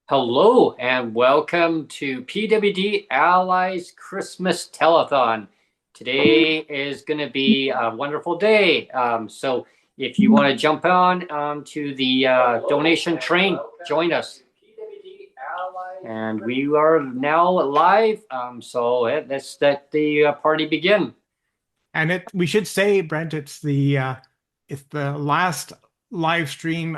Hello and welcome to PWD Allies Christmas Telethon. Today is going to be a wonderful day. So if you want to jump on to the donation train, join us. And we are now live. So let's let the party begin. And we should say, Brent, it's the last live stream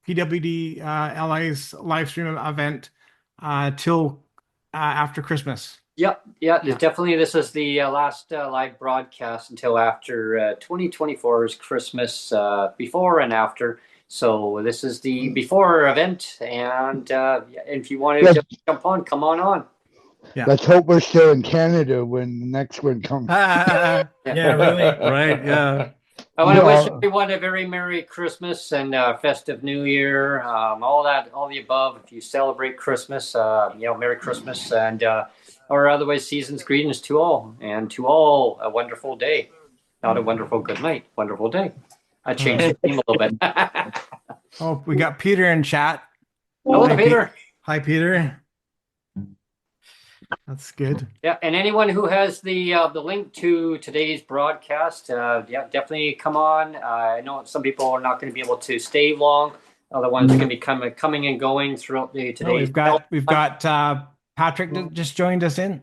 PWD Allies live stream event till after Christmas. Yep, definitely. This is the last live broadcast until after 2024's Christmas, before and after. So this is the before event, and if you want to jump on, come on. Yeah. Let's hope we're still in Canada when the next one comes. Yeah, really, right? Yeah. I want to wish everyone a very Merry Christmas and festive New Year. All the above. If you celebrate Christmas, Merry Christmas, and or otherwise season's greetings to all, and to all a wonderful day. Not a wonderful good night, wonderful day. I changed the theme a little bit. Oh, we got Peter in chat. Hello, Peter. Hi, Peter. That's good. Yeah, and anyone who has the link to today's broadcast, definitely come on. I know some people are not going to be able to stay long. Other ones are going to be coming and going throughout the today. We've got Patrick that just joined us in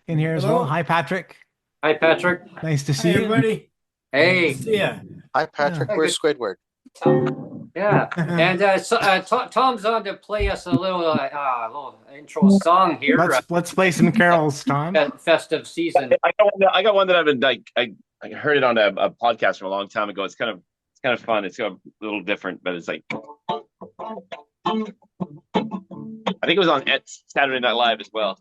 here as well. Hi, Patrick. Hi, Patrick. Nice to see you, everybody. Hey. Yeah. Hi, Patrick. Where's Squidward? Yeah, and Tom's on to play us a little intro song here. Let's play some carols, Tom. Festive season. I got one that I've been I heard it on a podcast from a long time ago. It's kind of fun. It's a little different, but it's like I think it was on Saturday Night Live as well.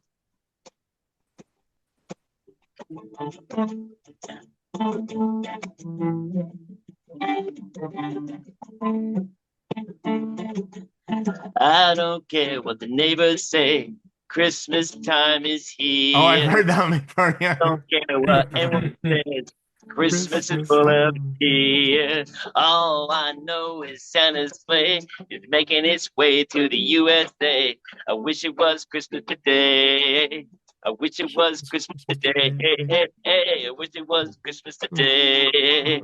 I don't care what the neighbors say. Christmas time is here. Oh, I've heard that before. Yeah. Don't care what anyone says. Christmas is full of cheer. All I know is Santa's sleigh is making its way to the USA. I wish it was Christmas today. I wish it was Christmas today. Hey, I wish it was Christmas today.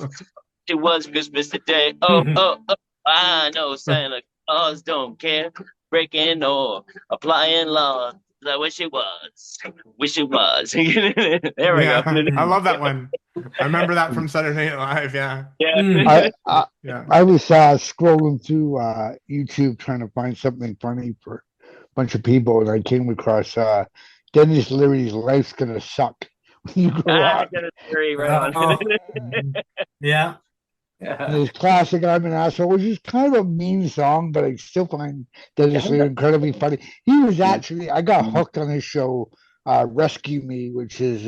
It was Christmas today. Oh, I know Santa Claus don't care. Breaking or applying law. I wish it was. Wish it was. There we go. I love that one. I remember that from Saturday Night Live. Yeah. I was scrolling through YouTube trying to find something funny for a bunch of people, and I came across Dennis Leary's "Life's Gonna Suck When You Grow Up." Yeah. And his classic "I'm an Asshole," which is kind of a mean song, but I still find Dennis Leary incredibly funny. He was actually, I got hooked on his show, Rescue Me, which is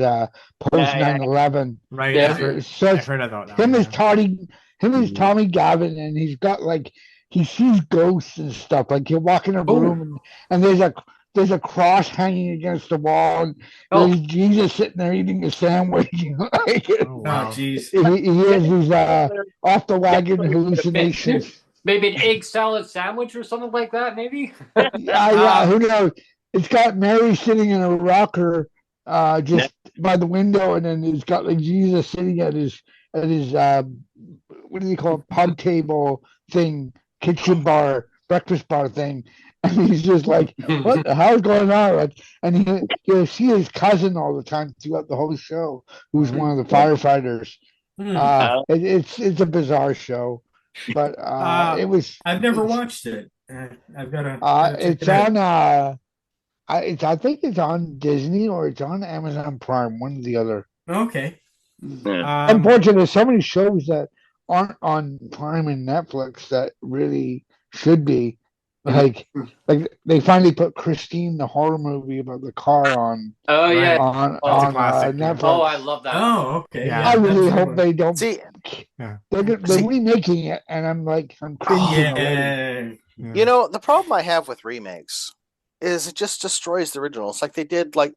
post 9/11. Right. Yeah. I've heard about that. Him as Tommy Gavin, and he's got he sees ghosts and stuff. Like he'll walk in a room and there's a cross hanging against the wall, and there's Jesus sitting there eating a sandwich. Wow, jeez. He has these off the wagon hallucinations. Maybe an egg salad sandwich or something like that, maybe? Yeah, who knows? It's got Mary sitting in a rocker just by the window, and then it's got Jesus sitting at his what do you call it, pub table thing, kitchen bar, breakfast bar thing. And he's just like, what the hell's going on? And he'll see his cousin all the time throughout the whole show, who's one of the firefighters. It's a bizarre show, but it was. I've never watched it. I've got to. It's on. I think it's on Disney or it's on Amazon Prime, one or the other. Okay. Unfortunately, there's so many shows that aren't on Prime and Netflix that really should be. Like they finally put Christine, the horror movie about the car, on. Oh yeah, on Netflix. Oh, I love that. Oh, okay. Yeah. I really hope they don't. See, they're remaking it, and I'm cringing. You know, the problem I have with remakes is it just destroys the original. It's like they did like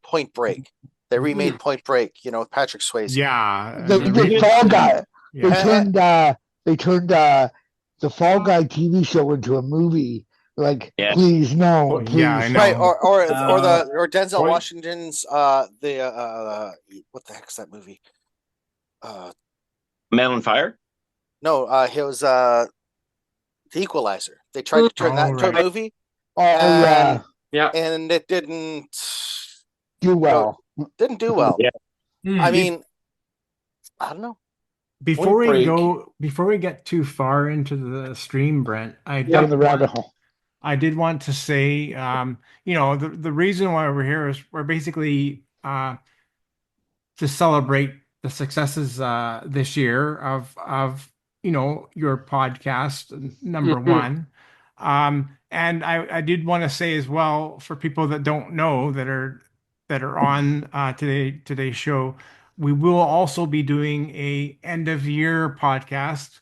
Point Break. They remade Point Break, with Patrick Swayze. Yeah, the Fall Guy. They turned the Fall Guy TV show into a movie. Like, Yeah. please, no, Well, please. yeah, I know. Right, or Denzel Point- Washington's what the heck's that movie? Man on Fire. No, it was The Equalizer. They tried to turn that into a movie, Oh, yeah. Yeah. and it didn't Do well. didn't do well. Yeah. I mean, I don't know. Before we Break. go, before we get too far into the stream, Brent, Down the rabbit hole. I did want to say, you know, the reason why we're here is we're basically to celebrate the successes this year of you know, your podcast number one. And I did want to say as well, for people that don't know that are on today's show, we will also be doing a end of year podcast.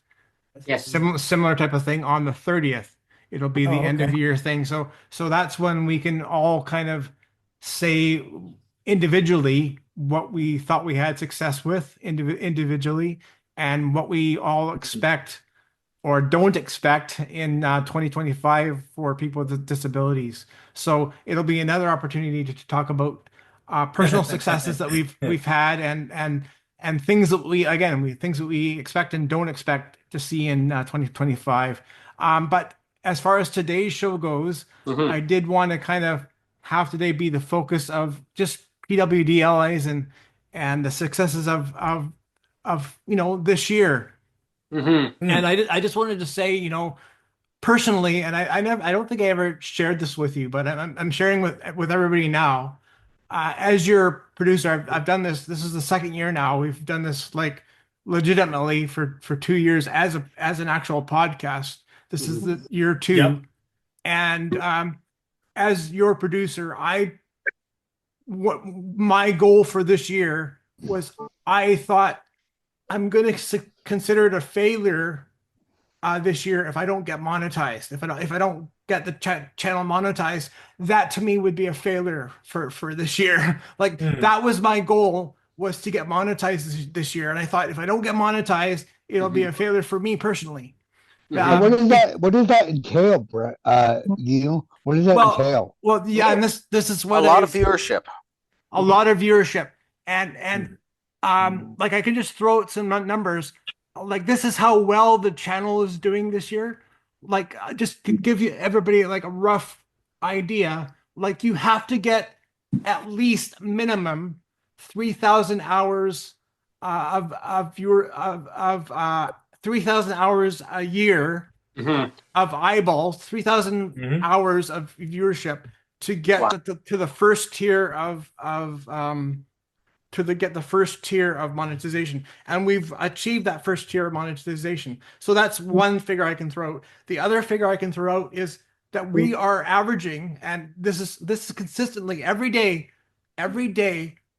Yes. Similar type of thing on the 30th. It'll be the end of year thing. So that's when we can all kind of say individually what we thought we had success with individually, and what we all expect or don't expect in 2025 for people with disabilities. So it'll be another opportunity to talk about personal successes that we've had, and things that things that we expect and don't expect to see in 2025. But as far as today's show goes, I did want to kind of have today be the focus of just PWD Allies and the successes of you know, this year. And I just wanted to say, you know, personally, and I don't think I ever shared this with you, but I'm sharing with everybody now. As your producer, I've done this. This is the second year now. We've done this like legitimately for 2 years as an actual podcast. This is the year 2. Yep. And as your producer, what my goal for this year was, I thought I'm going to consider it a failure this year if I don't get monetized. If I don't get the channel monetized, that to me would be a failure for this year. Like that was my goal, was to get monetized this year. And I thought if I don't get monetized, it'll be a failure for me personally. What does that entail, Brett? You? What does that entail? Well, yeah, and this is what A lot of viewership. A lot of viewership, and like I can just throw out some numbers. Like this is how well the channel is doing this year. Like just to give you everybody like a rough idea, like you have to get at least minimum 3,000 hours of 3,000 hours a year of eyeballs, 3,000 hours of viewership to get to the first tier of get the first tier of monetization. And we've achieved that first tier of monetization. So that's one figure I can throw out. The other figure I can throw out is that we are averaging, and this is consistently every day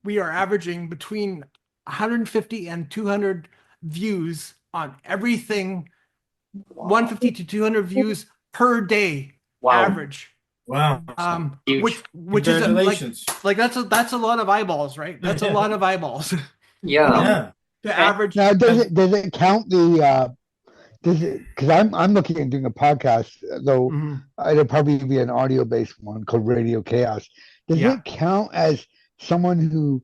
we are averaging between 150 and 200 views on everything. 150 to 200 views per day average. Wow. Which is like that's a lot of eyeballs, right? That's a lot of eyeballs. Yeah. The average. Now, does it count the because I'm looking at doing a podcast, though it'll probably be an audio based one called Radio Chaos. Does it count as someone who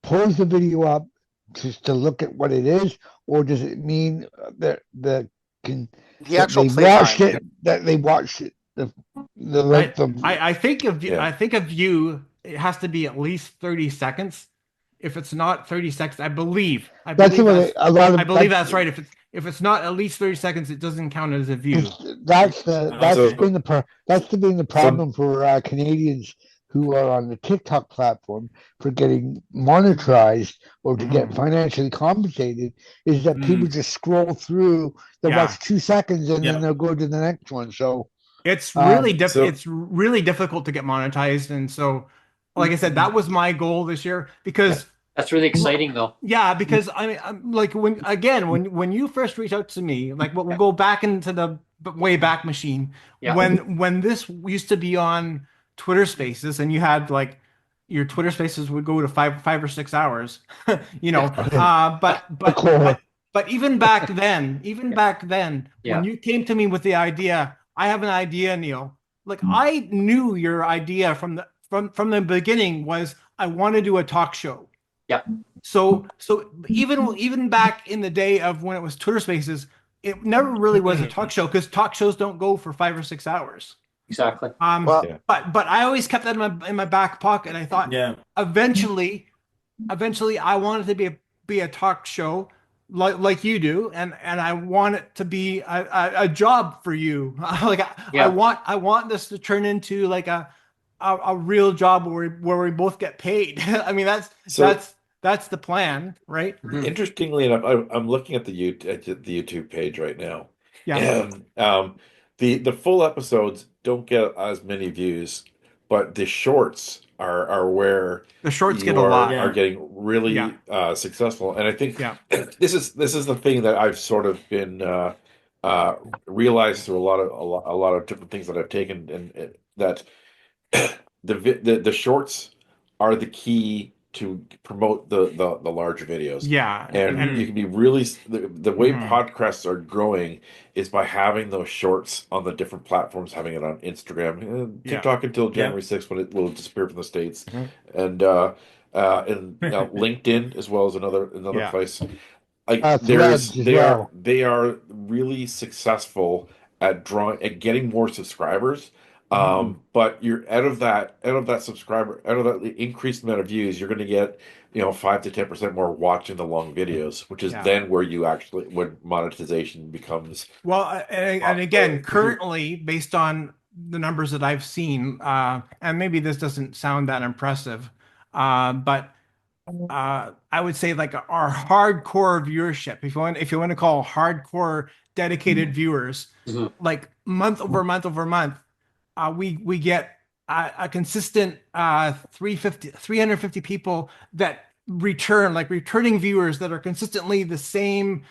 pulls the video up just to look at what it is, or does it mean that they watched it? That they watched it. I think of you, it has to be at least 30 seconds. If it's not 30 seconds, I believe that's right. If it's not at least 30 seconds, it doesn't count as a view. That's been the problem for Canadians who are on the TikTok platform for getting monetized or to get financially compensated, is that people just scroll through, they'll watch 2 seconds and then they'll go to the next one. So it's really it's really difficult to get monetized. And so, like I said, that was my goal this year, because that's really exciting though. Yeah, because I mean, like when you first reached out to me, like we'll go back into the way back machine. Yeah. When this used to be on Twitter Spaces, and you had like your Twitter Spaces would go to five or 6 hours, you know. But But even back then, Yeah. when you came to me with the idea, I have an idea, Neil. Like I knew your idea from the beginning was I want to do a talk show. Yeah. So even back in the day of when it was Twitter Spaces, it never really was a talk show because talk shows don't go for 5 or 6 hours. Exactly. Well, But I always kept that in my back pocket. I thought Yeah. eventually I wanted to be a talk show like you do, and I want it to be a job for you. Like Yeah. I want this to turn into like a real job where we both get paid. I mean that's the plan, right? Mhm. Interestingly enough, I'm looking at the YouTube page right now, Yeah. and the full episodes don't get as many views, but the shorts are where The shorts you get a lot. are Yeah. getting really Yeah. successful. And I think Yeah. this is the thing that I've sort of been realized through a lot of different things that I've taken, and that the shorts are the key to promote the larger videos. Yeah. And you can be really the way Mhm. podcasts are growing is by having those shorts on the different platforms, having it on Instagram, Yeah. TikTok until Yeah. January 6th when it will disappear from the States, Mhm. and LinkedIn as well as another Yeah. place. Like Threads as well. they are really successful at getting more subscribers. But you're out of that subscriber, out of that increased amount of views, you're going to get 5 to 10% more watching the long videos, which is Yeah. then where you actually when monetization becomes Well, and again, currently, based on the numbers that I've seen, and maybe this doesn't sound that impressive, but I would say like our hardcore viewership, if you want to call hardcore dedicated viewers, Mhm. like month over month over month, we get a consistent 350 people that returning viewers that are consistently the same.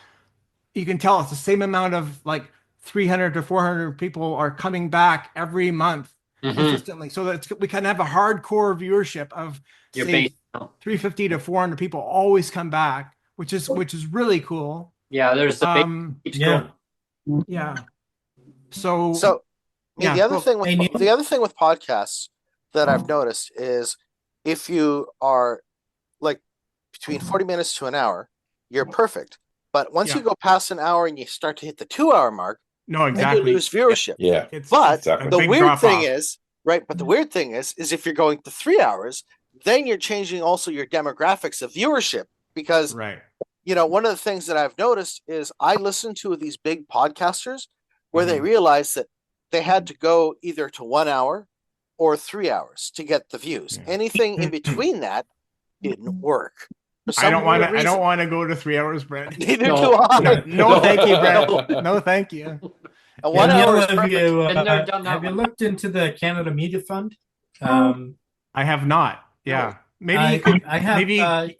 You can tell it's the same amount of like 300 to 400 people are coming back every month Mhm. consistently. So that's we kind of have a hardcore viewership of Your say base. 350 to 400 people always come back, which is really cool. Yeah. There's the base. Keeps Yeah. growing. Yeah. So so I mean, yeah, the other go. thing with Hey, Neil. the other thing with podcasts that I've noticed is if you are like between 40 minutes to an hour, you're perfect. But once Yeah. you go past an hour and you start to hit the 2 hour mark, No, then you exactly. lose viewership. yeah, But exactly. the big weird thing drop-off. is, right? But the weird thing is if you're going to 3 hours, then you're changing also your demographics of viewership because Right. one of the things that I've noticed is I listen to these big podcasters where they Mhm. realize that they had to go either to 1 hour or 3 hours to get the views. Yeah. Anything in between that didn't work. For I some don't want weird to. I reason. don't want to go to 3 hours, Brent. Neither No. do I. No, no, thank you, Brent. No, thank you. And Yeah, 1 hour Neil, is have perfect. you Been there, done that have you one. looked into the Canada Media Fund? I have not. Yeah, maybe you could. I have Maybe. I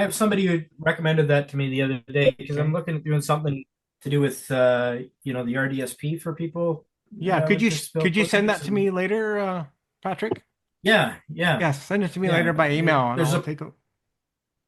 have somebody who recommended that to me the other day because I'm looking at doing something to do with the RDSP for people. Yeah, with could you send that disabilities to me later, Patrick? Yeah. Yes, send it to me Yeah. later by email, and There's I'll a- take a.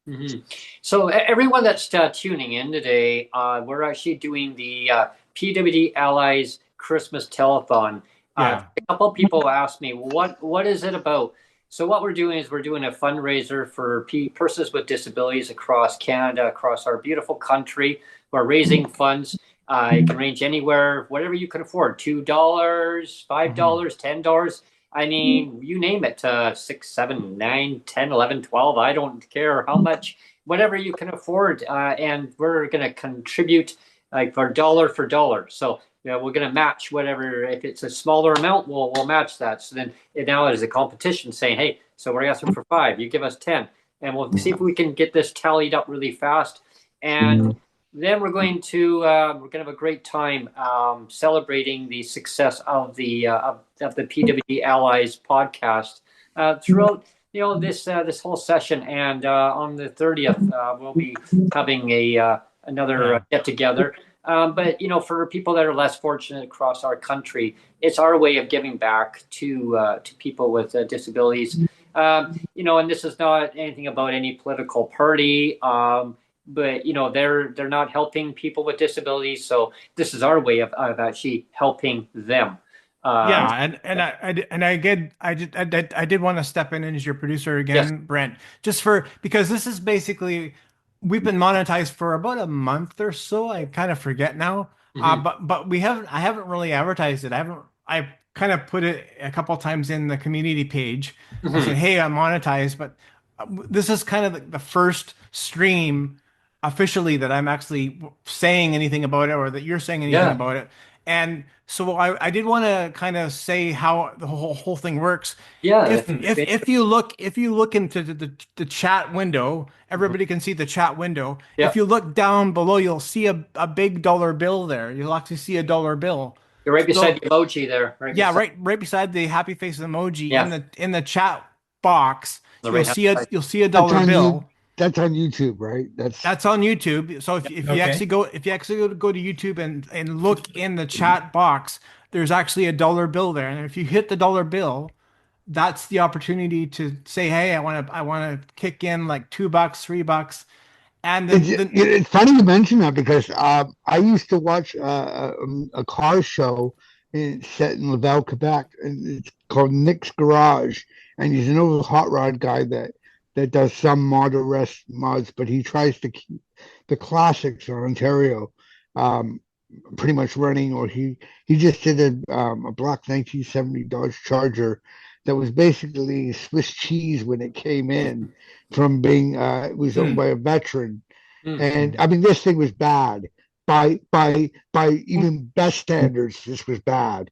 Mhm. So everyone that's tuning in today, we're actually doing the PWD Allies Christmas Telethon. Yeah. A couple people asked me, what is it about? So what we're doing is we're doing a fundraiser for persons with disabilities across Canada, across our beautiful country. We're raising funds. It can range anywhere, whatever you can afford, $2, $5, $10. I mean, you name it, 6, 7, 9, 10, 11, 12. I don't care how much, whatever you can afford. And we're going to contribute like for dollar. So we're going to match whatever. If it's a smaller amount, we'll match that. So then now it is a competition saying, hey, so we're asking for 5, you give us 10. And we'll see if we can get this tallied up really fast. And then we're going to have a great time celebrating the success of the PWD Allies podcast throughout this whole session. And on the 30th, we'll be having another get together. But for people that are less fortunate across our country, it's our way of giving back to people with disabilities. And this is not anything about any political party. but they're not helping people with disabilities. So this is our way of actually helping them. Yeah, I did want to step in as your producer Yes. again, Brent, just for because this is basically we've been monetized for about a month or so. I kind of forget now. Mhm. But I haven't really advertised it. I kind of put it a couple times in the community page. I said, Mhm. "Hey, I'm monetized," but this is kind of the first stream officially that I'm actually saying anything about it or that you're saying anything Yeah. about it. And so I did want to kind of say how the whole thing works. Yeah. If you look into the chat window, Mhm. everybody can see the chat window. Yeah. If you look down below, you'll see a big dollar bill there. You'll actually see a dollar bill. You're right beside So the emoji there. Right yeah, beside. right beside the happy face emoji Yeah. in the chat box, The right hand side. you'll see a That's dollar on you. bill. That's on YouTube, right? That's That's on YouTube. So Okay. if you actually go to YouTube and look in the chat box, there's actually a dollar bill there. And if you hit the dollar bill, that's the opportunity to say, hey, I want to kick in like $2, $3. And then it's funny you mention that because I used to watch a car show set in Laval, Quebec, and it's called Nick's Garage, and he's an old hot rod guy that does some model rest mods, but he tries to keep the classics in Ontario um, pretty much running. Or he just did a black 1970 Dodge Charger that was basically Swiss cheese when it came in from being it was owned by a veteran. Mm. And I mean, this thing was bad by even best standards. This was bad,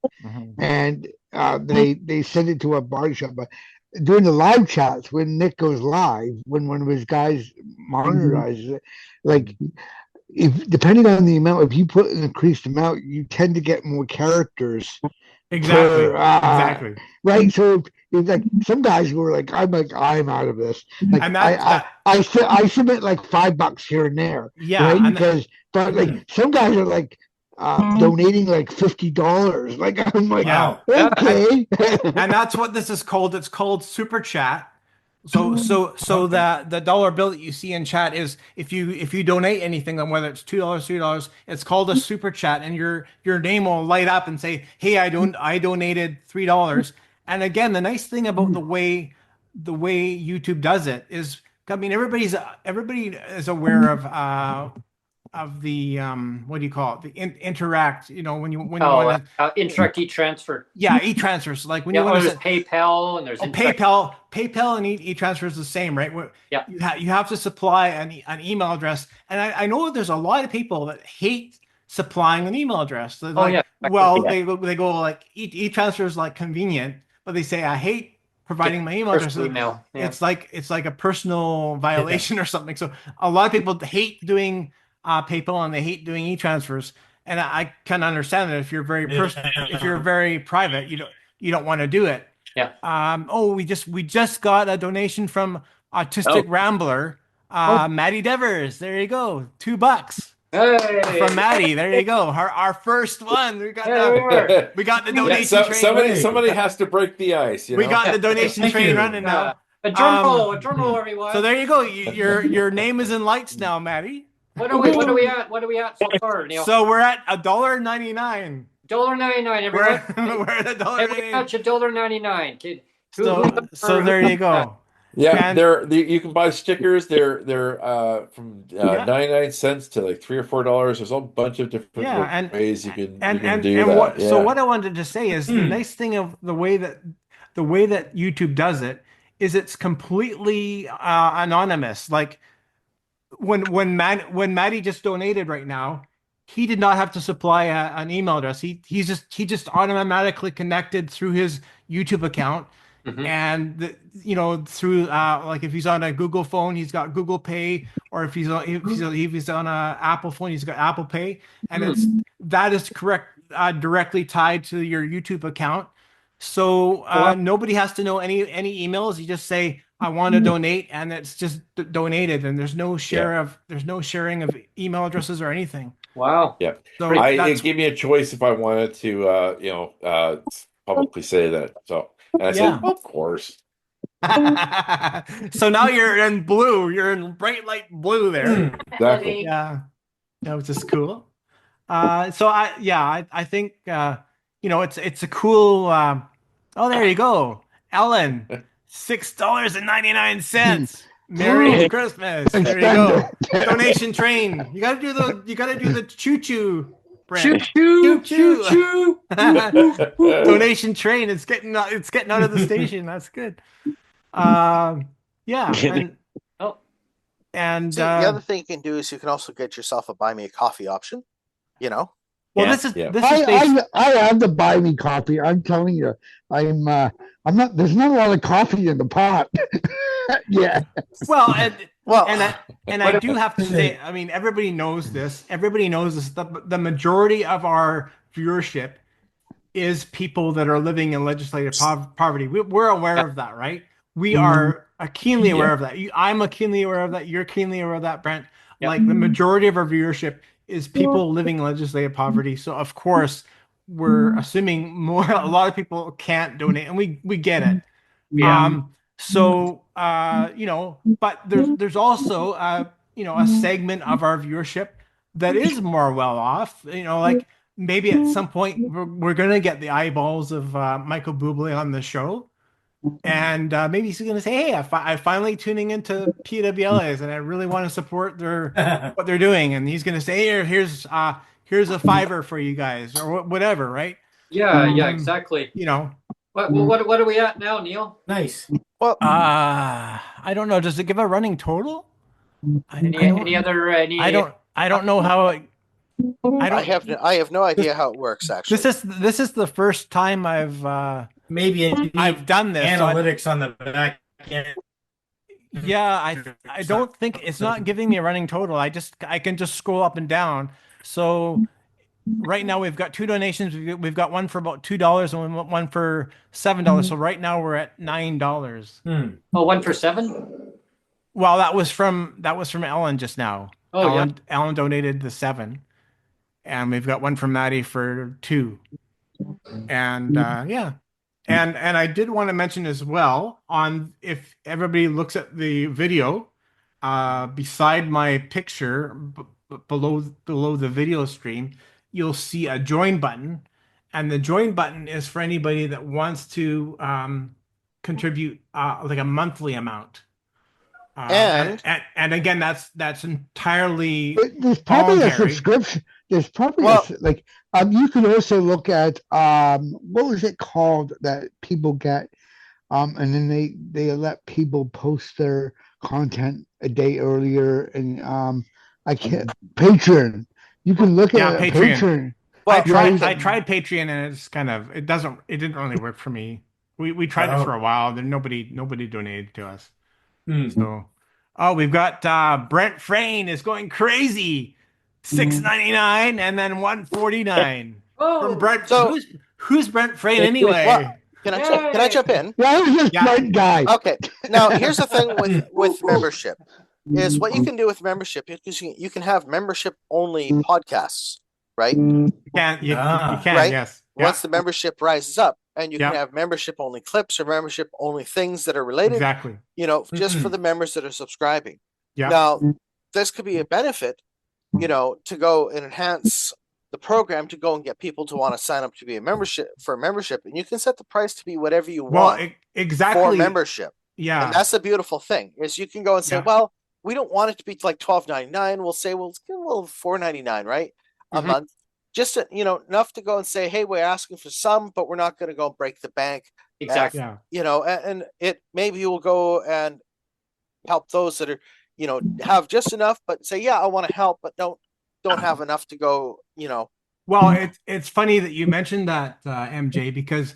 and they sent it to a body shop. But during the live chats, when Nick goes live, when one of his guys monetizes it, like if depending on the amount, if you put an increased amount, you tend to get more characters exactly, per exactly. right. So it's like some guys were like, I'm out of this. Like And that I submit like $5 here and there, yeah, right? and Because but like some guys are like donating like $50. Like I'm like, yeah. Wow. okay. And that's what this is called. It's called super chat. So Okay. that the dollar bill that you see in chat is if you donate anything, on whether it's $2, $3, it's called a super chat, and your name will light up and say, "Hey, I donated $3." And again, the nice thing about the way YouTube does it is, I mean, everybody is aware of the what do you call it? The interact. You know, when you Oh, want to Interact e-transfer. yeah, e-transfers. Like when Yeah. you Oh, want to there's say, PayPal and there's oh, Interact. PayPal and e-transfer is the same, right? Yeah. You have to supply an email address, and I know there's a lot of people that hate supplying an email address. They're Oh like, yeah. well, Yeah. they go like e-transfer is like convenient, but they say I hate Get providing my email address. personal email. Yeah. It's like a personal Yeah. violation or something. So a lot of people hate doing PayPal and they hate doing e-transfers, and I can understand that if you're very private, you don't want to do it. Yeah. Oh, we just got a donation from Autistic Oh, Rambler, Oh. Maddie Devers. There you go, $2 Hey. from Maddie. There you go, our first one. There we are. We got the Yeah, donation train. somebody has to break the ice, you We know. got the donation Thank train you. running now. A drum roll, everyone. So there you go. Your name is in lights now, Maddie. What are we? What are we at? What are we at so far, Neil? So we're at $1.99. $1.99, We're everyone. we're at Every $1.99. match $1.99. Kid. So there you go. Yeah, And you can buy stickers. They're from yeah. 99 cents to like $3 or $4. There's a bunch of different Yeah, and ways you and can do and that. what so Yeah. what I wanted to say is the nice thing of the way that YouTube does it is it's completely anonymous. Like when Maddie just donated right now, he did not have to supply an email address. He just automatically connected through his YouTube account, Mhm. and through like if he's on a Google phone, he's got Google Pay, or if he's on a Apple phone, he's got Apple Pay, and that is correct directly tied to your YouTube account. So Wow. nobody has to know any emails. You just say I want to donate, and it's just donated, and there's no sharing of email addresses or anything. Wow. Yeah. So It gave me a choice if I wanted to publicly say that. So and I said, yeah. of course. So now you're in blue. You're in bright light blue there. Exactly. Yeah, that was just cool. So I think it's a cool. Oh, there you go, Ellen, $6.99. Merry Christmas. There you Spend go. it. Donation train. You gotta do the choo choo, Choo Brent. choo, Choo choo choo. choo. Donation train. It's getting out of the station. That's good. Yeah, Oh, and See, the other thing you can do is you can also get yourself a buy me a coffee option. well, Yeah, this is yeah. this is based. I have to buy me coffee. I'm telling you, I'm not. There's not a lot of coffee in the pot. Yeah. Well, Well, and I do have to say, I mean, everybody knows this. Everybody knows this. The majority of our viewership is people that are living in legislative poverty. We're aware of that, right? We are keenly aware of that. I'm keenly aware of that. You're keenly aware of that, Brent. Yep. Like the majority of our viewership is people living in legislative poverty. So of course, we're assuming a lot of people can't donate, and we get it. yeah. So but there's also a segment of our viewership that is more well off. Like maybe at some point we're gonna get the eyeballs of Michael Bublé on the show, and maybe he's gonna say, "Hey, I finally tuning into PWLAs, and I really want to support what they're doing." And he's gonna say, "Here's a fiver for you guys," or whatever, right? Yeah, exactly. You know, What are we at now, Neil? Nice. well, I don't know. Does it give a running total? Any other I don't know how. I have no idea how it works actually. This is the first time Maybe I've done this. So analytics on the back end. yeah, I don't think it's not giving me a running total. I can just scroll up and down. So right now we've got two donations. We've got one for about $2 and one for $7. So right now we're at $9. Oh, 1 for 7? Well, that was from Ellen just now. Oh, yeah. Ellen donated the 7, and we've got one from Maddie for 2. And yeah. And I did want to mention as well, if everybody looks at the video, beside my picture below the video stream, you'll see a join button, and the join button is for anybody that wants to contribute like a monthly amount. And again, that's entirely There's probably a voluntary. subscription. There's probably Well- you could also look at what was it called that people get, and then they let people post their content a day earlier, and I can't Patreon. You can look at Patreon. Well, I tried Patreon, and it didn't really work for me. We tried it for a while, then nobody donated to us. So, we've got Brent Frain is going crazy, $6.99 and then $1.49 Oh, from Brent. So- who's Brent Frain anyway? Well, can I jump in? Yeah, who's this Yeah. white guy? Okay. Now here's the thing with membership is what you can do with membership is you can have membership only podcasts, right? You can, Right? yes. Once the membership rises up, and you Yeah. can have membership only clips or membership only things that are related, Exactly. just for the members that are subscribing. Yeah. Now, this could be a benefit, to go and enhance the program to go and get people to want to sign up to be a membership, and you can set the price to be whatever you want for exactly. membership. Yeah. And that's the beautiful thing is you can go and say, Yeah. well, we don't want it to be like $12.99. We'll say, well, let's give a little $4.99, right? A month. Just enough to go and say, hey, we're asking for some, but we're not going to go and break the bank. exactly. Yeah. And it maybe you'll go and help those that are, have just enough, but say, yeah, I want to help, but don't have enough to go, Well, it's funny that you mentioned that, MJ, because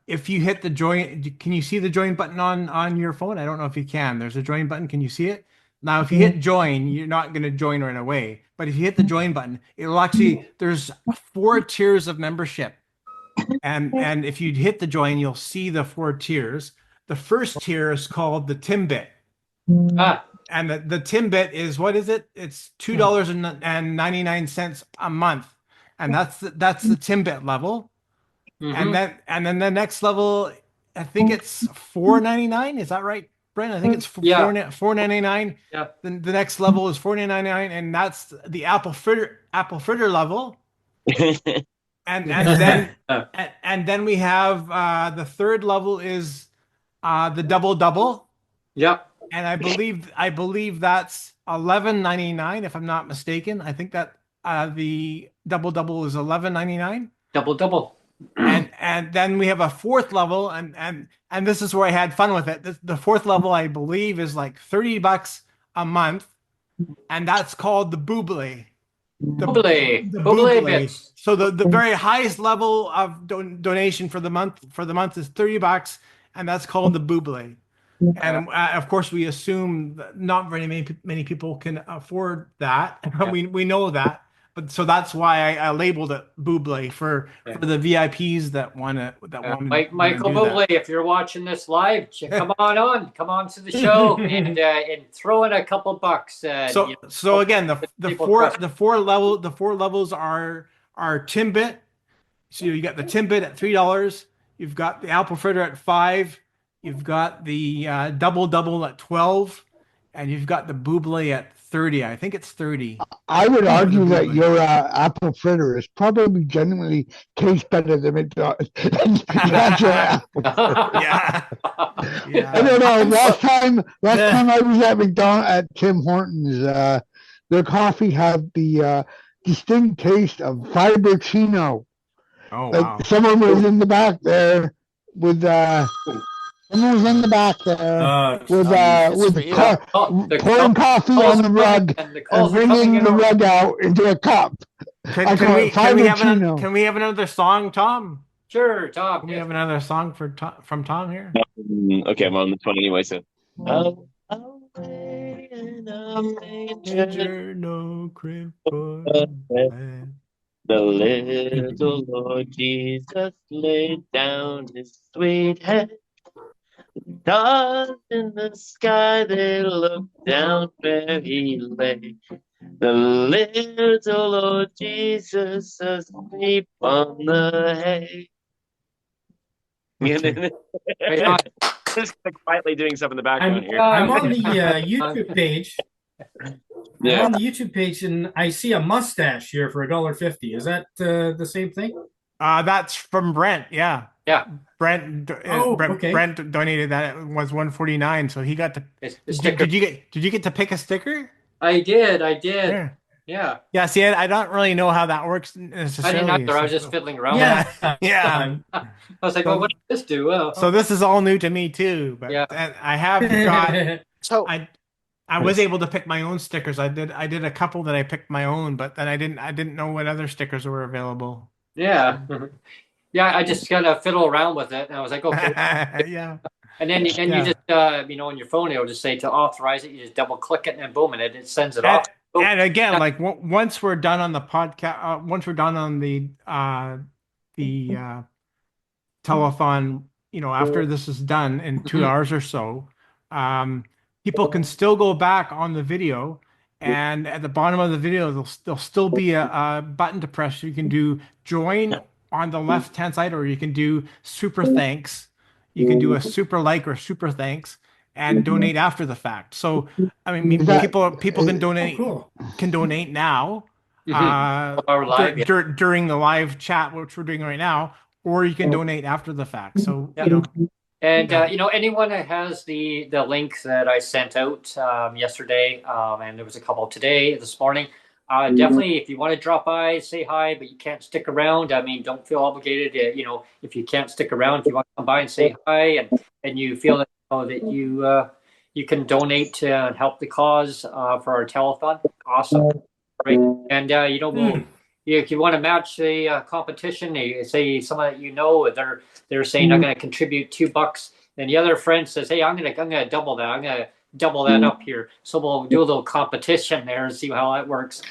if you hit the join, can you see the join button on your phone? I don't know if you can. There's a join button. Can you see it? Now, if you hit join, you're not going to join right away. But if you hit the join button, it'll actually, there's 4 tiers of membership. And if you hit the join, you'll see the 4 tiers. The first tier is called the Timbit. And the Timbit is, what is it? It's $2.99 a month. And that's the Timbit level. And then the next level I think it's $4.99. Is that right, Brent? I think it's Yeah. $4.99. Yeah. Then the next level is $4.99, and that's the apple fritter level. And then we have the third level is the double, Yep. and I believe that's $11.99 if I'm not mistaken. I think that the double is $11.99. Double. And then we have a fourth level, and this is where I had fun with it. The fourth level, I believe, is like $30 a month, and that's called the Buble. The Buble bits. So the very highest level of donation for the month is $30, and that's called the Buble. And of course, we assume that not very many people can afford that. Yeah. We know that, but so that's why I labeled it Buble for the VIPs that want to Michael Bublé, if you're watching this live, come on to the show and throw in a couple bucks. So again, the four levels are Timbit. So you got the Timbit at $3. You've got the apple fritter at $5. You've got the double at $12, and you've got the Buble at $30. I think it's $30. I would argue that your apple fritter is probably genuinely tastes better than it does. Natural apple fritter. Yeah. I don't know. Last time I was at McDonald's at Tim Hortons, their coffee had the distinct taste of Fibercino. Oh like wow. someone was in the back there with someone was in the back there pouring coffee on the rug and bringing the rug out into a cup. Can we have another song, Tom? Sure, Tom. Can we have another song from Tom here? Okay, I'm on this one anyway, so. No crib for the little Lord Jesus laid down his sweet head. Stars in the sky, they looked down where he lay. The little Lord Jesus asleep on the hay. Just quietly doing stuff in the background here. I'm on the YouTube page. Yeah. I'm on the YouTube page, and I see a mustache here for $1.50. Is that the same thing? That's from Brent. Yeah. Yeah. Brent donated that. It was $1.49, so he got to. Did you get to pick a sticker? I did. Yeah. Yeah. See, I don't really know how that works necessarily. I didn't either. I was just fiddling around. Yeah. I was like, well, what does this do? Well, so this is all new to me too. But I have got. So I was able to pick my own stickers. I did a couple that I picked my own, but then I didn't know what other stickers were available. Yeah. Yeah, I just kind of fiddle around with it, and I was like, okay. Yeah. And then you just, on your phone, it'll just say to authorize it. You just double click it, and boom, and it sends it off. And again, like once we're done on the podcast, once we're done on the telethon, after this is done in 2 hours or so, people can still go back on the video, and at the bottom of the video, there'll still be a button to press. You can do join on the left-hand side, or you can do super thanks. You can do a super like or super thanks and donate after the fact. So, I mean, people can donate now during the live chat, which we're doing right now, or you can donate after the fact. So, And anyone that has the link that I sent out yesterday, and there was a couple today, this morning. Definitely, if you want to drop by, say hi, but you can't stick around. I mean, don't feel obligated. If you can't stick around, if you want to come by and say hi, and you feel that you can donate to help the cause for our telethon, awesome, right? And if you want to match a competition, they say someone that they're saying I'm going to contribute $2, and the other friend says, hey, I'm gonna double that. I'm gonna double that up here. So we'll do a little competition there and see how that works.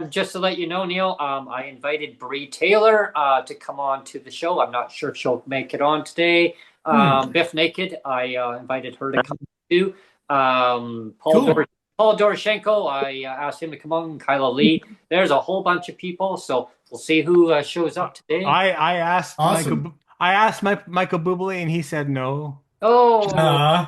Just to let you know, Neil, I invited Bree Taylor to come on to the show. I'm not sure if she'll make it on today. Biff Naked, I invited her to come too. Paul Doroshenko, I asked him to come on. Kyla Lee. There's a whole bunch of people, so we'll see who shows up today. I asked I asked Michael Bublé and he said no. Oh,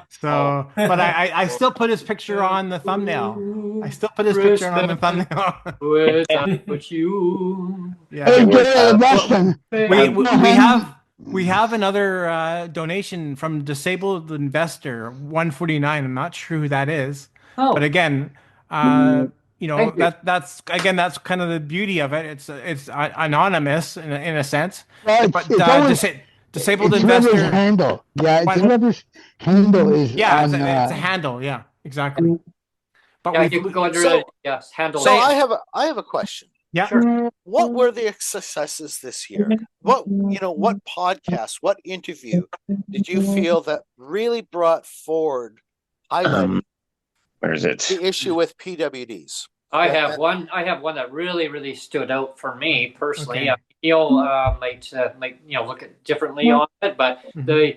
So, but I still put his picture on the thumbnail. I still put his picture on the thumbnail. without you. Yeah. Hey, Gary, Boston. We have another donation from disabled investor 149. I'm not sure who that is, Oh, but again, thank you. that's kind of the beauty of it. It's anonymous in a sense, Well, but it's always disabled it's whoever's investor. handle. Yeah, it's What? whoever's handle is Yeah, on. it's a handle. Yeah, exactly. But Yeah, you can go under So- it. Yes, handle. So it. I have a question. yeah. Sure. What were the successes this year? What podcast, what interview did you feel that really brought forward, highlighted Where is it? the issue with PWDs? I have one that really stood out for me personally. Okay. Neil might look at differently on it, but the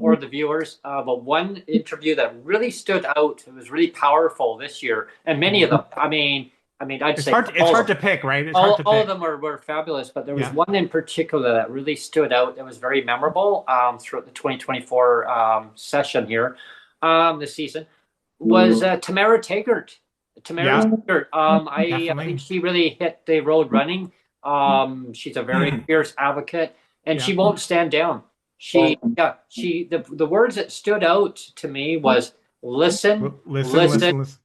or the viewers. But one interview that really stood out. It was really powerful this year, and many of them. I mean, I'd It's say hard. It's all hard of to pick, right? It's all, hard to all pick. of them were fabulous, but there was Yeah. one in particular that really stood out. That was very memorable throughout the 2024 session here, this season, was Tamara Taggart. Tamara Taggart. I Definitely. think she really hit the road running. She's a very fierce advocate, and she won't stand down. The words that stood out to me was listen,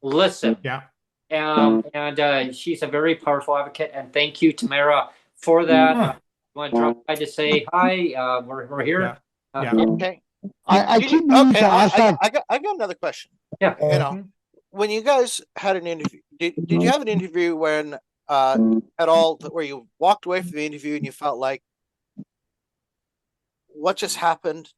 listen. Yeah. And she's a very powerful advocate. And thank you, Tamara, for that. I want to drop by to say hi. We're here. Yeah. Okay. I Did keep you- meaning okay, to ask that. I got another question. Yeah. You know, when you guys had an interview, did you have an interview when at all where you walked away from the interview and you felt like, what just happened?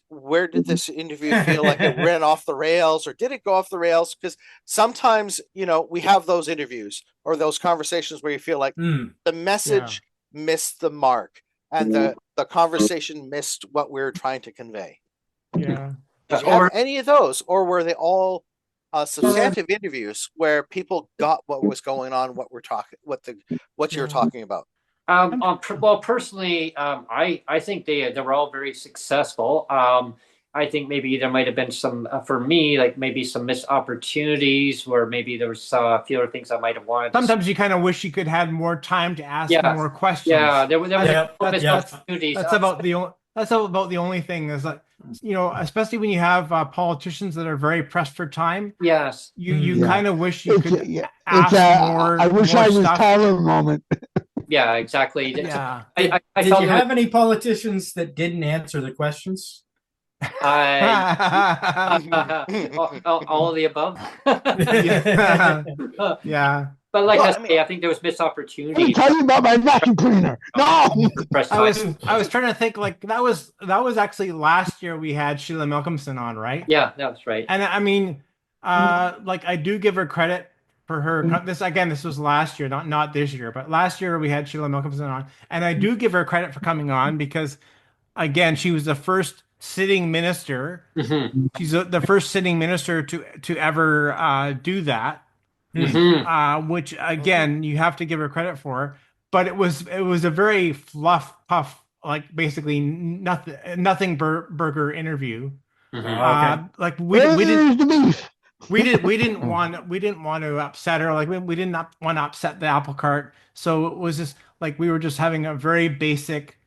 Where did this interview feel like it ran off the rails, or did it go off the rails? Because sometimes, we have those interviews or those conversations where you feel like the message missed the mark and the conversation missed what we were trying to convey. Yeah. Did you have any of those, or were they all substantive interviews where people got what was going on, what you were talking about? Well, personally, I think they were all very successful. I think maybe there might have been some, for me, like maybe some missed opportunities, where maybe there was a few other things I might have wanted. Sometimes you kind of wish you could have more time to ask more questions. Yeah, there were missed opportunities. That's about the only thing is like, especially when you have politicians that are very pressed for time. Yes. You kind of wish you could ask more. I wish more I was stuff. taller moment. Yeah, exactly. Yeah. I Did felt you have any politicians that didn't answer the questions? all of the above. Yeah. But like I say, I think there was missed opportunity. I'm talking about my vacuum cleaner. No. I was trying to think, like that was actually last year we had Sheila Malcolmson on, right? Yeah, that's right. And I mean, like I do give her credit for her. This was last year, not this year, but last year we had Sheila Malcolmson on, and I do give her credit for coming on because, again, she was the first sitting minister. She's the first sitting minister to ever do that. Which again, you have to give her credit for. But it was a very puff, like basically nothing burger interview. Like we didn't want to upset her. Like we didn't want to upset the apple cart. So it was just like we were just having a very basic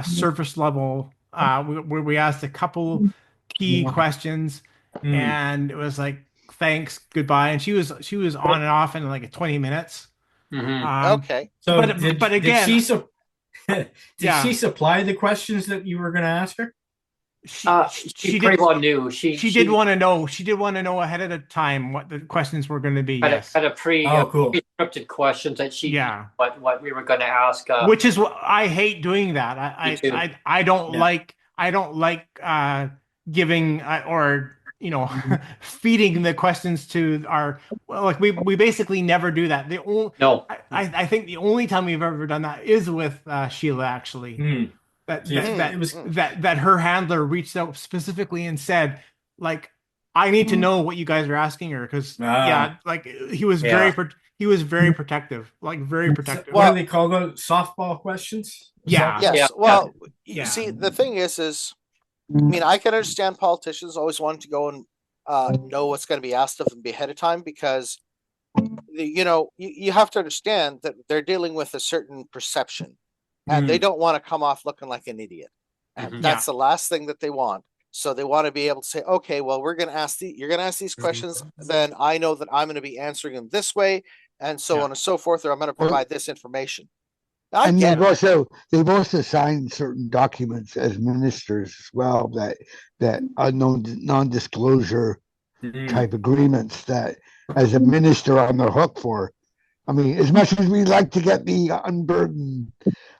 surface level where we asked a couple key questions, and it was like thanks, goodbye, and she was on and off in like 20 minutes. Okay. So but again, did she supply the questions that you were going to ask her? She pretty well knew. She did want to know. She did want to know ahead of the time what the questions were going to be. Had a cool. pre-scripted questions that she knew what we were going to ask. Which is what I hate doing that. I don't like giving or feeding the questions to our we basically never do that. I think the only time we've ever done that is with Sheila actually. That her handler reached out specifically and said, like, I need to know what you guys are asking her, because he was he was very protective, like very So protective. what do they call those softball questions? Yeah. Yes. Yeah. Well, you Yeah. see, the thing is, I mean, I can understand politicians always wanting to go and know what's going to be asked of them ahead of time because, you know, you have to understand that they're dealing with a certain perception and they don't want to come off looking like an idiot. And Mhm. that's the last thing that they want. So they want to be able to say, okay, well, you're going to ask these questions. Then I know that I'm going to be answering them this way and so on and so forth, or I'm going to provide this information. I And get it. they've also signed certain documents as ministers as well that are non-disclosure type agreements that as a minister on the hook for. I mean, as much as we like to get the unburdened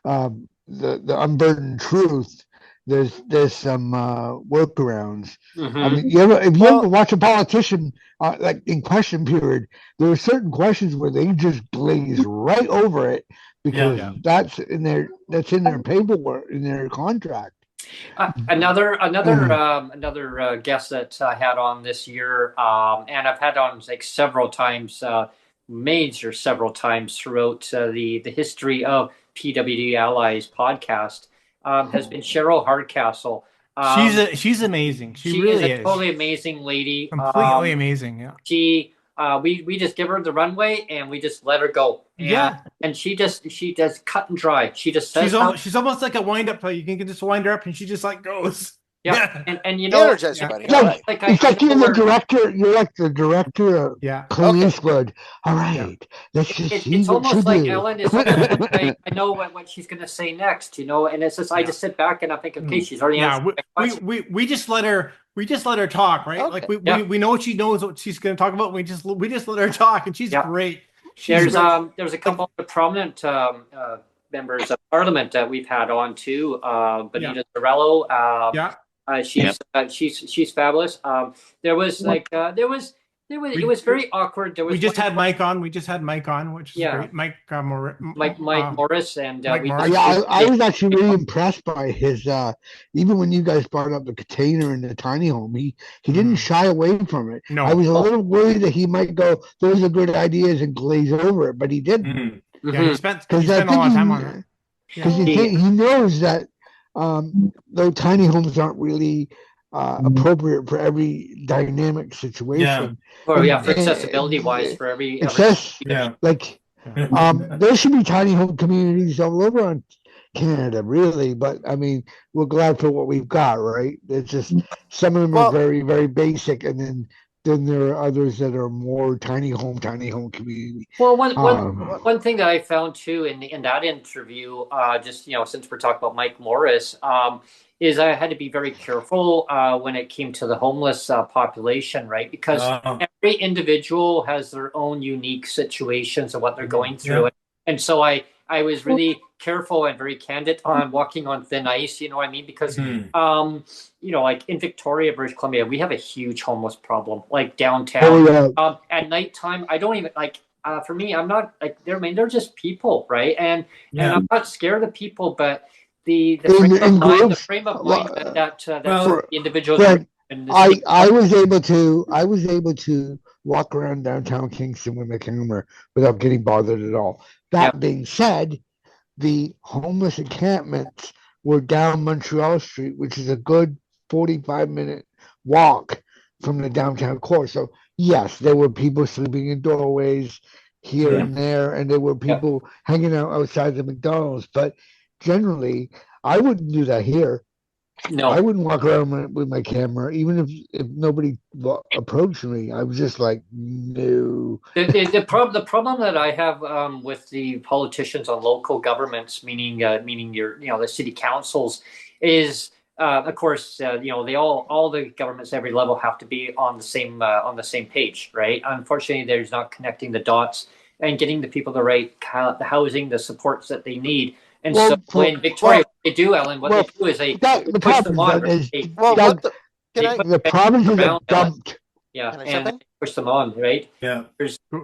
the unburdened truth, there's some workarounds. I mean, if you ever Well, watch a politician like in question period, there are certain questions where they just glaze right over it because that's in their paperwork in their contract. Another guest that I had on this year, and I've had on like several times, major several times throughout the history of PWD Allies podcast, has been Cheryl Hardcastle. She's amazing. She She is really a is. totally amazing lady. Completely amazing. Yeah. We just give her the runway and we just let her go. And she does cut and dry. She just says she's almost like a wind up. You can just wind her up and she just like goes. Yeah. And you know, energize buddy. It's like you're the director. You're like the director of Clint Eastwood. All right, let's just see it's what almost you like do. Ellen. It's almost like I know what she's going to say next, you know. And it's just I just sit back and I think, okay, she's already answered my question. We just let her talk, right? Okay. Like we know she knows what she's going to talk about. We just let her talk, and she's great. There's a couple of prominent members of Parliament that we've had on too. Benita Zarello. She's fabulous. It was very awkward. We just had Mike on, which is great. Mike Morris and I was actually really impressed by his even when you guys brought up the container and the tiny home, he didn't shy away from it. No. I was a little worried that he might go, those are good ideas and glaze over it, but he didn't. Yeah, he spent a lot of time on it. Because he knows that though tiny homes aren't really appropriate for every dynamic situation. For accessibility wise, for every like there should be tiny home communities all over on Canada, really. But I mean, we're glad for what we've got, right? It's just some of them are very, very basic, and then there are others that are more tiny home community. Well, one thing that I found too in that interview, just since we're talking about Mike Morris, is I had to be very careful when it came to the homeless population, right? Because every individual has their own unique situations and what they're going through, and so I was really careful and very candid on walking on thin ice. You know what I mean? Because like in Victoria, British Columbia, we have a huge homeless problem, like downtown. At nighttime, I don't even like. For me, I'm not like they're. I mean, they're just people, right? And I'm not scared of people, but the frame of mind that the individuals. I was able to walk around downtown Kingston with my camera without getting bothered at all. That being said, the homeless encampments were down Montreal Street, which is a good 45-minute walk from the downtown core. So yes, there were people sleeping in doorways here and there, and there were people hanging out outside the McDonald's. But generally, I wouldn't do that here. No, I wouldn't walk around with my camera, even if nobody approached me. I was just like, no. The problem that I have with the politicians on local governments, meaning your the city councils, is of course they all the governments every level have to be on the same page, right? Unfortunately, there's not connecting the dots and getting the people the housing, the supports that they need. And in Victoria, what they do, Ellen, what they do is they push them on. The provinces have dumped. And push them on, right? Yeah.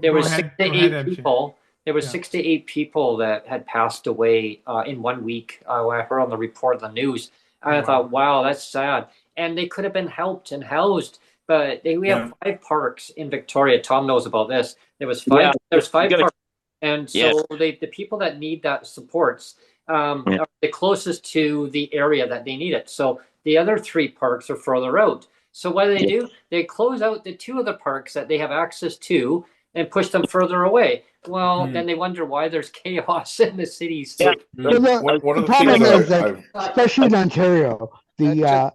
There was 6 to 8 people. There was 6 to 8 people that had passed away in 1 week. When I heard on the report of the news, I thought, wow, that's sad. And they could have been helped and housed. But we have 5 parks in Victoria. Tom knows about this. There was five. Yeah. There's five Gotta- parks, and so the people that need that supports are the closest to the area that they need it. So the other three parks are further out. So what do? They close out the two of the parks that they have access to and push them further away. Well, then they wonder why there's chaos in the cities. Yeah. Well, One the of the problem things is that that, especially in Ontario, the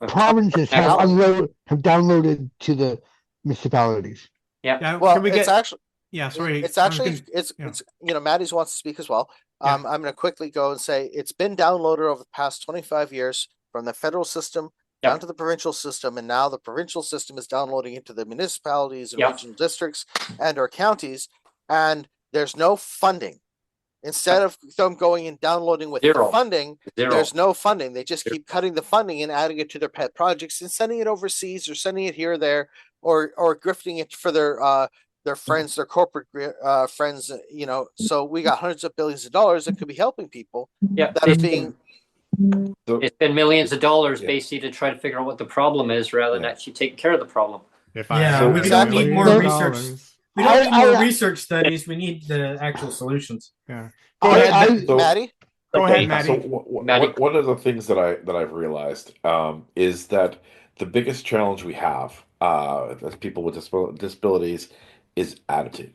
provinces have downloaded to the municipalities. Yeah. Well, Can we it's get? actually Yeah. Sorry. it's I was actually gonna- it's yeah. it's Maddie's wants to speak as well. Yeah. I'm going to quickly go and say it's been downloaded over the past 25 years from the federal system down to the provincial system, and now the provincial system is downloading into the municipalities and regional districts and our counties, and there's no funding. Instead of them going and downloading with funding, there's no funding. They just keep cutting the funding and adding it to their pet projects and sending it overseas or sending it here or there, or grifting it for their friends, their corporate friends. You know, so we got hundreds of billions of dollars that could be helping people. Yeah, that is being. It's been millions of dollars basically to try to figure out what the problem is, rather than actually taking care of the problem. We don't need more research. We don't need more research studies. We need the actual solutions. Yeah. Go ahead, Maddie. Go ahead, Maddie. So one of the things that I've realized is that the biggest challenge we have as people with disabilities is attitude.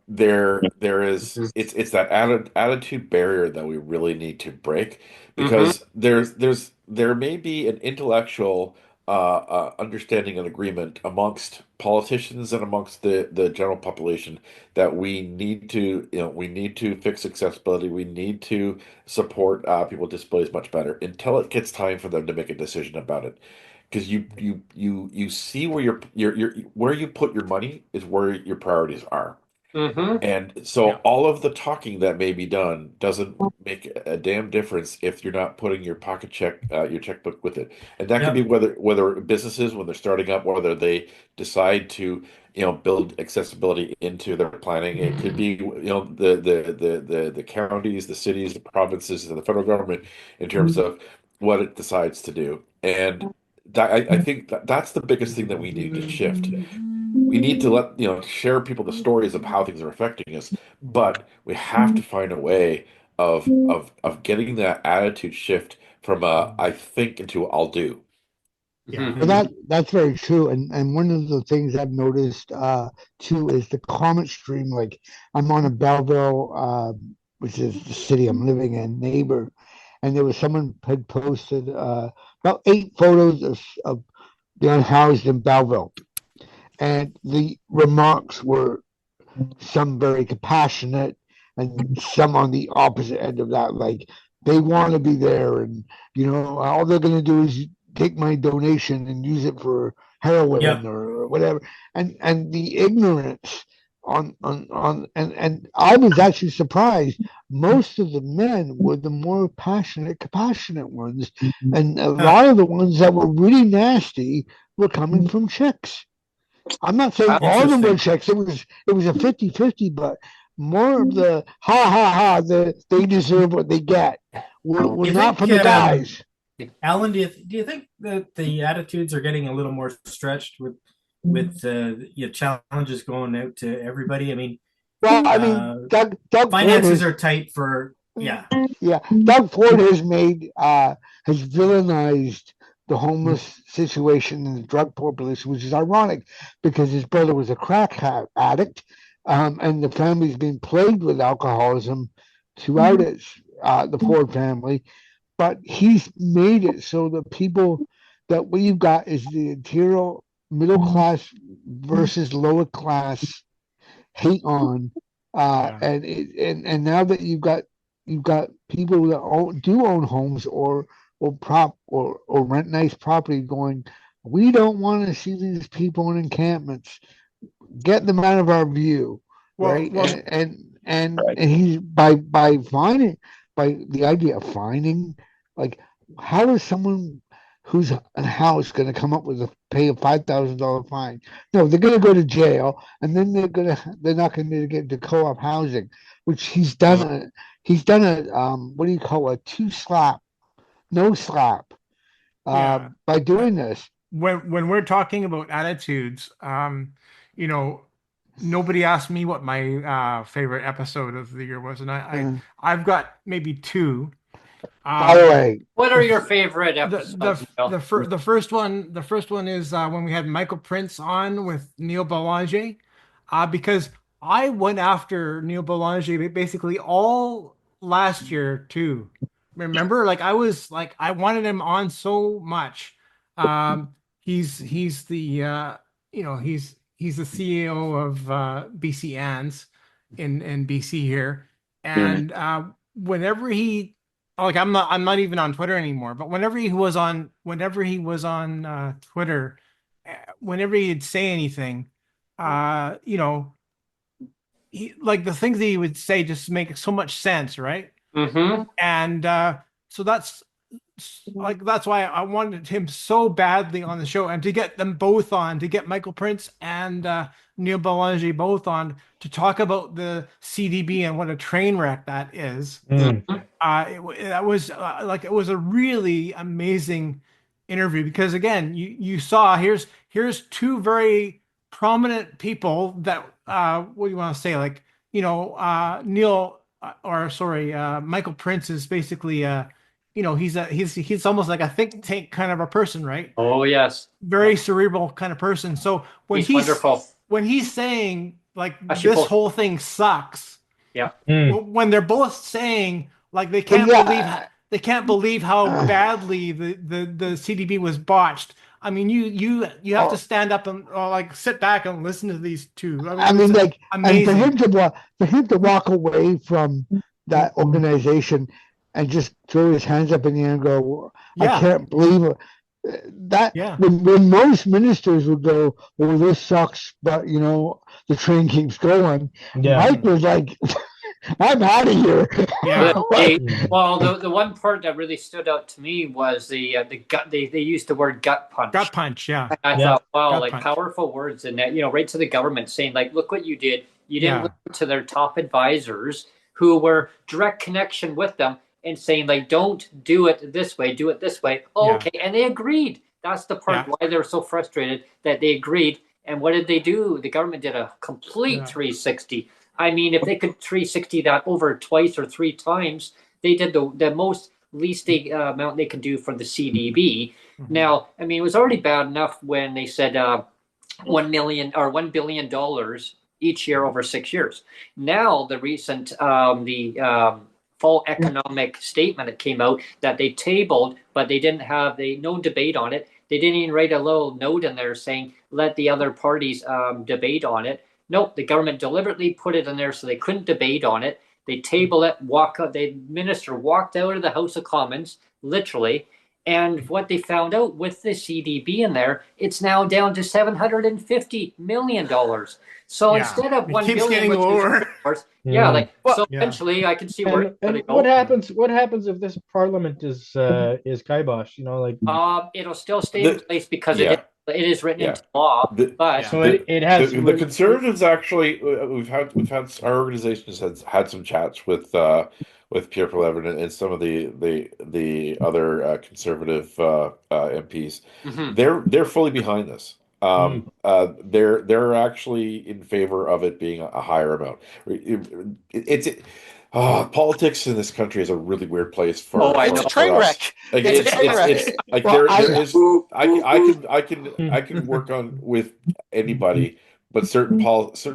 There is it's that attitude barrier that we really need to break, because there may be an intellectual understanding and agreement amongst politicians and amongst the general population that we need to fix accessibility. We need to support people with disabilities much better until it gets time for them to make a decision about it. Because you see where where you put your money is where your priorities are. And so all of the talking that may be done doesn't make a damn difference if you're not putting your your checkbook with it. And that could be whether businesses, when they're starting up, whether they decide to, build accessibility into their planning. It could be, the counties, the cities, the provinces, and the federal government in terms of what it decides to do. And I think that's the biggest thing that we need to shift. We need to share people the stories of how things are affecting us, but we have to find a way of getting that attitude shift from I think into I'll do. Well, that's very true. And one of the things I've noticed too is the comment stream. Like, I'm on a Belleville, which is the city I'm living in, neighbor, and there was someone had posted about 8 photos of the unhoused in Belleville. And the remarks were some very compassionate and some on the opposite end of that. Like, they want to be there, and all they're going to do is take my donation and use it for heroin or whatever. And the ignorance and I was actually surprised. Most of the men were the more passionate, compassionate ones, and a lot of the ones that were really nasty were coming from chicks. I'm not saying all of them were chicks. It was a 50-50, but more of the they deserve what they get. We're not from the guys. Alan, do you think that the attitudes are getting a little more stretched with challenges going out to everybody? I mean, Doug finances are tight for Doug Ford has villainized the homeless situation and the drug population, which is ironic because his brother was a crack addict, and the family's been plagued with alcoholism throughout the Ford family. But he's made it so the people that we've got is the interior middle class versus lower class hate on, and now that you've got people that do own homes or rent nice property going, we don't want to see these people in encampments. Get them out of our view, right? And he's by the idea of fining, like, how is someone who's a house going to come up with pay a $5,000 fine? No, they're going to go to jail, and then they're not going to get into co-op housing, which he's done. He's done a what do you call a no slap by doing this. When we're talking about attitudes, nobody asked me what my favorite episode of the year was, and Uh, I've got maybe two. by the way, What The are f- your favorite the the episodes, Neil? the first one is when we had Michael Prince on with Neil Belanger, because I went after Neil Belanger basically all last year too. Remember, like I was like I wanted him on so much. He's the he's the CEO of BC Ans in BC here, and whenever he like I'm not even on Twitter anymore, but whenever he was on Twitter, whenever he'd say anything, you know, he like the things that he would say just make so much sense, right? Mm-hmm. And so that's why I wanted him so badly on the show, and to get them both on, to get Michael Prince and Neil Belanger both on to talk about the CDB and what a train wreck that is. That was like it was a really amazing interview because again, you saw here's two very prominent people that what do you want to say, like Neil or sorry Michael Prince is basically he's almost like a think tank kind of a person, right? Oh yes, Very cerebral kind of person. So he's wonderful. when he's saying like Actually, this whole thing sucks, yeah. when they're both saying like yeah, they can't believe how badly the CDB was botched. I mean, you have to stand up and or like sit back and listen to these two. I mean, it's like, and amazing. for him to walk away from that organization and just throw his hands up in the air and go, "I Yeah, can't believe it." That yeah, when most ministers would go, "Well, this sucks," but the train keeps going. Mike was like, "I'm out of here." yeah, Well, the one part that really stood out to me was the gut. They used the word gut punch. gut punch. Yeah, I thought, wow, gut like punch. powerful words, and that right to the government saying, like, look what you did. You didn't Yeah. listen to their top advisors who were direct connection with them and saying, like, don't do it this way, do it this way. Oh, Yeah. okay, and they agreed. That's the part Yeah. why they were so frustrated that they agreed. And what did they do? The government did a complete 360. I mean, if they could 360 that over twice or three times, they did the most least amount they could do for the CDB. Now, I mean, it was already bad enough when they said $1 billion each year over 6 years. Now, the recent the full economic statement that came out that they tabled, but they didn't have no debate on it. They didn't even write a little note in there saying let the other parties debate on it. Nope, the government deliberately put it in there so they couldn't debate on it. They tabled it, the minister walked out of the House of Commons, literally. And what they found out with the CDB in there, it's now down to $750 million. So instead of It $1 keeps billion, getting which lower. is so Well, eventually I can see where it's and going to go. what happens? What happens if this parliament is kibosh? It'll still stay in place because Yeah. it is written Yeah. into law. But So it has the conservatives actually we've had our organization has had some chats with Pierre Levin and some of the other conservative MPs. They're fully behind this. They're actually in favor of it being a higher amount. Politics in this country is a really weird place for It's a train us. wreck. Like, It's a train wreck. it's like Well, there is I can work on with anybody, but certain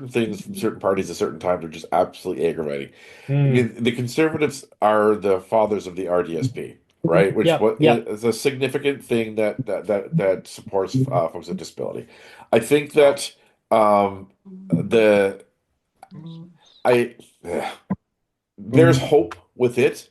things from certain parties at certain times are just absolutely aggravating. I mean, the conservatives are the fathers of the RDSP, right? Which is a significant thing that supports folks with disability. I think that the I there's hope with it,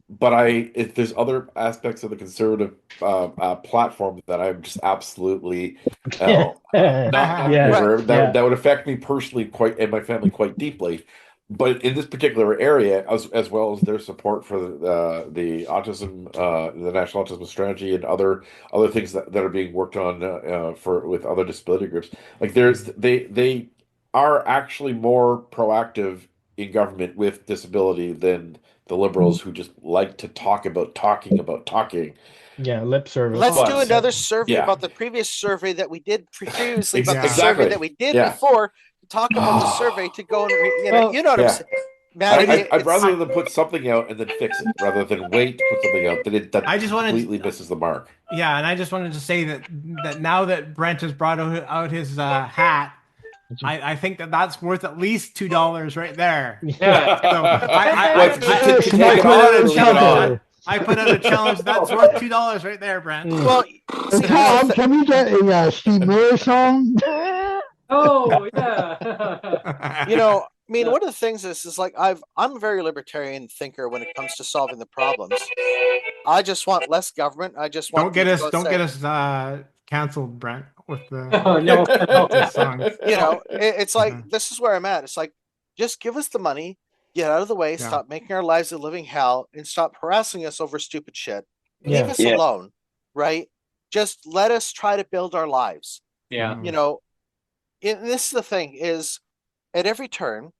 but if there's other aspects of the conservative platform that I'm just absolutely not over that would affect me personally and my family quite deeply. But in this particular area, as well as their support for the autism, the National Autism Strategy, and other things that are being worked on with other disability groups, like they are actually more proactive in government with disability than the liberals who just like to talk about talking. Yeah, lip service. Let's do another survey Yeah. about the previous survey that we did previously about the Exactly. survey that we did Yeah. before. talk about the survey to go and Well, you know what I'm Yeah. saying, man. I'd It's rather them put something out and then fix it, rather than wait to put something out that I just wanted completely misses the mark. Yeah, and I just wanted to say that now that Brent has brought out his hat, I think that's worth at least $2 right there. Yeah. So Well, to take it off or leave it on. I put out a challenge that's worth $2 right there, Brent. well, Hey, see, Tom, can we get a Steve Miller song? Oh, yeah. I mean, one of the things is like I'm a very libertarian thinker when it comes to solving the problems. I just want less government. I just want Don't get us canceled, Brent, with the Oh, no. the songs. it's like this is where I'm at. It's like just give us the money, get out of the way, Yeah. stop making our lives a living hell, and stop harassing us over stupid shit. Yeah. Leave us alone, right? Just let us try to build our lives. Yeah. And this is the thing is at every turn,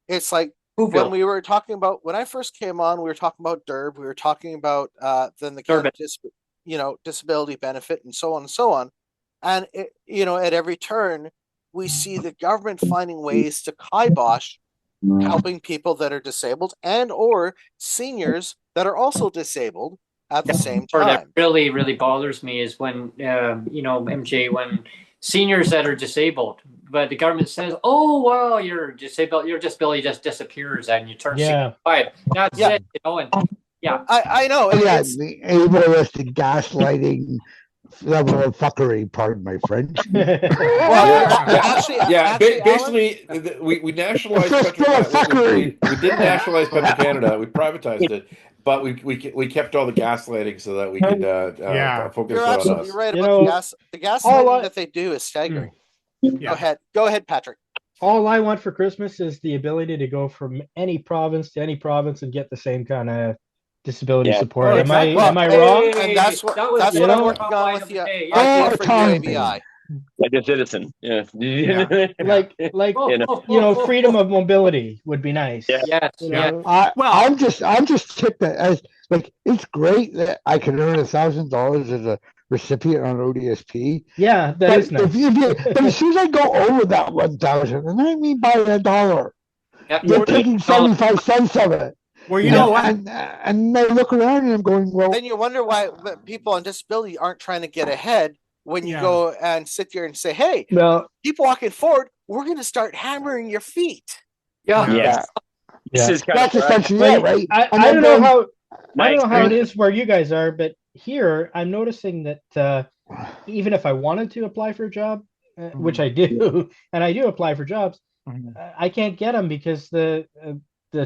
it's like Whoville. when I first came on, we were talking about DERB, we were talking about then the Durbin. disability benefit and so on and so on. And at every turn, we see the government finding ways to kibosh helping people that are disabled and or seniors that are also disabled at the same Part that time. really, really bothers me is when, MJ, when seniors that are disabled, but the government says, "Oh, well, you're disabled. Your disability just disappears, and you turn 65." That's Yeah. it, and I know. Yeah, It's, the ableist gaslighting level of fuckery, pardon my French. actually, basically, we nationalized It's just fuckery. we didn't nationalize Petro-Canada. We privatized it, but we kept all the gaslighting so that we could focus you're on absolutely us. right about the gaslighting that they do is staggering. Yeah. Go ahead, Patrick. All I want for Christmas is the ability to go from any province to any province and get the same kind of disability support. Oh, Am I exactly. wrong? And that's what I'm working on with the Oh, idea for Tom. UABI. Like a citizen. Yeah. Like freedom of mobility would be nice. yes, I'm just tipped that as like it's great that I can earn $1,000 as a recipient on ODSP. Yeah, that is nice. But as soon as I go over that 1,000, and I mean by $1, you're taking 75 cents of it. Well, you know what? And I look around and I'm going, well. Then you wonder why people on disability aren't trying to get ahead when you go and sit there and say, "Hey, keep walking forward. We're going to start hammering your feet." Yes. That's essentially it, right? I don't know how it is where you guys are, but here I'm noticing that even if I wanted to apply for a job, which I do, and I do apply for jobs, I can't get them because the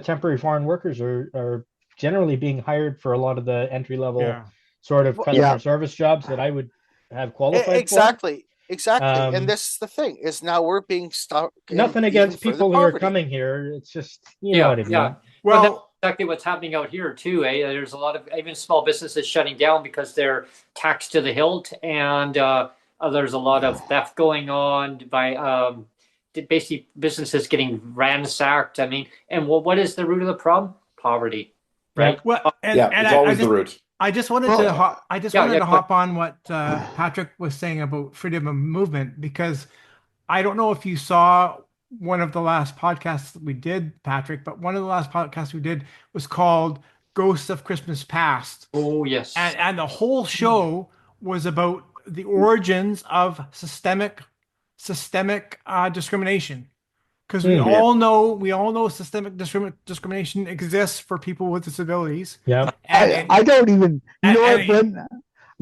temporary foreign workers are generally being hired for a lot of the entry level sort of customer service jobs that I would have qualified for. Exactly. And this is the thing is now we're being stuck. Nothing against people who are coming here. It's just you know what I mean. Well, that's exactly what's happening out here too. There's a lot of even small businesses shutting down because they're taxed to the hilt, and there's a lot of theft going on by basically businesses getting ransacked. I mean, and what is the root of the problem? Poverty, right? Well, it's always the root. I just wanted to hop on what Patrick was saying about freedom of movement, because I don't know if you saw one of the last podcasts that we did, Patrick, but one of the last podcasts we did was called Ghosts of Christmas Past. Oh, yes. And the whole show was about the origins of systemic discrimination. Because we all know systemic discrimination exists for people with disabilities. Yeah, I don't even. You know what, Brent?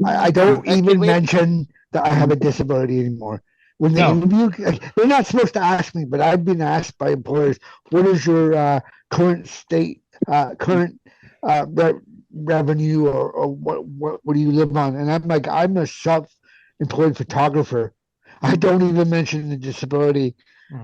I don't even mention that I have a disability anymore. When they interview, they're not supposed to ask me, but I've been asked by employers, "What is your current state, revenue, or what do you live on?" And I'm like, I'm a self-employed photographer. I don't even mention the disability.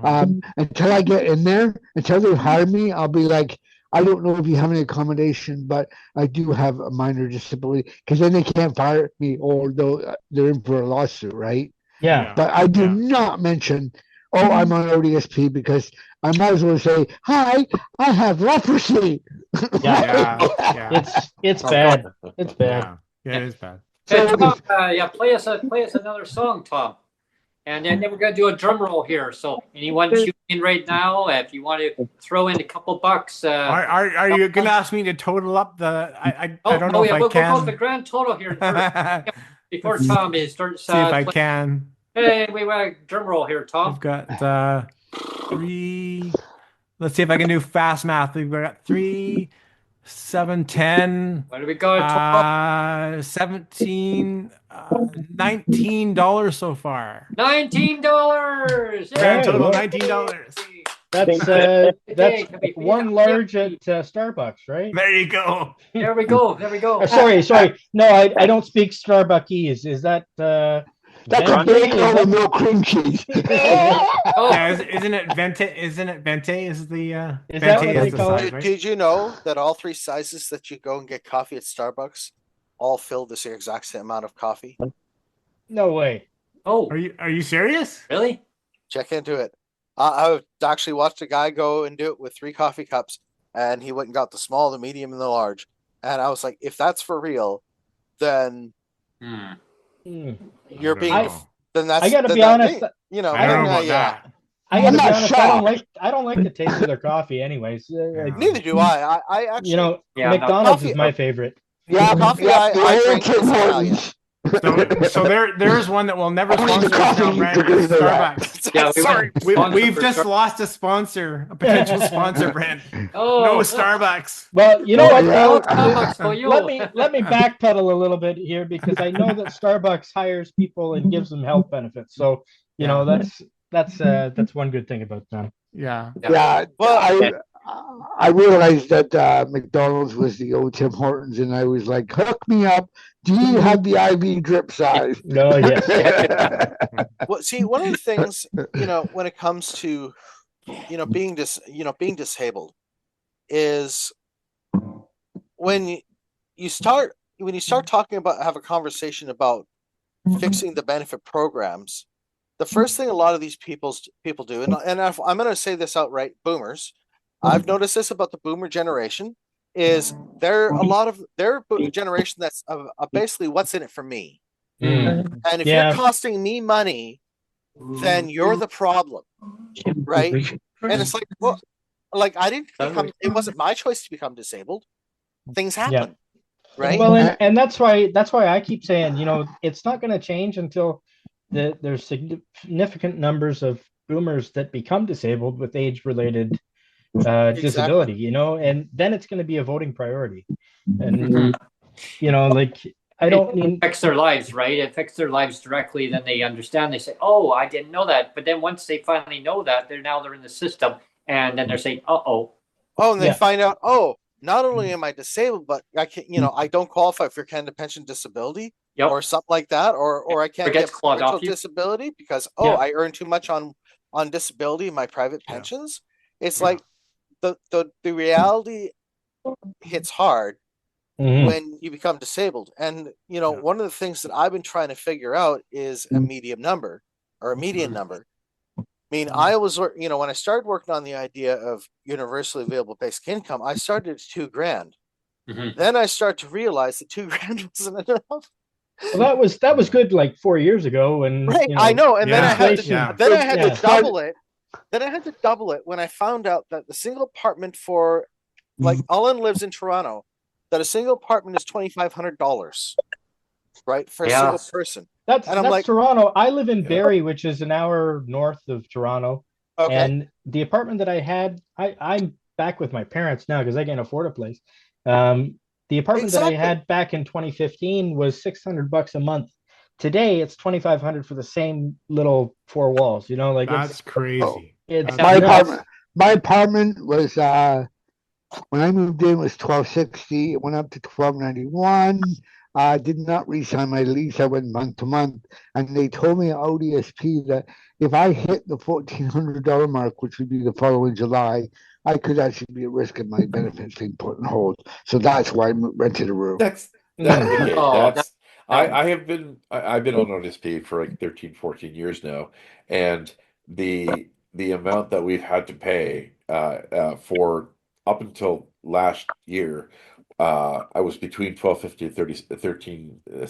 Until I get in there, until they hire me, I'll be like, I don't know if you have any accommodation, but I do have a minor disability, because then they can't fire me, or they're in for a lawsuit, right? Yeah. But I do not mention, I'm on ODSP, because I might as well say, hi, I have leprosy. It's bad. It's bad. Yeah, it is bad. So play us another song, Tom. And then we're going to do a drum roll here. So anyone tuning in right now, if you want to throw in a couple bucks. Are you going to ask me to total up the? I don't know if I we'll can. go the grand total here first before Tom starts. See if I can. Hey, we want a drum roll here, Tom. We've got 3. Let's see if I can do fast math. We've got 3, 7, 10. What do we got? 17, $19 so far. $19. Grand total $19. That's one large at Starbucks, right? There you go. There we go. Sorry. No, I don't speak Starbuckese. Is that that's a bagel with no cream cheese. Isn't it Vente? Isn't it Vente? Is the is that Vente what is they the call size, it? right? Did you know that all 3 sizes that you go and get coffee at Starbucks all fill the exact same amount of coffee? No way. Oh, Are you serious? really? Check into it. I've actually watched a guy go and do it with 3 coffee cups, and he went and got the small, the medium, and the large. And I was like, if that's for real, then you're being. Then that's. I gotta be honest. You know, I don't know about that. I gotta be honest. I don't like the taste of their coffee, anyways. Neither do I. I actually. McDonald's is my favorite. Yeah, coffee. I drink is Italian. So there is one that will never sponsor us now, Brent. Starbucks. Yeah, Sorry, we've just lost a sponsor, a potential sponsor, Brent. No Starbucks. Well, you know what? Let me backpedal a little bit here because I know that Starbucks hires people and gives them health benefits. So you know that's one good thing about them. Yeah. Well, I realized that McDonald's was the old Tim Hortons, and I was like, "Hook me up. Do you have the IV drip size?" No, yes. Well, see, one of the things when it comes to being disabled is when you start talking about have a conversation about fixing the benefit programs. The first thing a lot of these people do, and I'm going to say this outright, boomers. I've noticed this about the boomer generation is they're generation that's basically what's in it for me. And if you're costing me money, then you're the problem, right? And it's like, well, like I didn't become. It wasn't my choice to become disabled. Things happen, right? Well, and that's why I keep saying, it's not going to change until there's significant numbers of boomers that become disabled with age-related disability, and then it's going to be a voting priority. And I don't mean it affects their lives, right? It affects their lives directly. Then they understand. They say, "Oh, I didn't know that." But then once they finally know that, they're in the system, and then they're saying, "Uh-oh." Oh, and they find out, not only am I disabled, but I can't, I don't qualify for Canada Pension Disability or something like that, or I can't get provincial disability because I earn too much on disability in my private pensions. It's like the reality hits hard when you become disabled. And one of the things that I've been trying to figure out is a medium number or a median number. I mean, I was, when I started working on the idea of universally available basic income, I started at $2,000. Then I started to realize that $2,000 wasn't enough. Well, that was good like 4 years ago, and I know, and then I had to double it. Then I had to double it when I found out that the single apartment for Ellen lives in Toronto, that a single apartment is $2,500, right, for a single person. That's Toronto. I live in Barrie, which is an hour north of Toronto. Okay. And the apartment that I had, I'm back with my parents now because I can't afford a place. The apartment that I had back in 2015 was $600 a month. Today it's $2,500 for the same little 4 walls. That's crazy. My apartment was when I moved in was $1,260. It went up to $1,291. I did not re-sign my lease. I went month to month, and they told me at ODSP that if I hit the $1,400 mark, which would be the following July, I could actually be at risk of my benefits being put on hold. So that's why I rented a room. I've been on ODSP for like 13, 14 years now, and the amount that we've had to pay for up until last year, I was between $1,250 and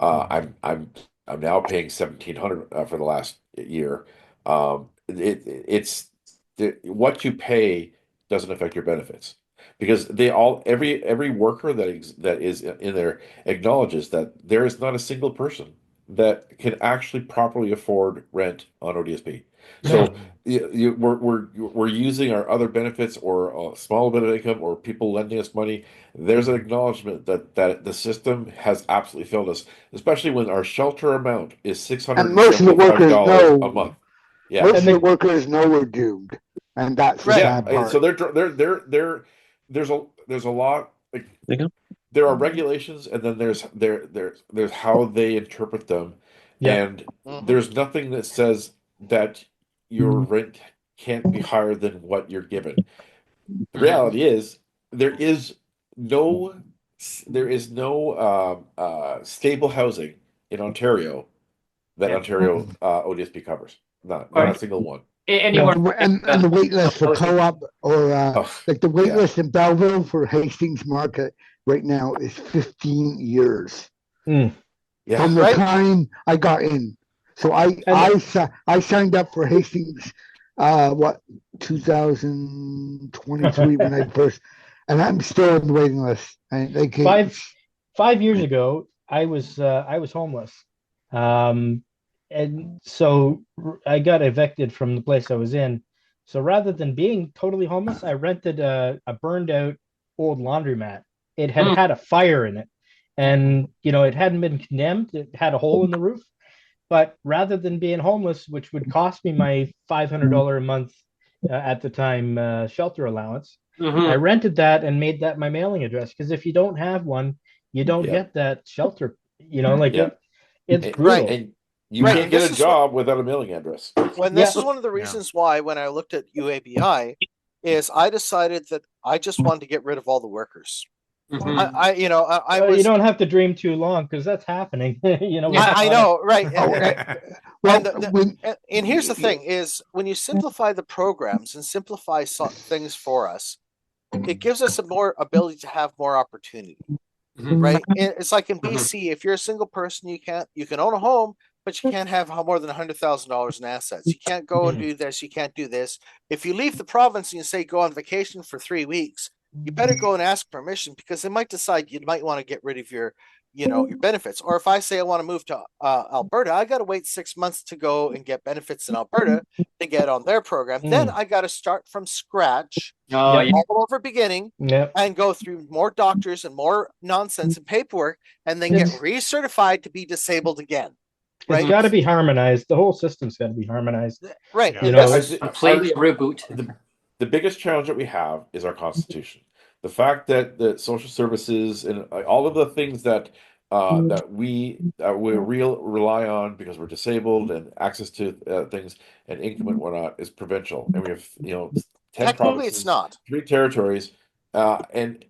$1,370. I'm I'm now paying 1,700 for the last year. It's what you pay doesn't affect your benefits because they all every worker that is in there acknowledges that there is not a single person that can actually properly afford rent on ODSP. So we're using our other benefits or a small bit of income or people lending us money. There's an acknowledgement that the system has absolutely failed us, especially when our shelter amount is And most of the workers $675 a know. month. Yeah. Most And of the the workers know we're doomed, and that's the Right. sad Yeah. So part. there's a lot like There you go. there are regulations and then there's how they interpret them. Yeah. And Mhm. there's nothing that says that your rent can't be higher than what you're given. The reality is there is no there is no stable housing in Ontario that Yeah. Ontario ODSP covers. Not Right. a single one. Anywhere. And the wait list for co-op or Oh, like the wait yeah. list in Belleville for Hastings Market right now is 15 years Yeah. from the Right. time I got in. So I signed up for Hastings, 2023 when I first, and I'm still on the waiting list. And they can 5 years ago, I was homeless, and so I got evicted from the place I was in. So rather than being totally homeless, I rented a burned out old laundromat. It had Mm. had a fire in it, and it hadn't been condemned. It had a hole in the roof, but rather than being homeless, which would cost me my $500 a month at the time shelter allowance, I Mhm. rented that and made that my mailing address. Because if you don't have one, you don't Yeah. get that shelter. Like Yeah. it's And, Right. brutal. and you Right. can't And get this a is what, job without a mailing address. this Yeah. is one of the reasons why when I looked at UABI is I decided that I just wanted to get rid of all the workers. Mhm. I Well, you was don't have to dream too long because that's happening. I know, right. Oh, well, And when and here's the thing is when you simplify the programs and simplify things for us, it gives us a more ability to have more opportunity, Mhm. right? It's like in Mhm. BC, if you're a single person, you can own a home, but you can't have more than $100,000 in assets. You can't go and do this. You can't do this. If you leave the province and you say go on vacation for 3 weeks, you better go and ask permission because they might decide you might want to get rid of your benefits. Or if I say I want to move to Alberta, I got to wait 6 months to go and get benefits in Alberta to get on their program. Then I got to start from scratch, Oh, yeah. all over beginning, Yep. and go through more doctors and more nonsense and paperwork, and then get It's recertified to be disabled again. it's Right? got to be harmonized. The whole system's got to be harmonized. Right. Yeah. You And know, this is Completely reboot. The biggest challenge that we have is our Constitution. The fact that the social services and all of the things that we rely on because we're disabled and access to things and income and whatnot is provincial, and we have 10 technically it's provinces, not. 3 territories, and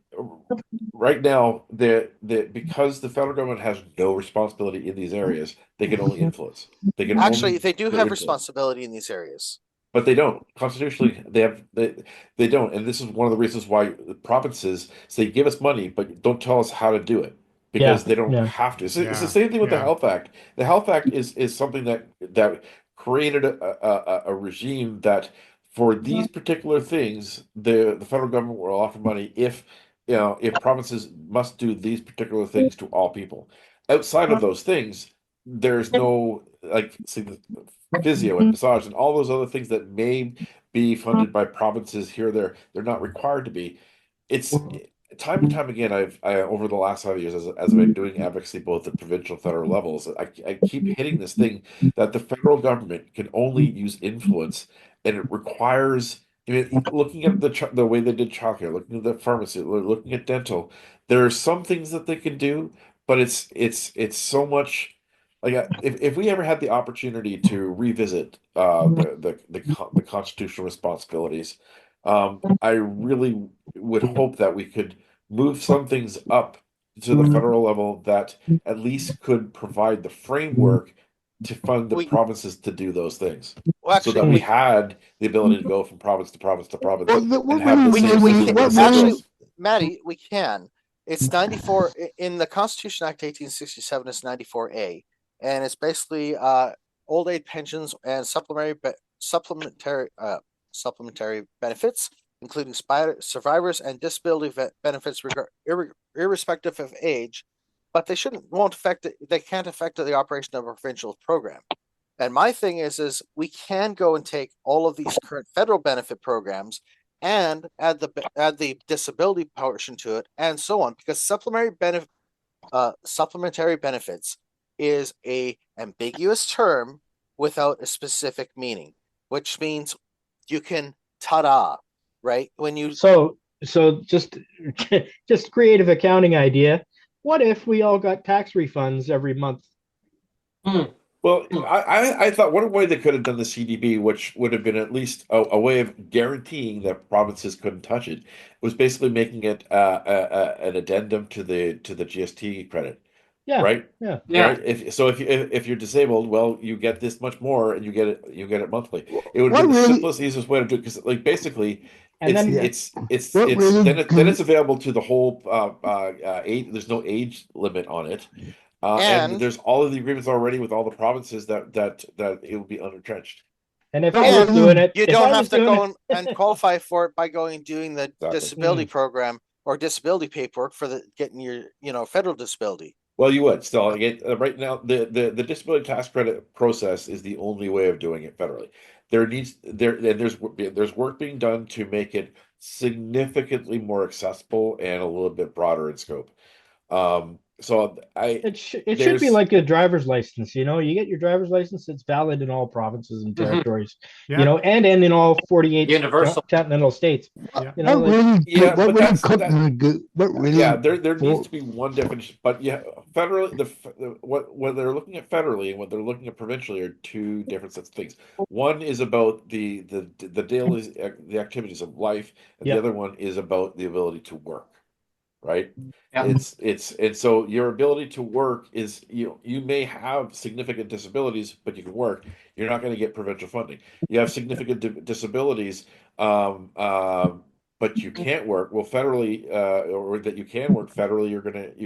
right now because the federal government has no responsibility in these areas, they can only influence. They can Actually, only they do put have influence. responsibility in these areas. But they don't. Constitutionally, they don't. And this is one of the reasons why the provinces say, give us money, but don't tell us how to do it yeah, because they don't yeah. have to. It's the Yeah, same thing with the yeah. Health Act. The Health Act is something that created a regime that for these particular things, the federal government will offer money if provinces must do these particular things to all people. Outside of those things, there's no like see the physio and massage and all those other things that may be funded by provinces here or there. They're not required to be. It's time and time again. I over the last 5 years as I've been doing advocacy both at provincial and federal levels. I keep hitting this thing that the federal government can only use influence, and it requires. I mean, looking at the way they did childcare, looking at the pharmacy, looking at dental, there are some things that they can do, but it's so much. Like if we ever had the opportunity to revisit the constitutional responsibilities, I really would hope that we could move some things up to the federal level that at least could provide the framework to fund the We provinces to do those things, well, so actually that we we had the ability to go from province to province to province well, and what have the we same we system can with the actually, federals. Maddie, we can. It's 94 in the Constitution Act 1867 is 94A, and it's basically old age pensions and supplementary benefits, including survivors and disability benefits irrespective of age, but they can't affect the operation of a provincial program. And my thing is we can go and take all of these current federal benefit programs and add the disability portion to it, and so on, because supplementary benefits is a ambiguous term without a specific meaning, which means you can right? When you so just creative accounting idea. What if we all got tax refunds every month? Well, I thought one way they could have done the CDB, which would have been at least a way of guaranteeing that provinces couldn't touch it, was basically making it an addendum to the GST credit. Yeah. Right. Yeah. Right. If you're disabled, well, you get this much more, and you get it monthly. It would be the simplest, easiest way to do it, because basically, and then it's available to the whole age. There's no age limit on it. And there's all of the agreements already with all the provinces that it will be unentrenched. And if I was doing it, you don't have to go and qualify for it by going and doing the disability program or disability paperwork for getting your federal disability. Well, you would still right now. The disability tax credit process is the only way of doing it federally. There's work being done to make it significantly more accessible and a little bit broader in scope. It should be like a driver's license. You get your driver's license; it's valid in all provinces and territories. And in all 48 universal continental states. There needs to be one definition. But federally, what they're looking at federally and what they're looking at provincially are two different sets of things. One is about the daily activities of life, and the other one is about the ability to work. Right. And so your ability to work is, you may have significant disabilities, but you can work. You're not going to get provincial funding. You have significant disabilities, but you can't work. Well, federally, or that you can work federally, you're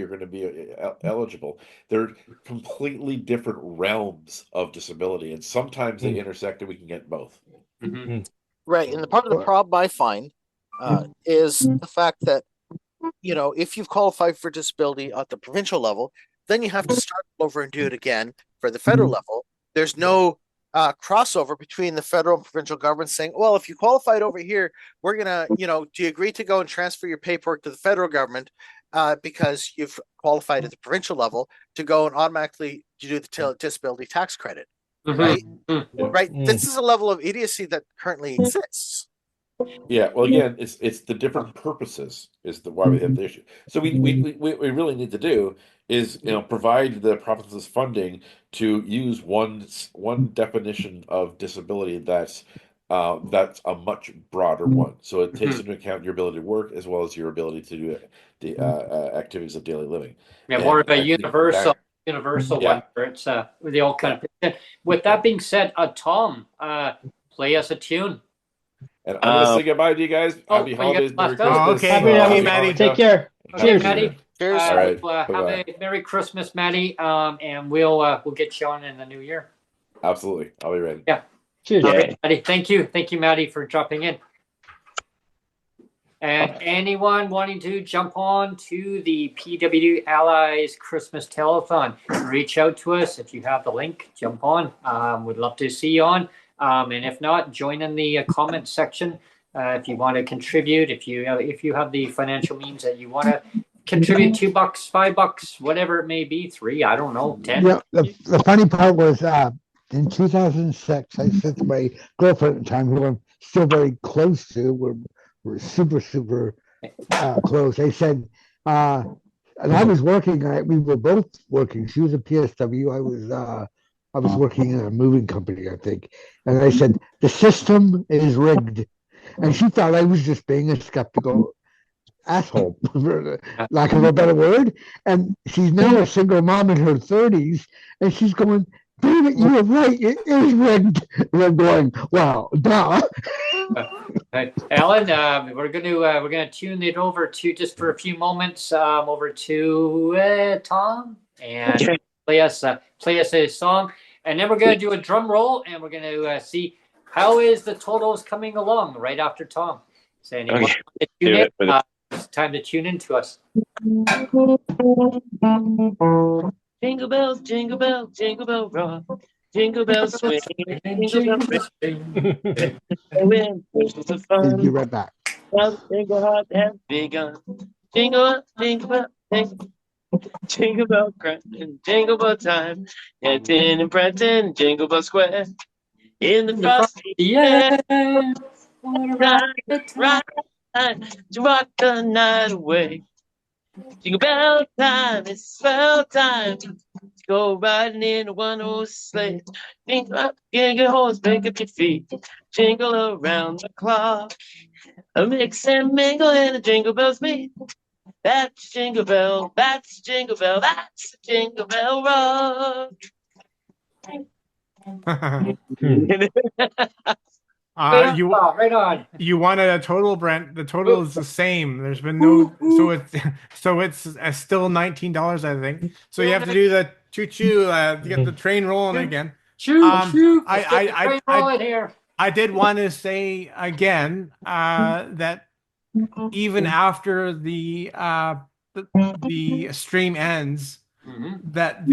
gonna be eligible. They're completely different realms of disability, and sometimes they intersect, and we can get both. Right, and the part of the problem I find is the fact that if you've qualified for disability at the provincial level, then you have to start over and do it again for the federal level. There's no crossover between the federal and provincial government saying, well, if you qualified over here, we're going to, do you agree to go and transfer your paperwork to the federal government because you've qualified at the provincial level to go and automatically do the disability tax credit, right? Right. This is a level of idiocy that currently exists. Yeah, well, again, it's the different purposes is why we have the issue. So we really need to do is provide the provinces funding to use one definition of disability that's a much broader one. So it takes into account your ability to work as well as your ability to do the activities of daily living. Yeah, more of a universal one where it's the all kind of. With that being said, Tom, play us a tune. And I'm going to say goodbye to you guys. Happy holidays. Merry Christmas. Happy Maddie. Take care. Cheers, Maddie. Cheers. All right. Have a Merry Christmas, Maddie. And we'll get you on in the new year. Absolutely. I'll be ready. Yeah. Cheers. All right, Maddie. Thank you, Maddie, for dropping in. And anyone wanting to jump on to the PWD Allies Christmas Telethon, reach out to us. If you have the link, jump on. We'd love to see you on. And if not, join in the comment section if you want to contribute. If you have the financial means that you want to contribute, $2, $5, whatever it may be, 3, I don't know, 10. Yeah, the funny part was in 2006, I said to my girlfriend at the time, who I'm still very close to, we're super close. I said, and I was working. We were both working. She was a PSW. I was working in a moving company, I think. And I said, the system is rigged. And she thought I was just being a skeptical asshole, for lack of a better word. And she's now a single mom in her 30s. And she's going, David, you were right. It is rigged. And I'm going, wow, duh. Alan, we're gonna tune it over to just for a few moments over to Tom and play us a song, and then we're going to do a drum roll, and we're going to see how is the totals coming along right after Tom. So anyone to tune in, it's time to tune in to us. Jingle bells, jingle rock. Jingle bells swing, jingle bells ring. When Christmas is I'll be fun, right back. jingle hard and begun. Jingle, jingle, jingle bell crack and jingle bell time. Canton and Brenton, Jingle Bell Square. In the frosty air, right, to rock the night away. Jingle bell time, it's swell time. Go riding in a one-horse sleigh. Jingle up, get a horse, pick up your feet. Jingle around the clock. A mix and mingle and a jingle bells meet. That's Jingle Bell, that's Jingle Bell, that's Jingle Bell Rock. Right on. You wanted a total, Brent. The total is the same. There's been no, so it's still $19, I think. So you have to do the choo choo to get the train rolling again. Choo choo. I did want to say again that even after the stream ends, that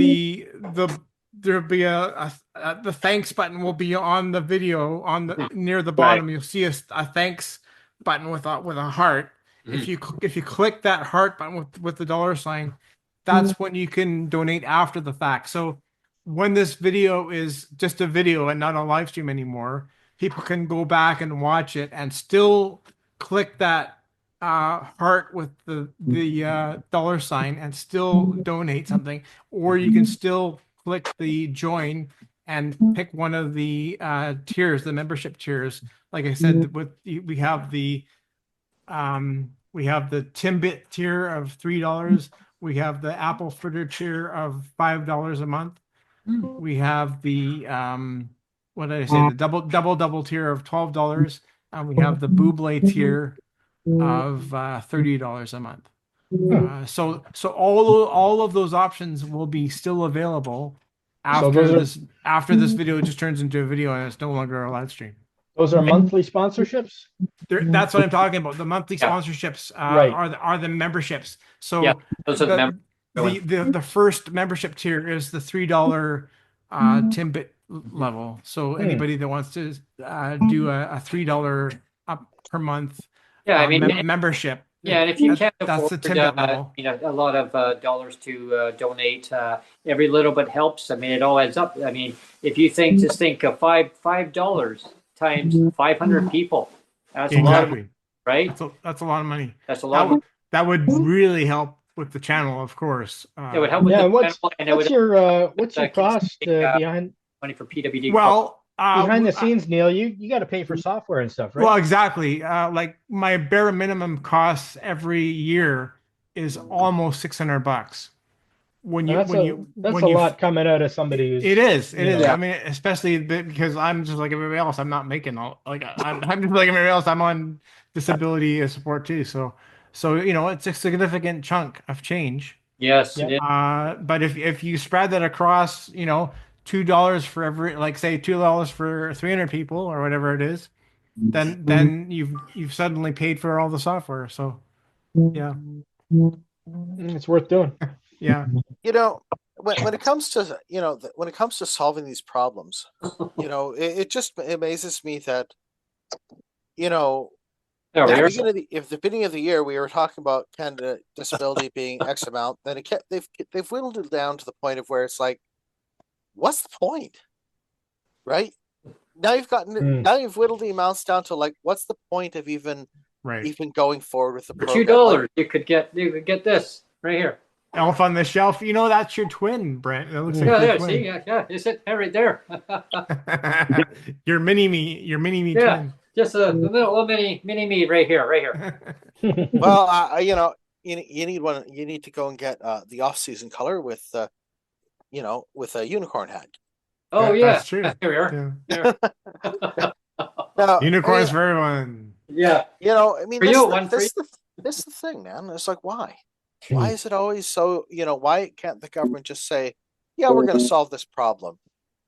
there'll be the thanks button will be on the video on the near the bottom. You'll see a thanks button with a heart. If you click that heart button with the $sign, that's when you can donate after the fact. So when this video is just a video and not a live stream anymore, people can go back and watch it and still click that heart with the $sign and still donate something, or you can still click the join and pick one of the tiers, the membership tiers. Like I said, we have the Timbit tier of $3. We have the apple fritter tier of $5 a month. We have the what did I say? The double tier of $12, and we have the Buble tier of $30 a month. So all of those options will be still available after this video just turns into a video and it's no longer a live stream. Those are monthly sponsorships? That's what I'm talking about. The monthly sponsorships are the memberships. So those are the first membership tier is the $3 Timbit level. So anybody that wants to do a $3 up per month membership. Yeah, and if you can't that's afford the Timbit level. a lot of dollars to donate, every little bit helps. I mean, it all adds up. I mean, if you think of $5 times 500 people, that's a lot of money, right? That's a lot of money. That's a lot. That would really help with the channel, of course. It would help with the channel. What's your cost behind money for PWD? Well, behind the scenes, Neil, you got to pay for software and stuff, right? Well, exactly. Like my bare minimum costs every year is almost $600. That's a lot coming out of somebody who's. It is. I mean, especially because I'm just like everybody else. I'm not making I'm just like everybody else. I'm on disability support too. So it's a significant chunk of change. Yes. But if you spread that across, $2 for every, like say $2 for 300 people or whatever it is, then you've suddenly paid for all the software. So yeah, it's worth doing. Yeah. When it comes to solving these problems, it just amazes me that at the beginning of the year we were talking about Canada disability being X amount, then they've whittled it down to the point of where it's like, what's the point, right? Now you've whittled the amounts down to like, what's the point of even going forward with the program? $2, you could get this right here. Elf on the Shelf. That's your twin, Brent. That looks like your twin. See, is it right there? Your mini me twin. Just a little mini me right here. Well, you need one. You need to go and get the off-season color with a unicorn hat. Oh yeah, that's true. Here we are. Yeah. Now, unicorns for everyone. Yeah. I mean, this is the thing, man. It's like, why? Why is it always so? Why can't the government just say, yeah, we're going to solve this problem.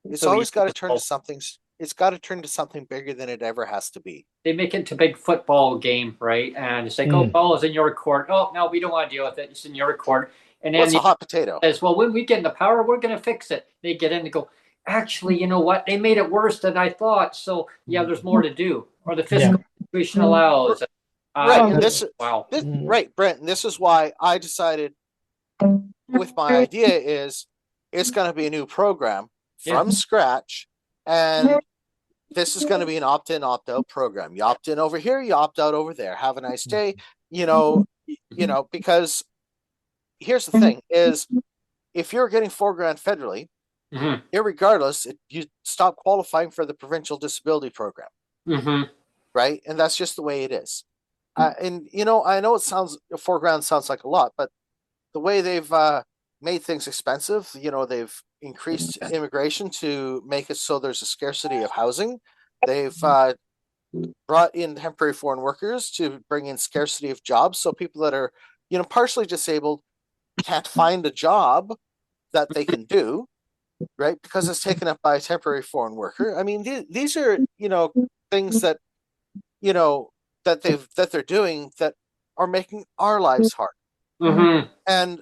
It's So always got to turn to you- something. It's got to turn to something bigger than it ever has to be. They make it to big football game, right? And it's like, oh, ball is in your court. Oh, no, we don't want to deal with it. It's in your court. And then What's a hot potato? says, well, when we get in the power, we're going to fix it. They get in and go, actually, you know what? They made it worse than I thought. So yeah, there's more to do. Or the fiscal situation allows. Right. And wow. Right, Brent. And this is why I decided with my idea is it's going to be a new program from scratch. And this is going to be an opt-in, opt-out program. You opt in over here, you opt out over there. Have a nice day. Because here's the thing is if you're getting $4,000 federally, irregardless, you stop qualifying for the provincial disability program. Right. And that's just the way it is. And I know it sounds $4,000 sounds like a lot, but the way they've made things expensive, they've increased immigration to make it so there's a scarcity of housing. They've brought in temporary foreign workers to bring in scarcity of jobs. So people that are, partially disabled can't find a job that they can do, right? Because it's taken up by a temporary foreign worker. I mean, these are, things that, that they're doing that are making our lives hard. And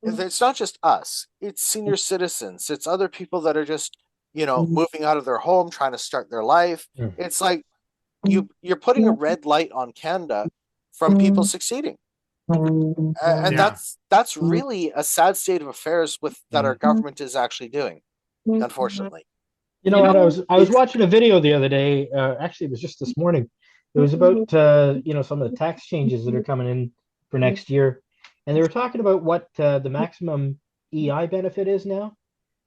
it's not just us, it's senior citizens, it's other people that are just, moving out of their home, trying to start their life. It's like you're putting a red light on Canada from people succeeding. And that's really a sad state of affairs that our government is actually doing, unfortunately. You know what? I was watching a video the other day. Actually, it was just this morning. It was about some of the tax changes that are coming in for next year, and they were talking about what the maximum EI benefit is now.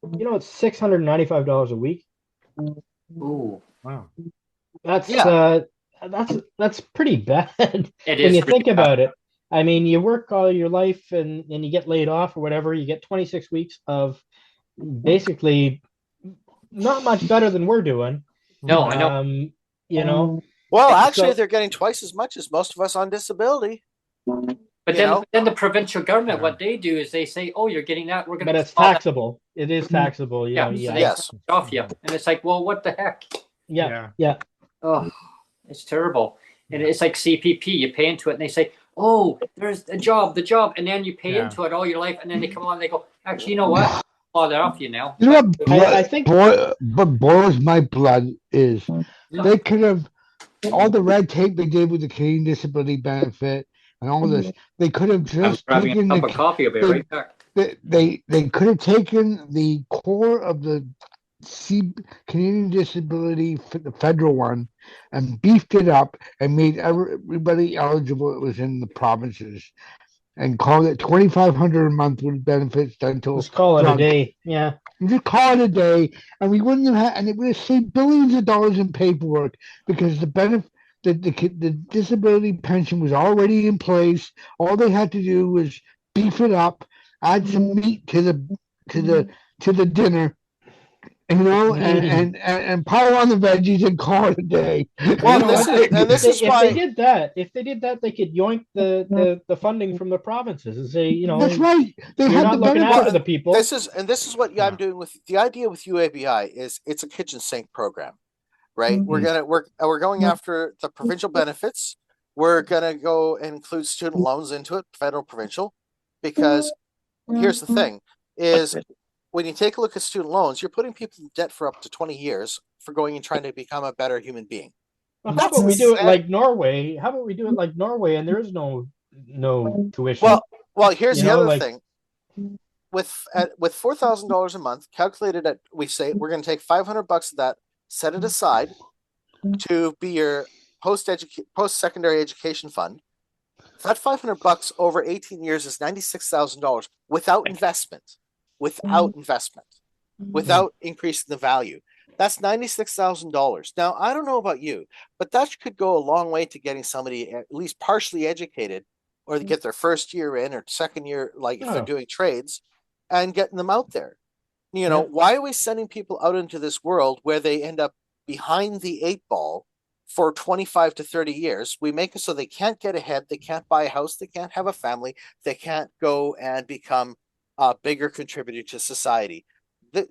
It's $695 a week. Ooh, Wow. That's pretty bad when you think about it. I mean, you work all your life and you get laid off or whatever. You get 26 weeks of basically not much better than we're doing. No, I know. Well, actually, they're getting twice as much as most of us on disability. But then the provincial government, what they do is they say, "Oh, you're getting that. We're going to." But it's taxable. It is taxable. Yes. Off you, and it's like, well, what the heck? Yeah. Oh, it's terrible. And it's like CPP. You pay into it, and they say, "Oh, there's the job," and then you pay into it all your life, and then they come on, and they go, "Actually, you know what? Oh, they're off you now." You know what? I think what boils my blood is they could have all the red tape they did with the Canadian disability benefit and all this. They could have just taken a cup of coffee. I'll be right back. They could have taken the core of the Canadian disability, the federal one, and beefed it up and made everybody eligible that was in the provinces, and called it $2,500 a month with benefits until. Just call it a day. Yeah. Just call it a day, and we wouldn't have had, and it would have saved billions of dollars in paperwork because the disability pension was already in place. All they had to do was beef it up, add some meat to the dinner, and pile on the veggies and call it a day. Well, this is why if they did that, they could yoink the funding from the provinces and say, that's right. They you're had not looking after the people. This is what I'm doing with the idea with UABI is it's a kitchen sink program, right? We're going after the provincial benefits. We're gonna go and include student loans into it, federal, provincial, because here's the thing: is when you take a look at student loans, you're putting people in debt for up to 20 years for going and trying to become a better human being. Well, how about we do it like Norway? And there is no tuition? Well, here's the other thing. With $4,000 a month, calculated at, we say we're going to take $500 of that, set it aside to be your post-secondary education fund. That $500 over 18 years is $96,000 without investment. Without increasing the value. That's $96,000. Now, I don't know about you, but that could go a long way to getting somebody at least partially educated or to get their first year in or second year, like if they're doing trades, and getting them out there. Why are we sending people out into this world where they end up behind the 8 ball for 25 to 30 years? We make it so they can't get ahead, they can't buy a house, they can't have a family, they can't go and become a bigger contributor to society.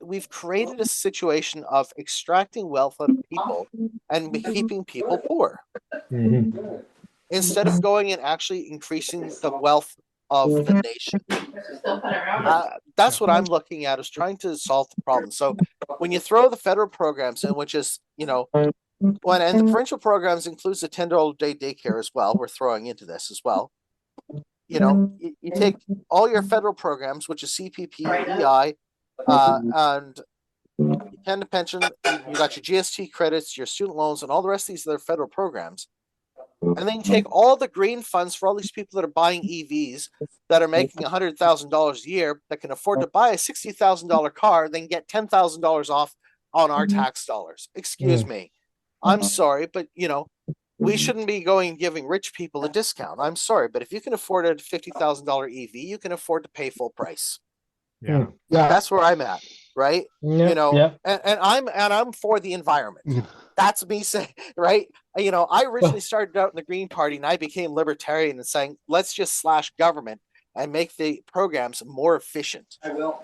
We've created a situation of extracting wealth out of people and keeping people poor. Mm-hmm. Instead of going and actually increasing the wealth of the nation. That's what I'm looking at, is trying to solve the problem. So when you throw the federal programs in, which is, and the provincial programs includes the $10 day daycare as well, we're throwing into this as well. You take all your federal programs, which is CPP, EI, and Canada Pension, you got your GST credits, your student loans, and all the rest of these other federal programs. And then you take all the green funds for all these people that are buying EVs that are making $100,000 a year, that can afford to buy a $60,000 car, then get $10,000 off on our tax dollars. Excuse me. I'm sorry, but we shouldn't be going and giving rich people a discount. I'm sorry, but if you can afford a $50,000 EV, you can afford to pay full price. Yeah. That's where I'm at, right? Yeah. And I'm for the environment. That's me saying, right? I originally started out in the Green Party, and I became libertarian and saying, let's just slash government and make the programs more efficient. I will.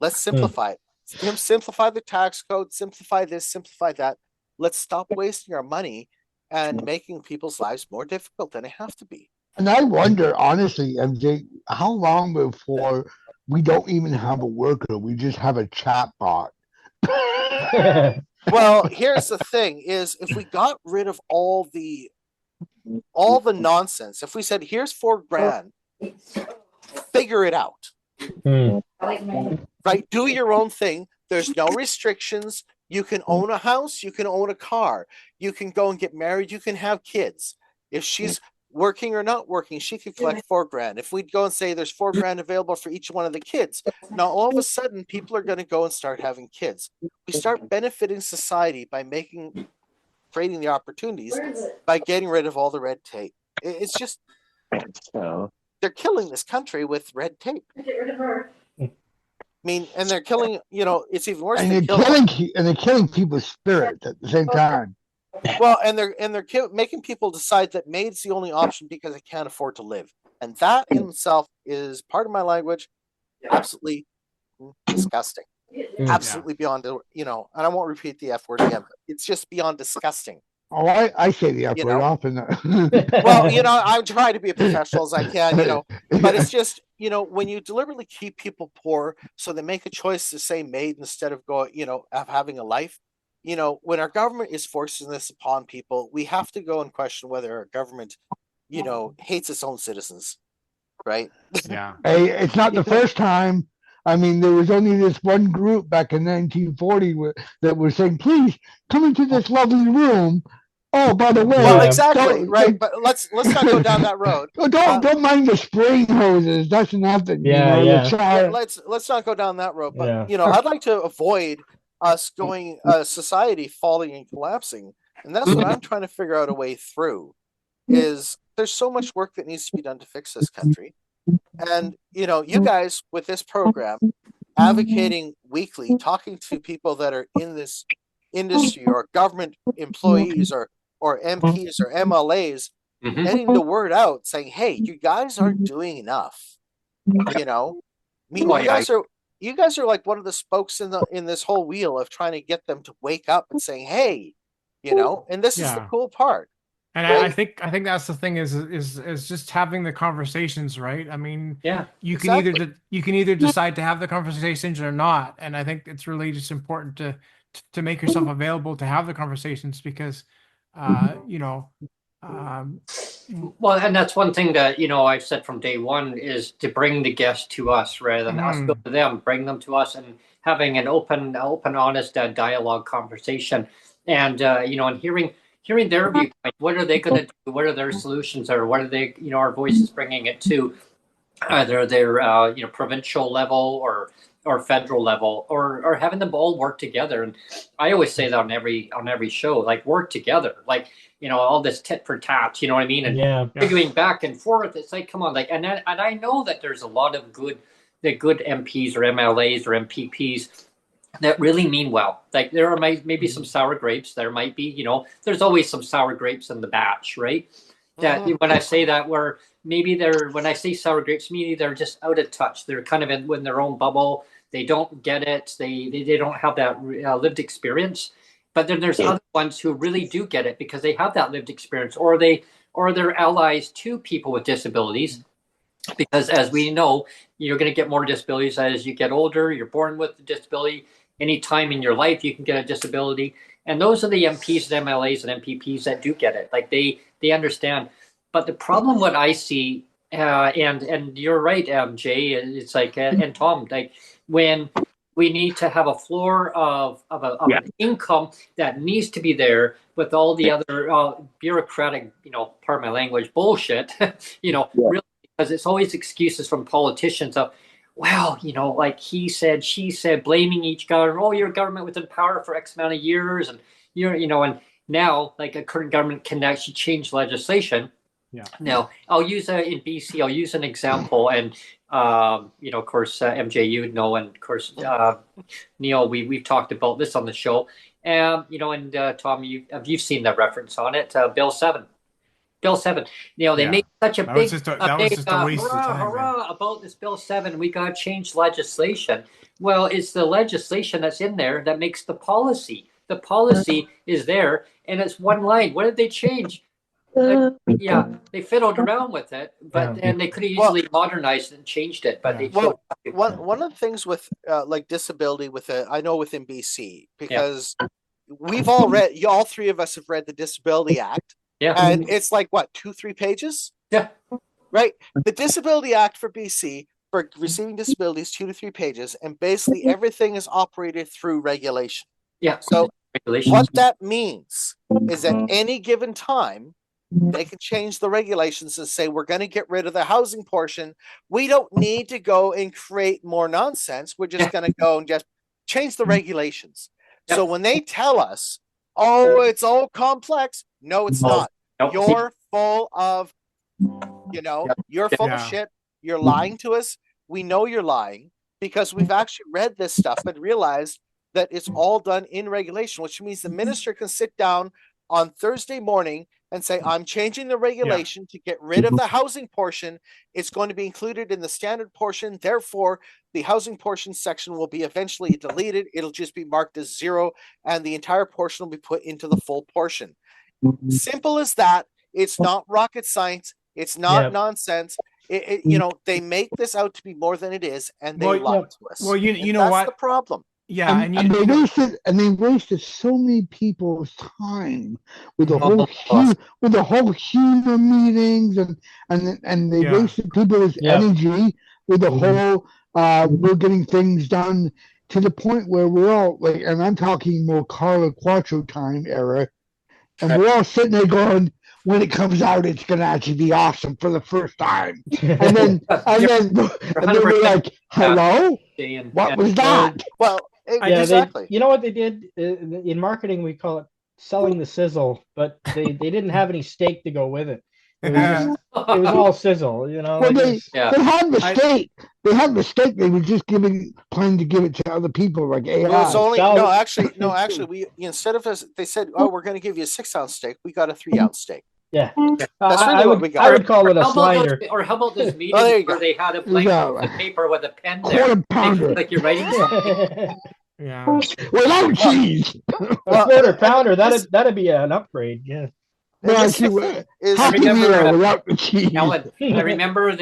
Let's simplify it. Simplify the tax code, simplify this, simplify that. Let's stop wasting our money and making people's lives more difficult than they have to be. And I wonder, honestly, MJ, how long before we don't even have a worker, we just have a chat bot? Well, here's the thing: is if we got rid of all the nonsense, if we said, "Here's $4,000, figure it out," right? Do your own thing. There's no restrictions. You can own a house. You can own a car. You can go and get married. You can have kids. If she's working or not working, she could collect $4,000. If we'd go and say there's $4,000 available for each one of the kids, now all of a sudden people are going to go and start having kids. We start benefiting society by creating the opportunities by getting rid of all the red tape. It's just, they're killing this country with red tape. Get rid of her. I mean, and they're killing, it's even worse. And they're killing people's spirits at the same time. Well, and they're making people decide that maid's the only option because they can't afford to live, and that in itself is, part of my language, absolutely disgusting. Absolutely beyond, and I won't repeat the F word again. But it's just beyond disgusting. Oh, I say the F word often. Well, I try to be as professional as I can, but it's just, when you deliberately keep people poor so they make a choice to say maid instead of of having a life. When our government is forcing this upon people, we have to go and question whether our government, hates its own citizens, right? Yeah. Hey, it's not the first time. I mean, there was only this one group back in 1940 that was saying, "Please come into this lovely room." Oh, by the way, well, exactly, right. But let's not go down that road. Don't mind the spraying hoses. That's nothing. Let's not go down that road. But I'd like to avoid us going society falling and collapsing, and that's what I'm trying to figure out a way through. Is there's so much work that needs to be done to fix this country, and you guys with this program, advocating weekly, talking to people that are in this industry or government employees or MPs or MLAs, getting the word out, saying, "Hey, you guys aren't doing enough." You guys are like one of the spokes in this whole wheel of trying to get them to wake up and saying, "Hey," and this is the cool part. And I think that's the thing is just having the conversations, right? I mean, you can either decide to have the conversations or not, and I think it's really just important to make yourself available to have the conversations because, well, and that's one thing that I've said from day one is to bring the guests to us rather than us go to them. Bring them to us and having an open, honest dialogue conversation, and and hearing their viewpoint. What are they going to do? What are their solutions? Or what are they? Our voices bringing it to either their provincial level or federal level, or having them all work together. And I always say that on every show, like, work together, like, all this tit for tat, you know what I mean? And arguing back and forth, it's like, come on, like, and I know that there's a lot of good MPs or MLAs or MPPs that really mean well. Like, there are maybe some sour grapes. There might be, there's always some sour grapes in the batch, right? That when I say that, where maybe they're, when I say sour grapes, maybe they're just out of touch. They're kind of in their own bubble. They don't get it. They don't have that lived experience. But then there's other ones who really do get it because they have that lived experience, or they're allies to people with disabilities. Because as we know, you're going to get more disabilities as you get older. You're born with a disability. Any time in your life, you can get a disability. And those are the MPs and MLAs and MPPs that do get it. Like they understand. But the problem, what I see, and you're right, Jay, it's like, and Tom, like when we need to have a floor of an income that needs to be there with all the other bureaucratic, pardon my language, bullshit, really, because it's always excuses from politicians of, well, like he said, she said, blaming each government. Oh, your government was in power for X amount of years, and and now like a current government can actually change legislation. Yeah. Now I'll use in BC. I'll use an example, and of course, MJ, you would know, and of course, Neil, we've talked about this on the show, and and Tom, you've seen the reference on it, Bill 7. Bill 7. They make such a big, was just a waste of time, hurrah about this Bill 7. We got to change legislation. Well, it's the legislation that's in there that makes the policy. The policy is there, and it's one line. What did they change? They fiddled around with it, but then they could have easily modernized it and changed it. But they one of the things with like disability I know within BC, because we've all three of us have read the Disability Act. Yeah. And it's like, what, 2-3 pages? Yeah. Right? The Disability Act for BC for receiving disabilities, 2 to 3 pages, and basically everything is operated through regulation. Yeah. So what that means is at any given time, they can change the regulations and say, we're going to get rid of the housing portion. We don't need to go and create more nonsense. We're just going to go and just change the regulations. So when they tell us, oh, it's all complex. No, it's not. You're full of, you're full of shit. You're lying to us. We know you're lying because we've actually read this stuff and realized that it's all done in regulation, which means the minister can sit down on Thursday morning and say, I'm changing the regulation to get rid of the housing portion. It's going to be included in the standard portion. Therefore, the housing portion section will be eventually deleted. It'll just be marked as 0, and the entire portion will be put into the full portion. Simple as that. It's not rocket science. It's not nonsense. They make this out to be more than it is, and they lie to us. Well, you know that's what? the problem. Yeah, and they wasted so many people's time with the whole HUMA meetings, and they wasted people's energy with the whole we're getting things done, to the point where we're all like, and I'm talking more Carla Quattro time era, and we're all sitting there going, when it comes out, it's going to actually be awesome for the first time. And then we're like, hello? What was that? Well, exactly. You know what they did? In marketing, we call it selling the sizzle, but they didn't have any steak to go with it. It was all sizzle, Well, they had the steak. They had the steak. They were just planning to give it to other people, like AI. Well, it's only actually, we instead of they said, oh, we're going to give you a 6-ounce steak, we got a 3-ounce steak. Yeah, that's really what we got. I would call it a slider. Or how about those meetings where they had a blank piece of paper with a pen there, quarter pounder, like you're writing something. Without cheese. A quarter pounder. That'd be an upgrade. Yeah. I remember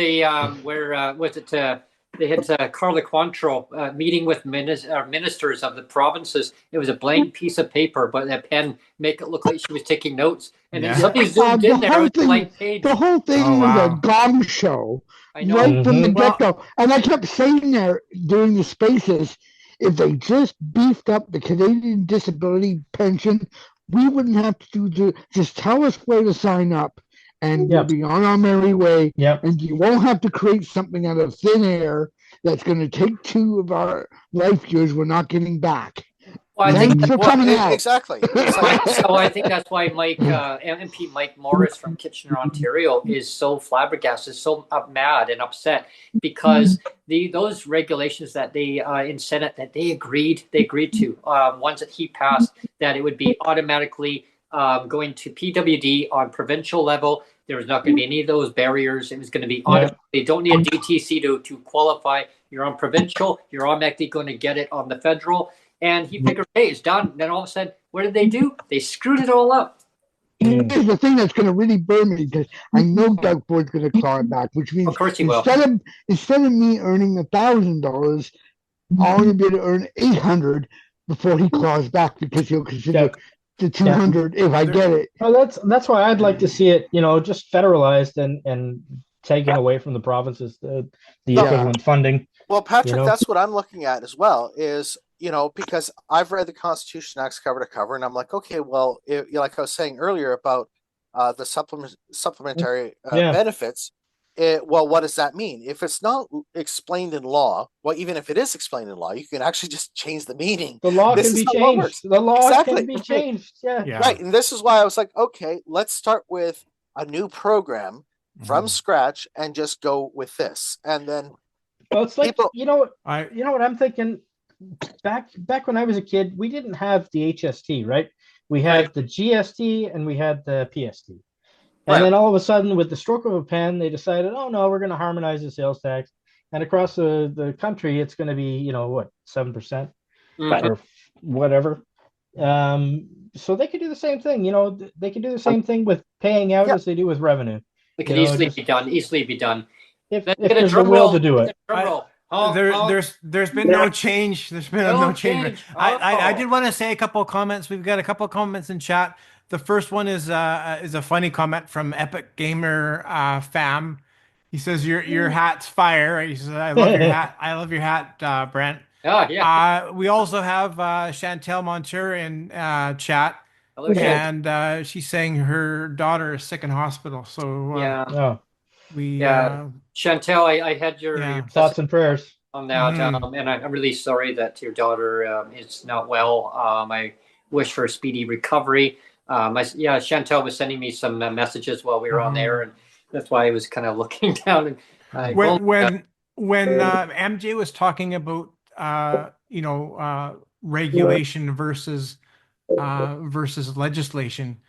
where was it? They had Carla Quantrill meeting with ministers of the provinces. It was a blank piece of paper, but a pen make it look like she was taking notes. And then somebody zoomed in there with a blank page. The whole thing was a gong show, right from the get-go. And I kept saying there during the spaces, if they just beefed up the Canadian disability pension, we wouldn't have to just tell us where to sign up, and we'll be on our merry way. And you won't have to create something out of thin air that's going to take 2 of our life years we're not getting back. Well, I think exactly. So I think that's why MP Mike Morris from Kitchener, Ontario, is so flabbergasted, so mad and upset because those regulations that they in Senate that they agreed to, ones that he passed, that it would be automatically going to PWD on provincial level, There was not going to be any of those barriers. It was going to be automatic. They don't need a DTC to qualify. You're on provincial. You're automatically going to get it on the federal. And he figured, hey, it's done. Then all of a sudden, what did they do? They screwed it all up. Here's the thing that's going to really burn me, because I know Doug Ford's going to claw it back, which means Of course he will. instead of me earning $1,000, I'll only be able to earn $800 before he claws back, because he'll consider the $200 if I get it. Well, that's why I'd like to see it, just federalized and taken away from the provinces, the equivalent funding. Well, Patrick, that's what I'm looking at as well, is, because I've read the Constitution Acts cover to cover, and I'm like, okay, well, like I was saying earlier about the supplementary benefits, well, what does that mean? If it's not explained in law, well, even if it is explained in law, you can actually just change the meaning. The law can be changed. The law can be changed. Yeah. Right. And this is why I was like, okay, let's start with a new program from scratch and just go with this. And then, well, it's like, you know what I'm thinking? Back when I was a kid, we didn't have the HST, right? We had the GST and we had the PST. And then all of a sudden, with the stroke of a pen, they decided, oh no, we're going to harmonize the sales tax. And across the country, it's going to be, 7% or whatever. So they could do the same thing. They could do the same thing with paying out as they do with revenue. It could easily be done. If there's the will to do it. There's been no change. There's been no change. I did want to say a couple of comments. We've got a couple of comments in chat. The first one is a funny comment from Epic Gamer Fam. He says your hat's fire. He says, I love your hat. I love your hat, Brent. Oh yeah. We also have Chantel Monteur in chat. Hello, and she's saying her daughter is sick in hospital. So Chantel, I had your thoughts and prayers on that, and I'm really sorry that your daughter is not well. I wish her a speedy recovery. Chantel was sending me some messages while we were on there, and that's why I was kind of looking down. And when MJ was talking about regulation versus legislation,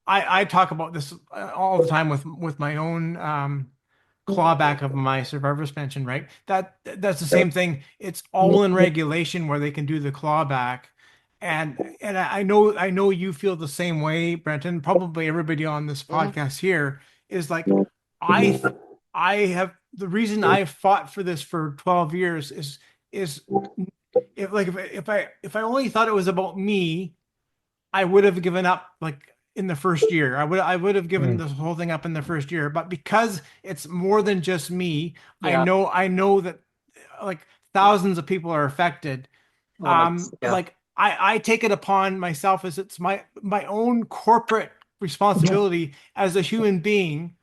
I talk about this all the time with my own clawback of my survivor's pension, right? That's the same thing. It's all in regulation where they can do the clawback. And I know you feel the same way, Brenton. Probably everybody on this podcast here is like, I have, the reason I fought for this for 12 years is if I only thought it was about me, I would have given up like in the first year. I would have given this whole thing up in the first year. But because it's more than just me, I know that like thousands of people are affected. Like I take it upon myself as it's my own corporate responsibility as a human being.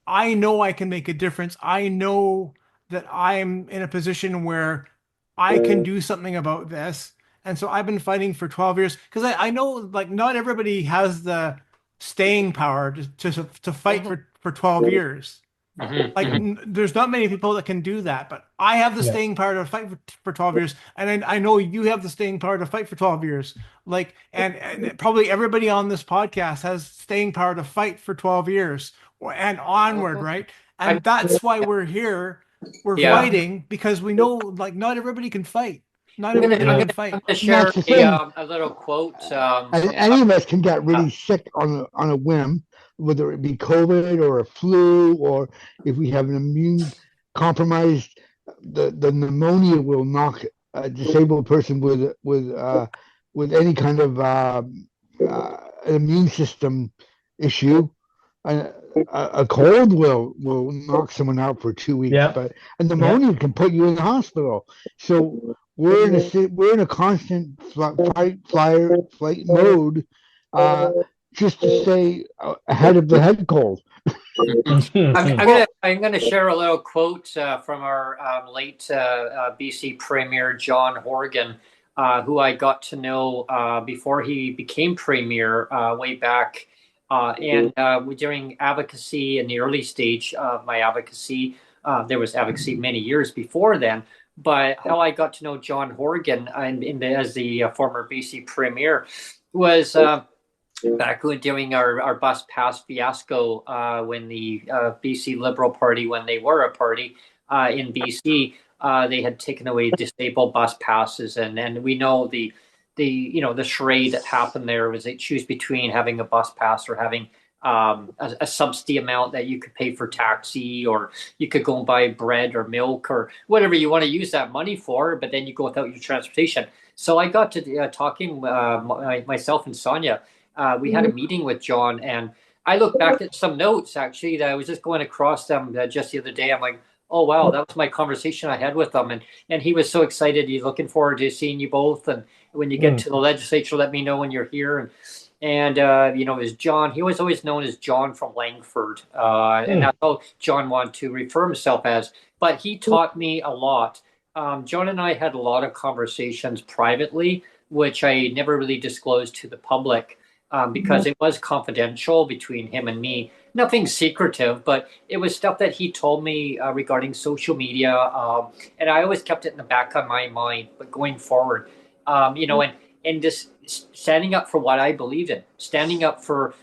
I know I can make a difference. I know that I'm in a position where I can do something about this. And so I've been fighting for 12 years because I know like not everybody has the staying power to fight for 12 years. Like there's not many people that can do that, but I have the staying power to fight for 12 years. And I know you have the staying power to fight for 12 years. Like, and probably everybody on this podcast has staying power to fight for 12 years and onward. Right. And that's why we're here. We're fighting because we know like not everybody can fight. Not everybody can fight. I'm going to share a little quote. Any of us can get really sick on a whim, whether it be COVID or a flu, or if we have an immune compromised, the pneumonia will knock a disabled person with any kind of an immune system issue. A cold will knock someone out for 2 weeks, but a pneumonia can put you in the hospital. So we're in a constant flight mode, just to stay ahead of the head cold. I'm gonna share a little quote from our late BC Premier John Horgan, who I got to know before he became Premier way back. And during advocacy in the early stage of my advocacy, there was advocacy many years before then. But how I got to know John Horgan as the former BC Premier was back during our bus pass fiasco, when the BC Liberal Party, when they were a party in BC, they had taken away disabled bus passes, and we know the charade that happened there was they choose between having a bus pass or having a subsidy amount that you could pay for taxi, or you could go and buy bread or milk or whatever you want to use that money for, but then you go without your transportation. So I got to talking myself and Sonia. We had a meeting with John, and I look back at some notes actually that I was just going across them just the other day. I'm like, oh wow, that was my conversation I had with him, and he was so excited. He's looking forward to seeing you both, and when you get to the legislature, let me know when you're here. And is John. He was always known as John from Langford, and that's how John wanted to refer himself as. But he taught me a lot. John and I had a lot of conversations privately, which I never really disclosed to the public. Because it was confidential between him and me. Nothing secretive, but it was stuff that he told me regarding social media, and I always kept it in the back of my mind. But going forward, and just standing up for what I believed in, standing up for.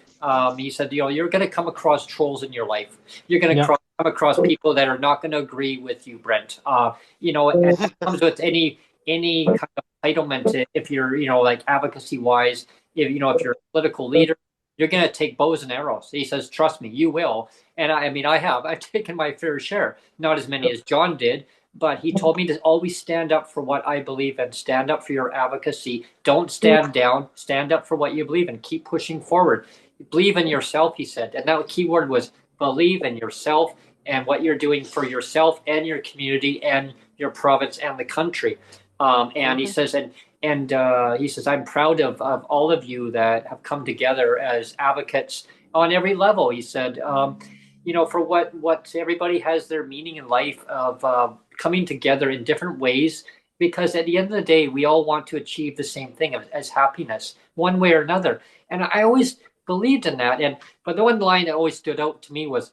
He said, you're going to come across trolls in your life. You're going to come across people that are not going to agree with you, Brent. And it comes with any kind of entitlement if you're, like advocacy wise. If you're a political leader, you're going to take bows and arrows. He says, trust me, you will. And I've taken my fair share, not as many as John did, but he told me to always stand up for what I believe in, stand up for your advocacy. Don't stand down, stand up for what you believe in, keep pushing forward. Believe in yourself, he said. And that key word was believe in yourself and what you're doing for yourself and your community and your province and the country. And he says, he says, I'm proud of all of you that have come together as advocates on every level. He said, for what everybody has their meaning in life of coming together in different ways, because at the end of the day, we all want to achieve the same thing as happiness, one way or another. And I always believed in that. But the one line that always stood out to me was,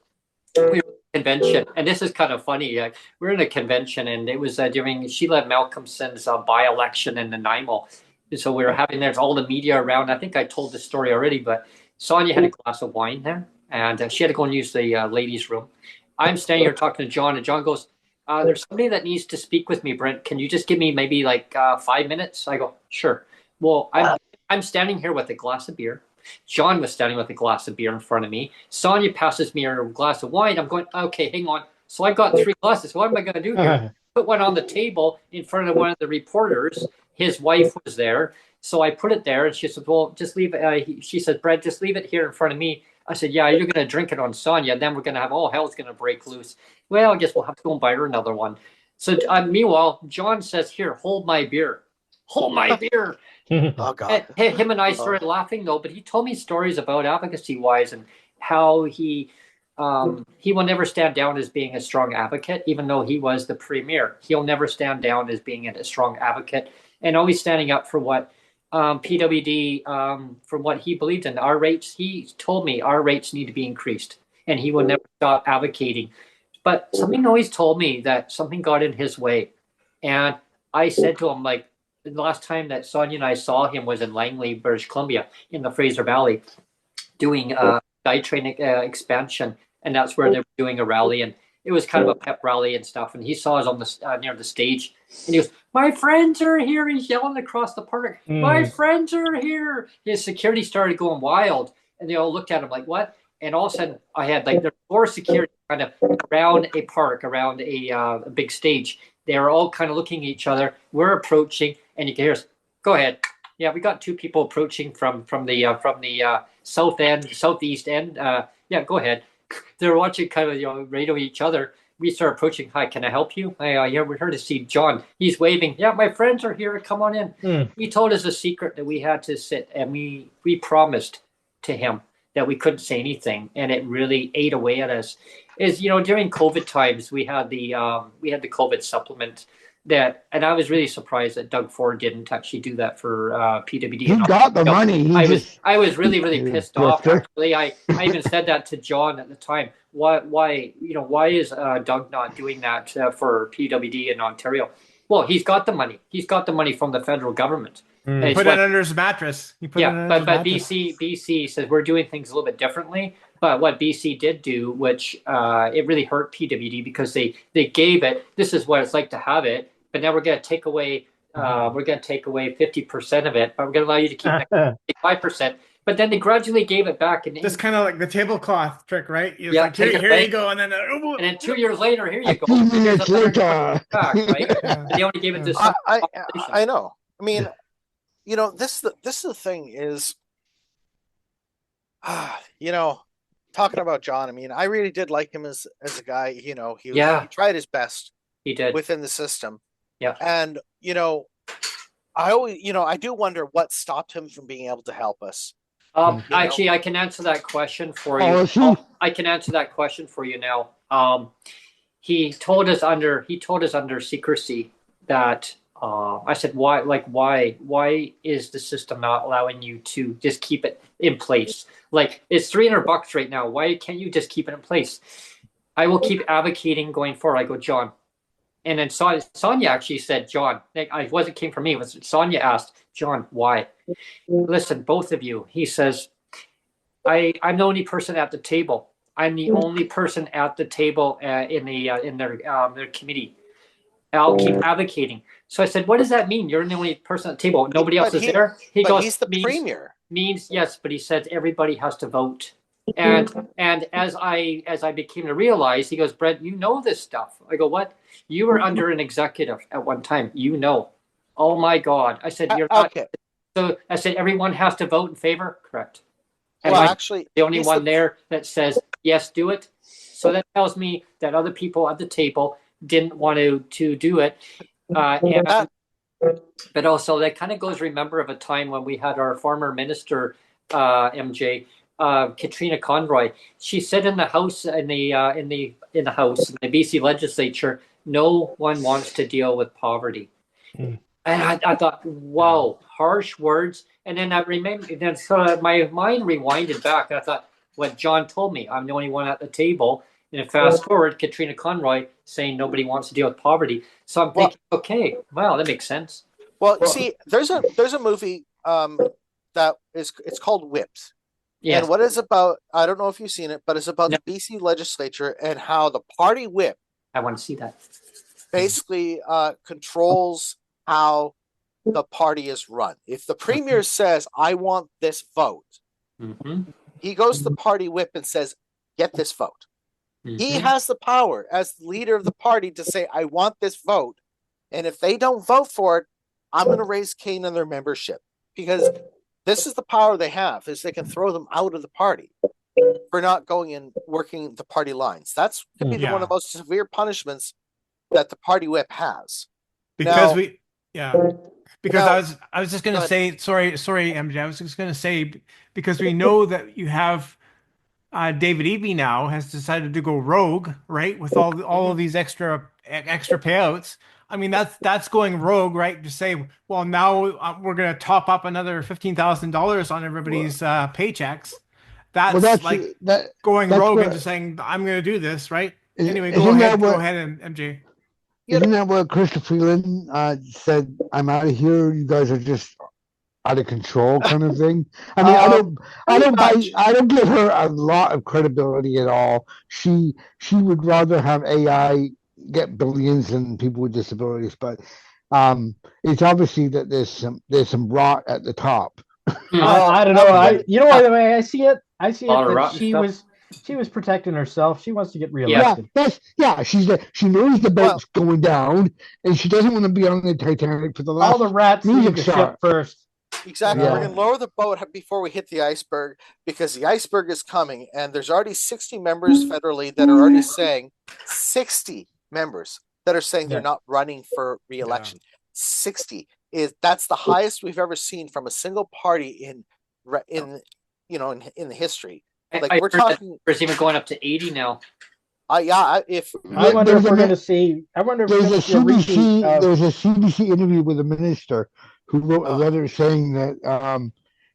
we were at a convention, and this is kind of funny. We're in a convention, and it was during Sheila Malcolmson's by-election in Nanaimo. And so we were having, there's all the media around. I think I told the story already, but Sonia had a glass of wine there, and she had to go and use the ladies' room. I'm standing here talking to John, and John goes, there's somebody that needs to speak with me, Brent. Can you just give me maybe like 5 minutes? I go, sure. Well, I'm standing here with a glass of beer. John was standing with a glass of beer in front of me. Sonia passes me a glass of wine. I'm going, okay, hang on. So I got 3 glasses. What am I going to do here? Put one on the table in front of one of the reporters. His wife was there. So I put it there, and she said, well, just leave it. She said, Brent, just leave it here in front of me. I said, yeah, you're going to drink it on Sonia. Then we're going to have all hell's going to break loose. Well, I guess we'll have to go and buy her another one. So meanwhile, John says, here, hold my beer. Hold my beer. Oh God! Him and I started laughing though, but he told me stories about advocacy wise and how he will never stand down as being a strong advocate, even though he was the premier. He'll never stand down as being a strong advocate, and always standing up for what PWD for what he believed in. Our rates, he told me, our rates need to be increased, and he will never stop advocating. But something always told me that something got in his way, and I said to him, like, the last time that Sonia and I saw him was in Langley, British Columbia, in the Fraser Valley, doing guide train expansion, and that's where they were doing a rally, and it was kind of a pep rally and stuff. And he saw us on the near the stage, and he goes, "My friends are here!" He's yelling across the park, "My friends are here!" His security started going wild, and they all looked at him like, "What?" And all of a sudden, I had like there were 4 security kind of around a park, around a big stage. They were all kind of looking at each other. We're approaching, and you can hear us. Go ahead. Yeah, we got 2 people approaching from the south end, southeast end. Yeah, go ahead. They're watching kind of radio each other. We start approaching. Hi, can I help you? Yeah, we're here to see John. He's waving. Yeah, my friends are here. Come on in. He told us a secret that we had to sit, and we promised to him that we couldn't say anything, and it really ate away at us. Is during COVID times we had the COVID supplement that, and I was really surprised that Doug Ford didn't actually do that for PWD. He got the money. I was really pissed off. Actually, I even said that to John at the time. Why is Doug not doing that for PWD in Ontario? Well, he's got the money. He's got the money from the federal government. And it's Put what, it under his mattress. He put it yeah, under but his mattress. BC says we're doing things a little bit differently. But what BC did do, which it really hurt PWD because they gave it. This is what it's like to have it, but now we're going to take away. We're going to take away 50% of it, but we're going to allow you to keep 5%. But then they gradually gave it back, and Just kind of like the tablecloth trick, right? You're Yeah, like, take it here away. you go, and then 2 years later, here you A go. few Here's minutes later. back, right? Yeah. They only gave it to Yeah. some I know. I mean, you know, this is the thing is, you know, talking about John. I mean, I really did like him as a guy. You know, he tried his best He did. within the system. Yeah. And you know, I always, you know, I do wonder what stopped him from being able to help us. Actually, I can answer that question for you. Policy? I can answer that question for you now. He told us under secrecy that I said, why is the system not allowing you to just keep it in place? Like, it's $300 right now. Why can't you just keep it in place? I will keep advocating going forward. I go, John. And then Sonia actually said, John, it wasn't came from me. It was Sonia asked, John, why? Listen, both of you. He says, I'm the only person at the table. I'm the only person at the table in their committee. I'll keep advocating. So I said, what does that mean? You're the only person at the table. Nobody else is there. He goes, he's the premier. Means yes, but he said everybody has to vote. And as I became to realize, he goes, Brent, you know this stuff. I go, what? You were under an executive at one time. You know. Oh my God. I said, you're not. Okay. So I said, everyone has to vote in favor. Correct. And Well, I'm actually, the only one there that says yes, do it. So that tells me that other people at the table didn't want to do it. But also that kind of goes, remember of a time when we had our former minister, MJ, Katrina Conroy. She said in the House, in the BC legislature, no one wants to deal with poverty. And I thought, wow, harsh words. And then so my mind rewinded back. I thought, what John told me, I'm the only one at the table. And then fast forward, Katrina Conroy saying nobody wants to deal with poverty. So I'm thinking, okay, well, that makes sense. Well, see, there's a movie it's called Whips. Yes. And what is about, I don't know if you've seen it, but it's about the BC legislature and how the party whip I want to see that. basically controls how the party is run. If the premier says, I want this vote, he goes to the party whip and says, get this vote. He has the power as the leader of the party to say, I want this vote. And if they don't vote for it, I'm going to raise cane on their membership, because this is the power they have, is they can throw them out of the party for not going and working the party lines. That's could be one of the most severe punishments that the party whip has. Because I was just going to say, sorry, MJ. I was just going to say, because we know that you have David Eby now has decided to go rogue, right? With all of these extra payouts. I mean, that's going rogue, right? To say, well, now we're going to top up another $15,000 on everybody's paychecks. That's going rogue and just saying, I'm going to do this, right? Anyway, go ahead, MJ. Isn't that what Christopher Freeland said? I'm out of here. You guys are just out of control, kind of thing. I mean, I don't give her a lot of credibility at all. She would rather have AI get billions than people with disabilities, but it's obviously that there's some rot at the top. I don't know. The way I see it that she was protecting herself. She wants to get reelected. She knows the boat's going down, and she doesn't want to be on the Titanic for the last. All the rats leave the ship first. Exactly. We're going to lower the boat before we hit the iceberg, because the iceberg is coming, and there's already 60 members federally that are already saying 60 members that are saying they're not running for re-election. 60 that's the highest we've ever seen from a single party in the history. Like we're talking, it's even going up to 80 now. I wonder if we're going to see. I wonder if there's a CBC interview with a minister who wrote a letter saying that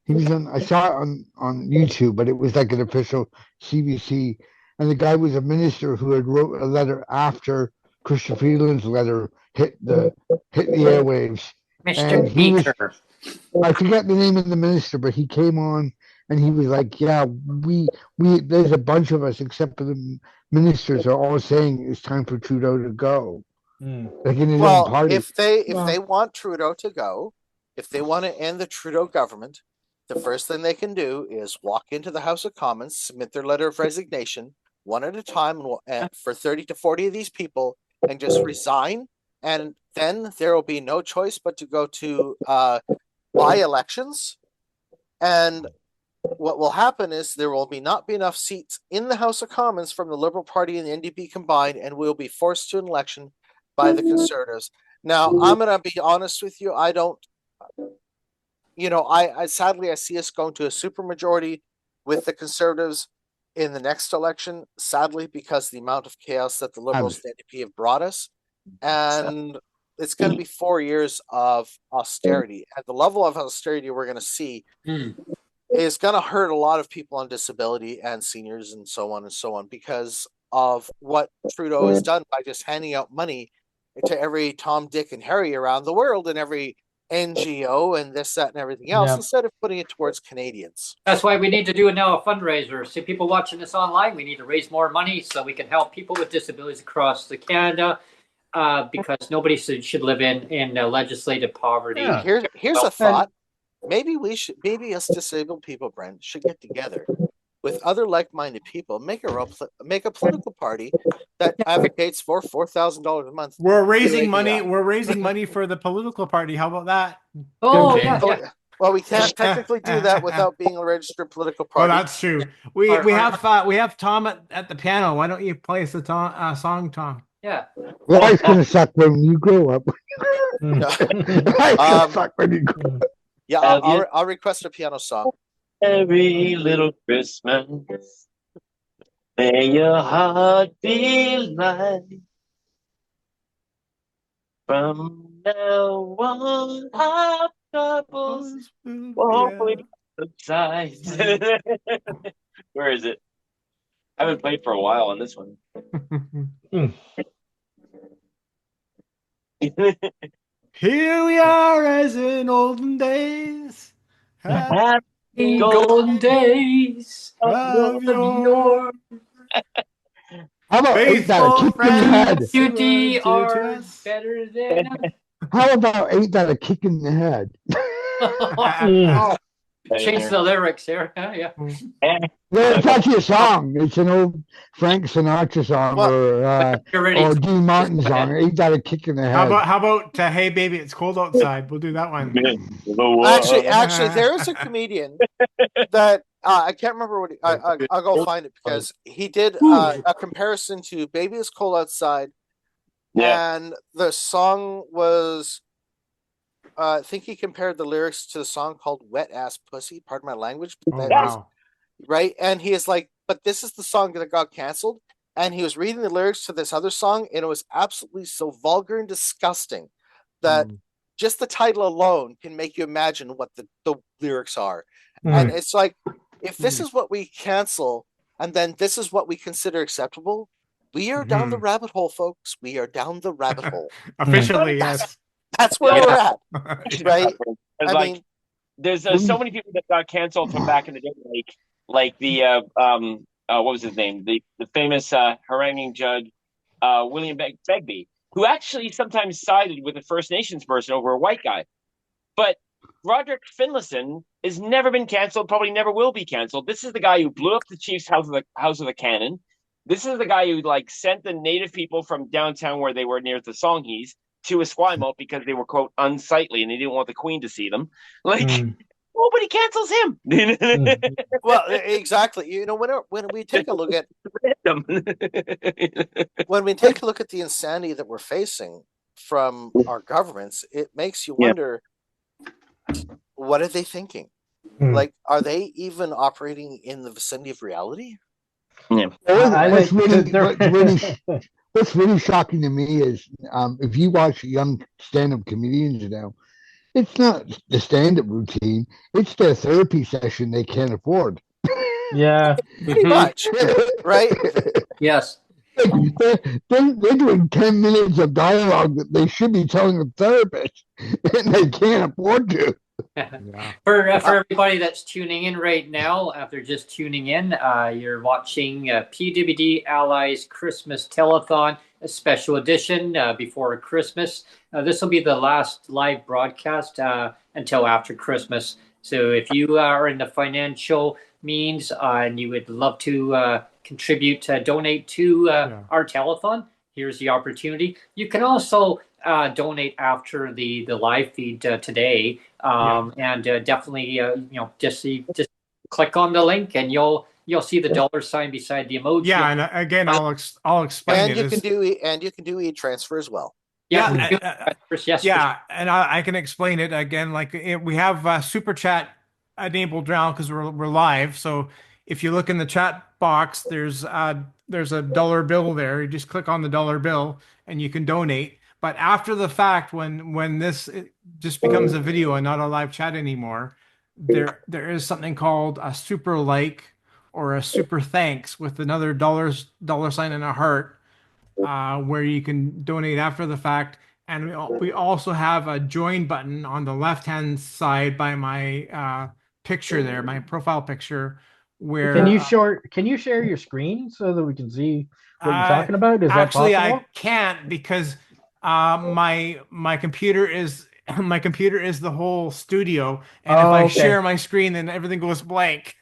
he was on. I saw it on YouTube, but it was like an official CBC, and the guy was a minister who had wrote a letter after Christopher Freeland's letter hit the airwaves. Mr. Speaker. I forget the name of the minister, but he came on and he was like, "Yeah, we there's a bunch of us, except for the ministers, are all saying it's time for Trudeau to go." Like in his own party. If they want Trudeau to go, if they want to end the Trudeau government, the first thing they can do is walk into the House of Commons, submit their letter of resignation one at a time for 30 to 40 of these people, and just resign. And then there will be no choice but to go to by-elections. And what will happen is there will not be enough seats in the House of Commons from the Liberal Party and the NDP combined, and we'll be forced to an election by the Conservatives. Now, I'm going to be honest with you. I don't, I sadly, I see us going to a supermajority with the Conservatives in the next election, sadly, because the amount of chaos that the Liberals and the NDP have brought us. And it's going to be 4 years of austerity. At the level of austerity we're going to see is going to hurt a lot of people on disability and seniors and so on because of what Trudeau has done by just handing out money to every Tom, Dick, and Harry around the world and every NGO and this, that, and everything else instead of putting it towards Canadians. That's why we need to do now a fundraiser. See, people watching this online, we need to raise more money so we can help people with disabilities across the Canada. Because nobody should live in legislative poverty. Yeah. Here's a thought. Maybe us disabled people, Brent, should get together with other like-minded people, make a political party that advocates for $4,000 a month. We're raising money. We're raising money for the political party. How about that? Oh, yeah. Well, we can't technically do that without being a registered political party. Well, that's true. We have Tom at the piano. Why don't you play us a song, Tom? Yeah. Life's gonna suck when you grow up. Life's gonna suck when you grow up. Yeah, I'll request a piano song. Every little Christmas, may your heart be light. From now on, our troubles won't subside. Where is it? I haven't played for a while on this one. Here we are as in olden days. Happy golden days of yore. How about Ain't That a Kick in the Head? Beauty are better than. How about Ain't That a Kick in the Head? Change the lyrics here. Yeah. It's actually a song. It's an old Frank Sinatra song or Dean Martin song. Ain't That a Kick in the Head? How about Hey Baby, It's Cold Outside? We'll do that one. Actually, there is a comedian that I can't remember what I'll go find it because he did a comparison to Baby It's Cold Outside, and the song was. I think he compared the lyrics to the song called Wet Ass Pussy, pardon my language. Right? And he is like, but this is the song that got canceled. And he was reading the lyrics to this other song, and it was absolutely so vulgar and disgusting that just the title alone can make you imagine what the lyrics are. And it's like, if this is what we cancel, and then this is what we consider acceptable, we are down the rabbit hole, folks. We are down the rabbit hole. Officially, yes. That's where we're at, right? I mean, there's so many people that got canceled from back in the day, like the what was his name? The famous haranguing judge William Begbie, who actually sometimes sided with a First Nations person over a white guy. But Roderick Finlayson has never been canceled, probably never will be canceled. This is the guy who blew up the Chiefs' House of the Cannon. This is the guy who sent the native people from downtown where they were near the Songhees to Esquimalt because they were, quote, unsightly and they didn't want the Queen to see them. Nobody cancels him. Well, exactly. When we take a look at the insanity that we're facing from our governments, it makes you wonder, what are they thinking? Are they even operating in the vicinity of reality? Yeah. What's really shocking to me is if you watch young stand-up comedians now, it's not the stand-up routine; it's their therapy session they can't afford. Yeah, pretty much, right? Yes. They're doing 10 minutes of dialogue that they should be telling a therapist, and they can't afford to. Yeah. For everybody that's tuning in right now, if they're just tuning in, you're watching PWD Allies Christmas Telethon, a special edition before Christmas. This will be the last live broadcast until after Christmas. So if you are in the financial means and you would love to contribute, donate to our telethon, here's the opportunity. You can also donate after the live feed today, and definitely just click on the link and you'll see the dollar sign beside the emoji. Yeah, and again, I'll explain and it. You can do e-transfer as well. Yeah, and I can explain it again. Like we have super chat enabled now because we're live. So if you look in the chat box, there's a dollar bill there. You just click on the dollar bill and you can donate. But after the fact, when this just becomes a video and not a live chat anymore, there is something called a super like or a super thanks with another dollar sign and a heart, where you can donate after the fact. And we also have a join button on the left hand side by my picture there, my profile picture. Where can you share your screen so that we can see what you're talking about? Is that possible? I can't because my computer is the whole studio, and if I share my screen, then everything goes blank.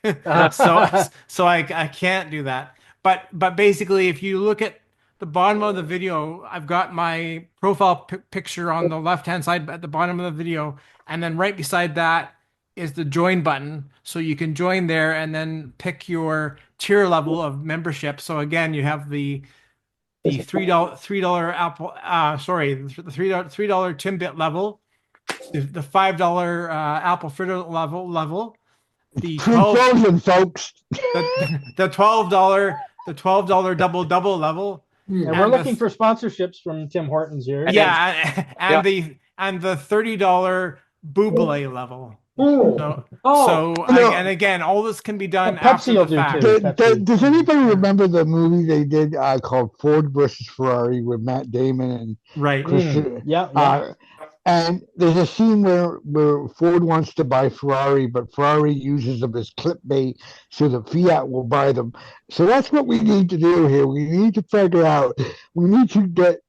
so I can't do that. But basically, if you look at the bottom of the video, I've got my profile picture on the left hand side at the bottom of the video, and then right beside that is the join button, so you can join there and then pick your tier level of membership. So again, you have the $3 Apple the $3 Timbit level, the $5 Apple Fritter level, the 12 folks, the $12 double level. And we're looking for sponsorships from Tim Hortons here. Yeah, and the $30 Buble level. And again, all this can be done after the fact. Does anybody remember the movie they did called Ford versus Ferrari with Matt Damon and Christian? Yeah. And there's a scene where Ford wants to buy Ferrari, but Ferrari uses them as clickbait so that Fiat will buy them. So that's what we need to do here. We need to figure out, we need to get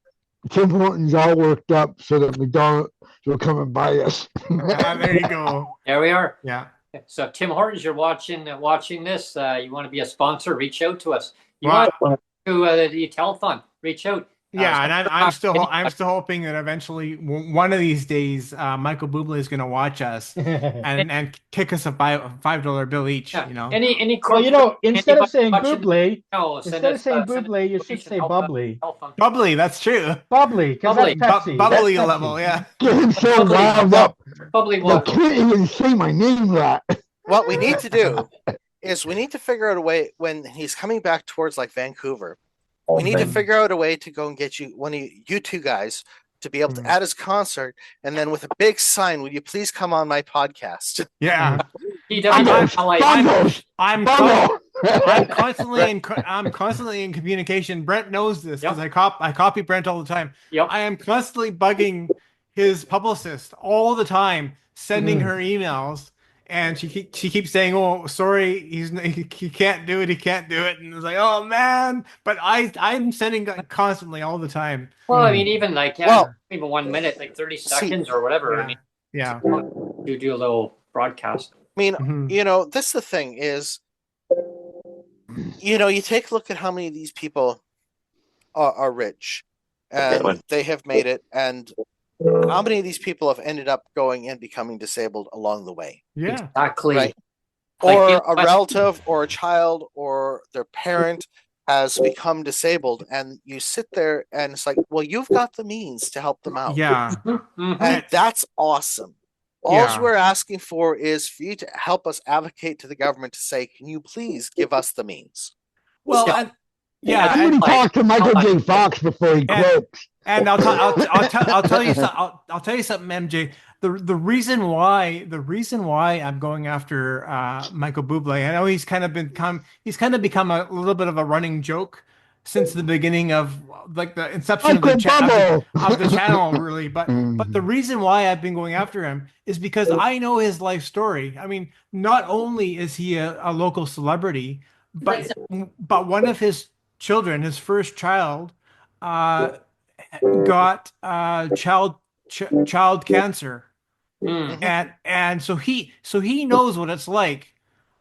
Tim Hortons all worked up so that McDonald's will come and buy us. There you go. There we are. Yeah. So Tim Hortons, you're watching this. You want to be a sponsor? Reach out to us. You want to the telethon? Reach out. Yeah, and I'm still hoping that eventually one of these days Michael Bublé is going to watch us and kick us a $5 bill each. Yeah. You know. Instead of saying Bublé, you should say bubbly. Bubbly, that's true. Bubbly, because that's Pepsi. Bubbly level, yeah. Get him so wound up. Bubbly. I can't even say my name right. What we need to do is we need to figure out a way when he's coming back towards like Vancouver. We need to figure out a way to go and get one of you two guys to be able to at his concert, and then with a big sign, will you please come on my podcast? Yeah. I'm constantly in communication. Brent knows this because I copy Brent all the time. Yep. I am constantly bugging his publicist all the time, sending her emails. And she keeps saying, "Oh, sorry, he can't do it. He can't do it." And it's like, "Oh man!" But I'm sending constantly all the time. Well, I mean, even even 1 minute, like 30 seconds or whatever. Yeah. I mean, you do a little broadcast. I mean, that's the thing is, you take a look at how many of these people are rich, and they have made it, and how many of these people have ended up going and becoming disabled along the way? Yeah, exactly. Right? Or a relative or a child or their parent has become disabled, and you sit there and it's like, well, you've got the means to help them out. Yeah. And that's awesome. All we're asking for is for you to help us advocate to the government to say, can you please give us the means? Well, somebody talk to Michael J. Fox before he croaks. And I'll tell you something, MJ. The reason why I'm going after Michael Bublé, I know he's kind of become a little bit of a running joke since the beginning of like the inception of Uncle Bubble. of the channel, really. But the Mhm. reason why I've been going after him is because I know his life story. I mean, not only is he a local celebrity, but one of his children, his first child, uh, got child cancer, Mm. and so he knows what it's like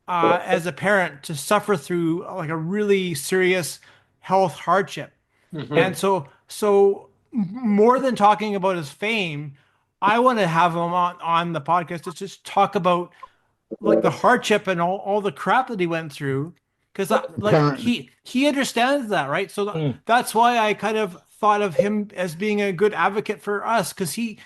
as a parent to suffer through like a really serious health hardship. Mhm. And more than talking about his fame, I want to have him on the podcast to just talk about like the hardship and all the crap that he went through, because like Parent. he understands that, right? So Mm. that's why I kind of thought of him as being a good advocate for us, because he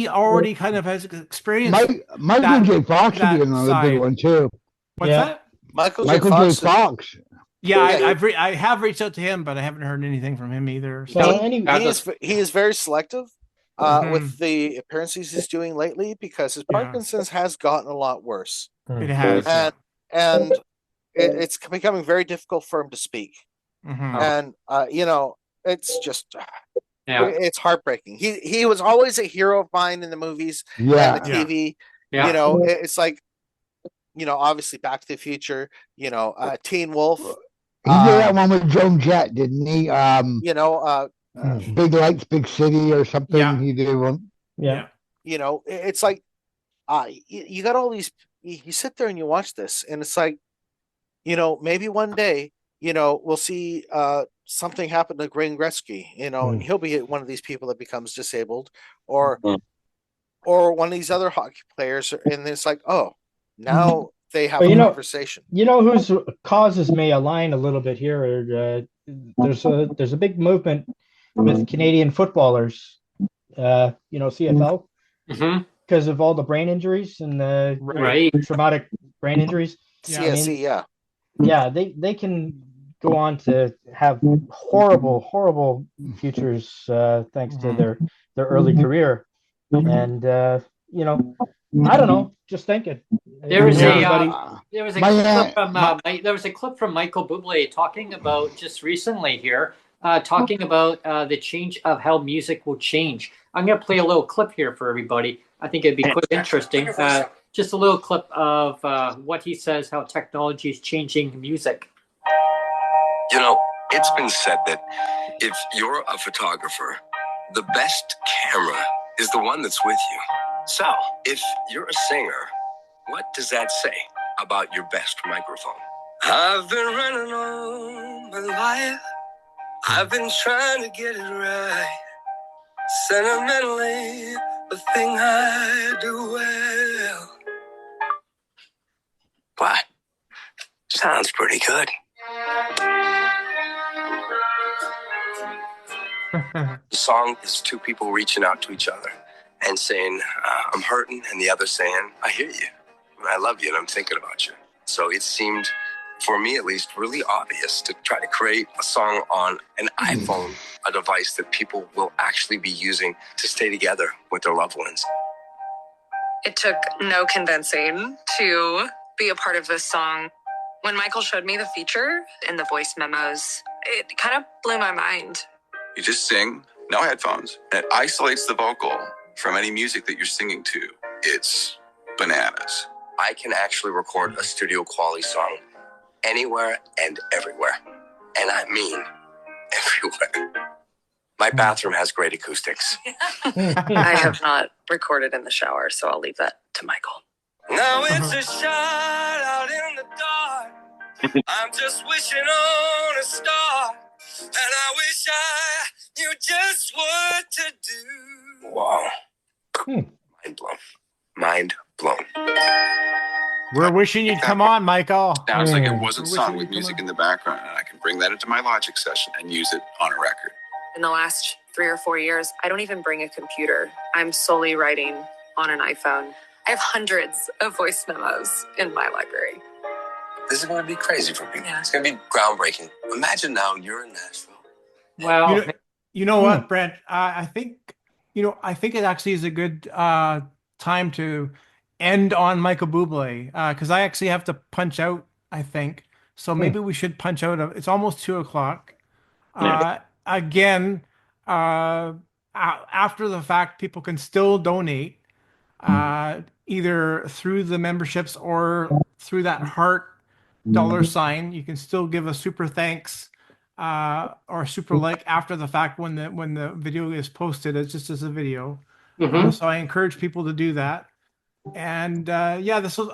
already kind of has experienced Michael that J. Fox would be that another good side. one too. What's Yeah. that? Michael J. Michael J. Fox. Fox. Yeah, Yeah, I have reached out to him, but I haven't heard anything from him either. So Well, he is very selective Mhm. with the appearances he's doing lately because his Yeah. Parkinson's has gotten a lot worse, It has, yeah. and it's becoming very difficult for him to speak. Mhm. And it's just Yeah. it's heartbreaking. He was always a hero of mine in the movies and Yeah. the TV. Yeah. It's like obviously Back to the Future. Teen Wolf. He did that one with Joan Jett, didn't he? Big Lights, Big City, or something. Yeah. He did one. yeah. It's like you got all these. You sit there and you watch this, and it's like, maybe one day, we'll see something happen to Wayne Gretzky, and he'll be one of these people that becomes disabled, or one of these other hockey players, and it's like, oh, now they have But a conversation. Whose causes may align a little bit here. There's a big movement with Canadian footballers, CFL, Mhm. because of all the brain injuries and the Right. traumatic brain injuries. Yeah. I CSE, mean, yeah. yeah, they can go on to have horrible futures thanks to their early career. And I don't know, just thinking. There was Everybody, there was a My clip aunt- from there was a clip from Michael Bublé talking about just recently here, talking about the change of how music will change. I'm going to play a little clip here for everybody. I think it'd be quite interesting. Just a little clip of what he says, how technology is changing music. It's been said that if you're a photographer, the best camera is the one that's with you. So, if you're a singer, what does that say about your best microphone? I've been running all my life. I've been trying to get it right. Sentimentally, the thing I do well. What? Sounds pretty good. The song is two people reaching out to each other and saying, I'm hurting, and the other saying, I hear you, and I love you, and I'm thinking about you. So it seemed, for me at least, really obvious to try to create a song on an iPhone, a device that people will actually be using to stay together with their loved ones. It took no convincing to be a part of this song. When Michael showed me the feature in the voice memos, it kind of blew my mind. You just sing, no headphones. It isolates the vocal from any music that you're singing to. It's bananas. I can actually record a studio quality song anywhere and everywhere. And I mean everywhere. My bathroom has great acoustics. I have not recorded in the shower, so I'll leave that to Michael. Now it's a shot out in the dark. I'm just wishing on a star. And I wish I knew just what to do. Wow. Mind blown. Mind blown. We're wishing you'd come on, Michael. Sounds like it wasn't We're sung wishing with you'd come music on. in the background, and I can bring that into my Logic session and use it on a record. In the last 3 or 4 years, I don't even bring a computer. I'm solely writing on an iPhone. I have hundreds of voice memos in my library. This is going to be crazy for people. Yeah. It's going to be groundbreaking. Imagine now you're in Nashville. Well, You know what, Brent? I think it actually is a good time to end on Michael Bublé, because I actually have to punch out, I think. So maybe we should punch out. It's almost 2:00. Again, after the fact, people can still donate either through the memberships or through that heart $sign. You can still give a super thanks or super like after the fact when the video is posted. It's just as a video. So I encourage people to do that. And yeah, this is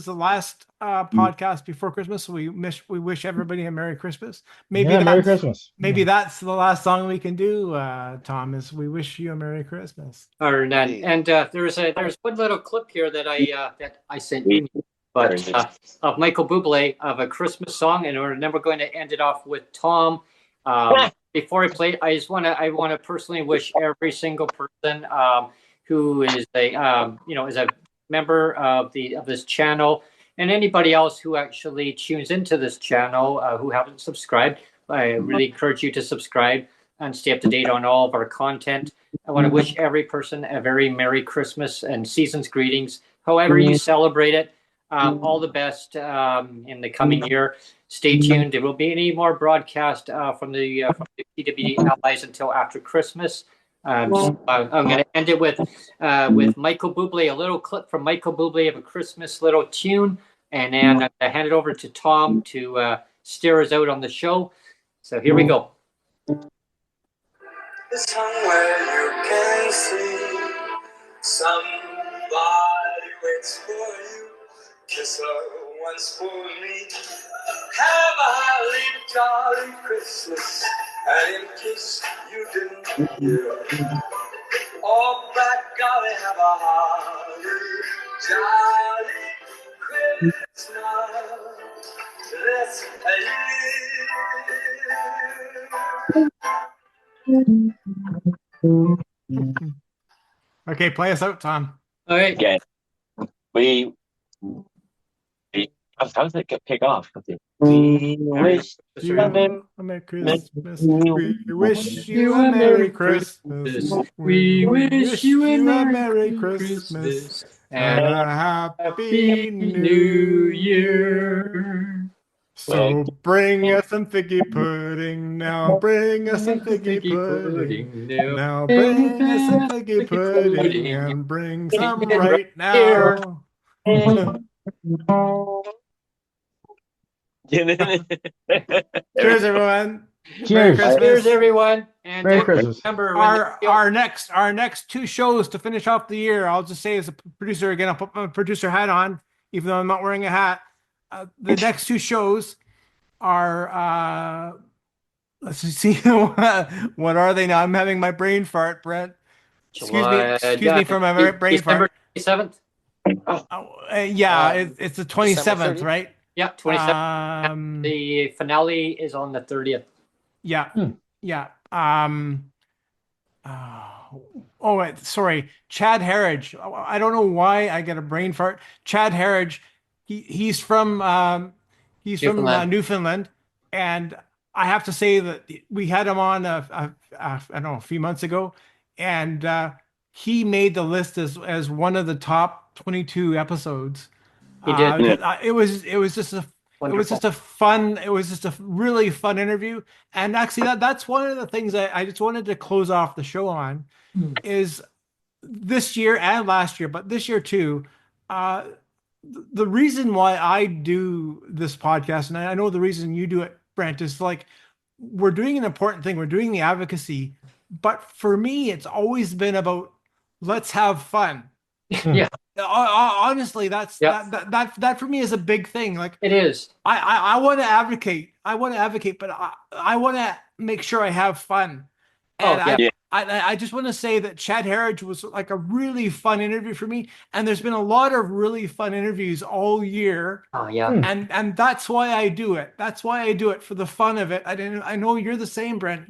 the last podcast before Christmas. So we wish everybody a Merry Christmas. Merry Christmas. Maybe that's the last song we can do, Tom, is we wish you a Merry Christmas. And there's one little clip here that I sent you, but of Michael Bublé of a Christmas song, and we're never going to end it off with Tom. Before I play, I want to personally wish every single person who is a member of this channel, and anybody else who actually tunes into this channel who haven't subscribed. I really encourage you to subscribe and stay up to date on all of our content. I want to wish every person a very Merry Christmas and season's greetings, however you celebrate it. All the best in the coming year. Stay tuned. There will be any more broadcast from the PWD Allies until after Christmas. I'm going to end it with Michael Bublé, a little clip from Michael Bublé of a Christmas little tune, and then I'm going to hand it over to Tom to steer us out on the show. So here we go. Somewhere you can see somebody waits for you. Kiss her once for me. Have a holly jolly Christmas. And in case you didn't hear, oh, by golly, have a holly jolly Christmas. Let's Okay, play us out, Tom. All right. Again, how does it kick off? We wish you a Merry Christmas. We wish you a Merry Christmas. We wish you a Merry Christmas and a Happy New Year. So bring us some figgy pudding now. Bring us some figgy pudding now. Bring us some figgy pudding and bring some right now. Cheers, everyone. Cheers. Merry Christmas. Cheers, everyone. And Merry Christmas. remember, Our next two shows to finish off the year. I'll just say as a producer again, I'll put my producer hat on, even though I'm not wearing a hat. The next two shows are let's see what are they now? I'm having my brain fart, Brent. Excuse me for my brain fart. December 27th. Yeah, it's the 27th, right? Yeah, 27th. The finale is on the 30th. Yeah. Yeah. Oh, wait, sorry. Chad Harridge. I don't know why I get a brain fart. Chad Harridge. He's from Newfoundland, and I have to say that we had him on I don't know, a few months ago, and he made the list as one of the top 22 episodes. He did. It was just a really fun interview, and actually that's one of the things I just wanted to close off the show on is this year and last year, but this year too. The reason why I do this podcast, and I know the reason you do it, Brent, is like we're doing an important thing. We're doing the advocacy, but for me, it's always been about let's have fun. Yeah. Honestly, that for me is a big thing. Like it is. I want to advocate. But I want to make sure I have fun. And I just want to say that Chad Harridge was like a really fun interview for me, and there's been a lot of really fun interviews all year. Oh yeah. And that's why I do it. That's why I do it, for the fun of it. I know you're the same, Brent.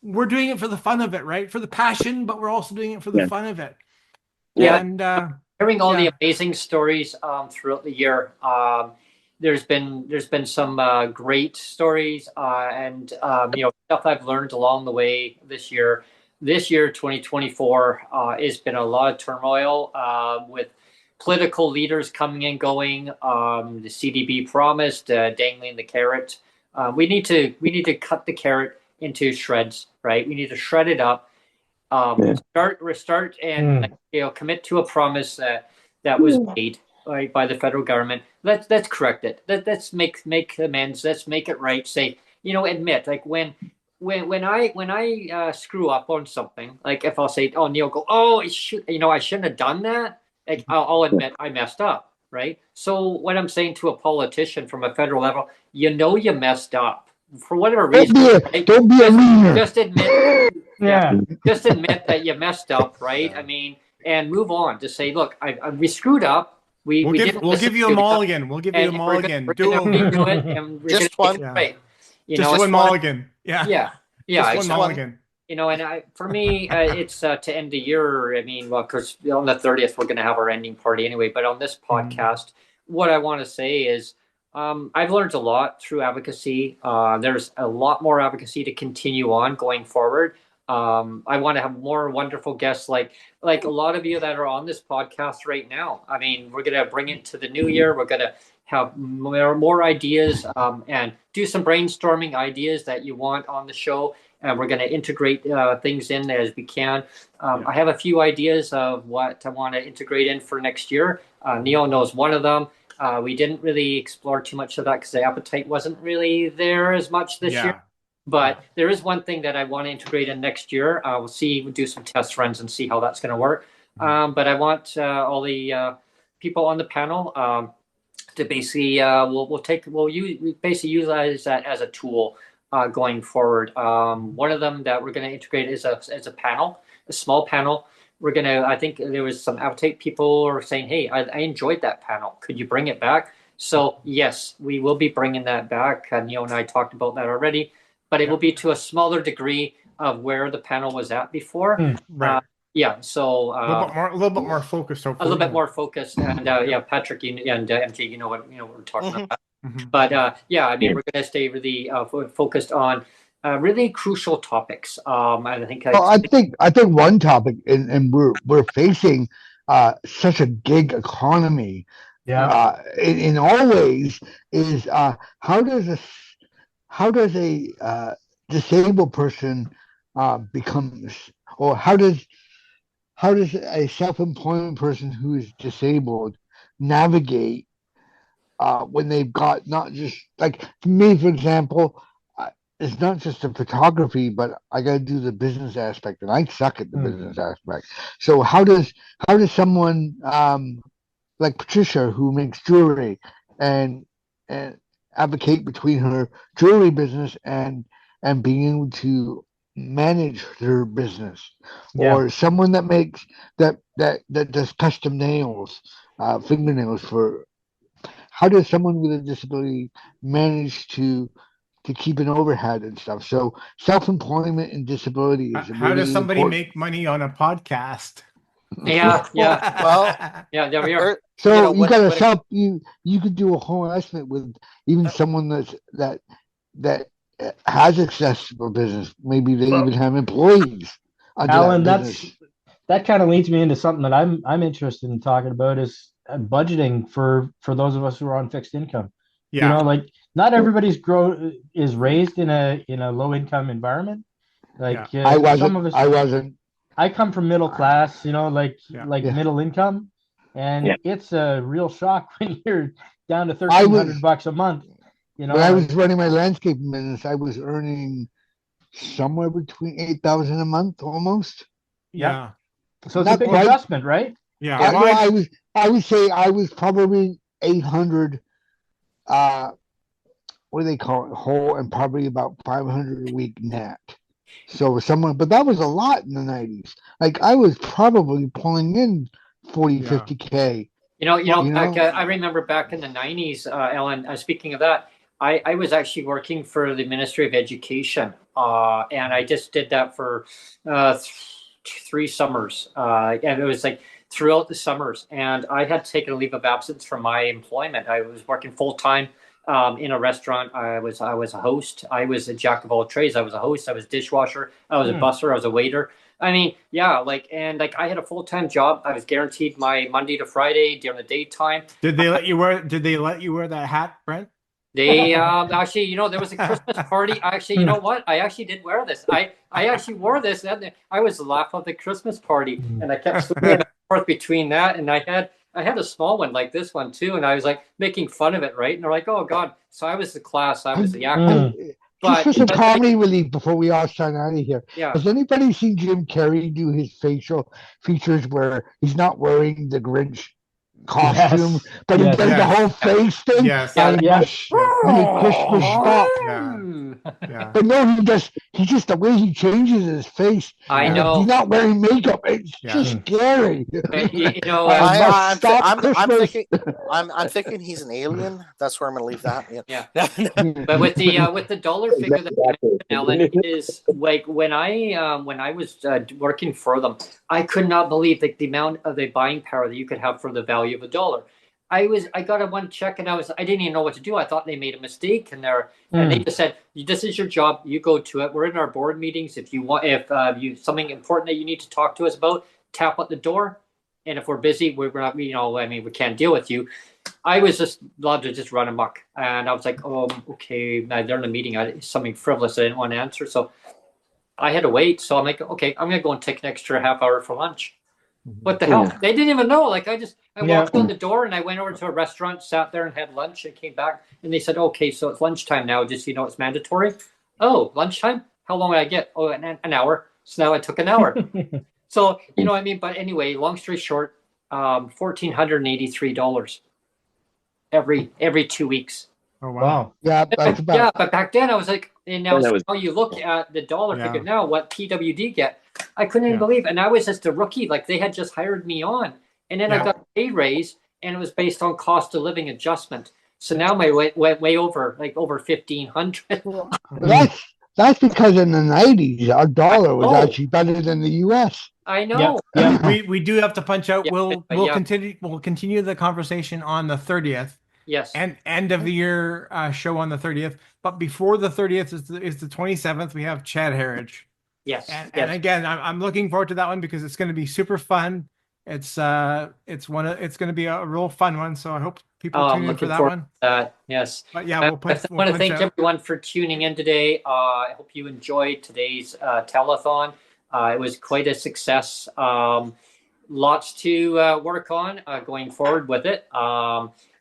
We're doing it for the fun of it, right? For the passion, but we're also doing it for the fun of it. Yeah. And hearing all the amazing stories throughout the year. There's been some great stories and stuff I've learned along the way this year. This year, 2024, has been a lot of turmoil with political leaders coming and going. The CDB promised dangling the carrot. We need to cut the carrot into shreds, right? We need to shred it up, restart, and commit to a promise that was made by the federal government. Let's correct it. Let's make amends. Let's make it right. Say, admit, like when I screw up on something, like if I'll say, oh, Neil, I shouldn't have done that. Like I'll admit I messed up, right? So what I'm saying to a politician from a federal level, you messed up for whatever reason. Don't be a leader. Just admit, just admit that you messed up, right? I mean, and move on. Just say, look, we screwed up. We'll give you a mulligan. We'll give you a mulligan. We're gonna redo it, and we're Just gonna one. get it right. Just one mulligan. Yeah. Just one mulligan. And for me, it's to end the year. I mean, well, because on the 30th, we're going to have our ending party anyway. But on this podcast, what I want to say is I've learned a lot through advocacy. There's a lot more advocacy to continue on going forward. I want to have more wonderful guests like a lot of you that are on this podcast right now. I mean, we're going to bring it to the new year. We're going to have more ideas and do some brainstorming ideas that you want on the show. And we're going to integrate things in as we can. I have a few ideas of what I want to integrate in for next year. Neil knows one of them. We didn't really explore too much of that because the appetite wasn't really there as much this year. But there is one thing that I want to integrate in next year. We'll do some test runs and see how that's going to work. But I want all the people on the panel to basically we basically utilize that as a tool going forward. One of them that we're going to integrate is a panel, a small panel. I think there was some appetite people are saying, hey, I enjoyed that panel. Could you bring it back? So yes, we will be bringing that back. Neil and I talked about that already, but it will be to a smaller degree of where the panel was at before. Right. So a little bit more focused. Hopefully. A little bit more focused, and Patrick and MJ, you know what we're talking about. But I mean, we're going to stay really focused on really crucial topics. I think. I think one topic, and we're facing such a gig economy. In all ways, is how does a disabled person become, or how does a self-employed person who is disabled navigate when they've got not just, like, for me, for example, it's not just the photography, but I got to do the business aspect, and I suck at the business aspect. So how does someone like Patricia, who makes jewelry, and advocate between her jewelry business and being able to manage their business, or someone that makes that does custom nails, fingernails for. How does someone with a disability manage to keep an overhead and stuff? So self-employment and disability is how really does somebody important. make money on a podcast? Yeah. Well, there we are. So you got to you could do a whole estimate with even someone that has accessible business. Maybe they even have employees. Alan, that kind of leads me into something that I'm interested in talking about is budgeting for those of us who are on fixed income. Like not everybody's is raised in a low income environment. Like I wasn't. Some of us, I wasn't. I come from middle class, like middle income, and it's a real shock when you're down to $1,300 a month. When I was running my landscaping business, I was earning somewhere between $8,000 a month, almost. Yeah. So it's a big adjustment, right? Yeah. I would say I was probably 800. What do they call it? Whole, and probably about 500 a week net. So but that was a lot in the 90s. Like I was probably pulling in 40, 50K. I remember back in the 90s, Ellen, speaking of that, I was actually working for the Ministry of Education, and I just did that for 3 summers, and it was like throughout the summers, and I had taken a leave of absence from my employment. I was working full-time in a restaurant. I was a host. I was a jack of all trades. I was a host. I was a dishwasher. I was a busser. I was a waiter. I mean, I had a full-time job. I was guaranteed my Monday to Friday during the daytime. Did they let you wear that hat, Brent? They actually, you know, there was a Christmas party. Actually, you know what? I actually did wear this. I actually wore this. And I was the laugh of the Christmas party, and I kept swinging back and forth between that, and I had a small one like this one too, and I was like making fun of it, right? And they're like, "Oh God!" So I was the class. I was the actor. Just for some comedy relief before we all sign out of here. Yeah. Has anybody seen Jim Carrey do his facial features where he's not wearing the Grinch costume, but he does the whole face thing? Yes. And Yes. and the Christmas stop. Yeah. But no, he's just the way he changes his face. I know. He's not wearing makeup. It's just scary. You know, I'm thinking he's an alien. That's where I'm going to leave that. Yeah. But with the dollar figure that Alan is like when I was working for them, I could not believe the amount of the buying power that you could have for the value of a dollar. I got a one check and I didn't even know what to do. I thought they made a mistake and they just said, "This is your job. You go to it. We're in our board meetings. If you something important that you need to talk to us about, tap at the door. And if we're busy, we're not. You know, I mean, we can't deal with you." I was just loved to just run amok, and I was like, "Oh, okay." They're in a meeting. Something frivolous I didn't want to answer, so I had to wait. So I'm like, "Okay, I'm gonna go and take an extra half hour for lunch." What the hell? They didn't even know. Like I walked out the door and I went over to a restaurant, sat there and had lunch and came back and they said, "Okay, so it's lunchtime now. Just so you know, it's mandatory." Oh, lunchtime? How long did I get? Oh, an hour. So now I took an hour. So, you know what I mean? But anyway, long story short, $1,483 every 2 weeks. Oh, wow. Yeah, that's about yeah, but back then I was like, and now you look at the dollar figure now, what PWD get, I couldn't even believe. And I was just a rookie, like they had just hired me on. And then I got a pay raise and it was based on cost of living adjustment. So now my way over, like over 1,500. That's because in the 90s, our dollar was actually better than the US. I know. Yeah. We do have to punch out. Yeah, we'll continue the conversation on the 30th. Yes. And end of the year show on the 30th. But before the 30th is the 27th. We have Chad Harridge. Yes. And again, I'm looking forward to that one because it's going to be super fun. It's going to be a real fun one. So I hope people tune in for that one. Yes. But yeah, I want to thank everyone for tuning in today. I hope you enjoyed today's telethon. It was quite a success. Lots to work on going forward with it.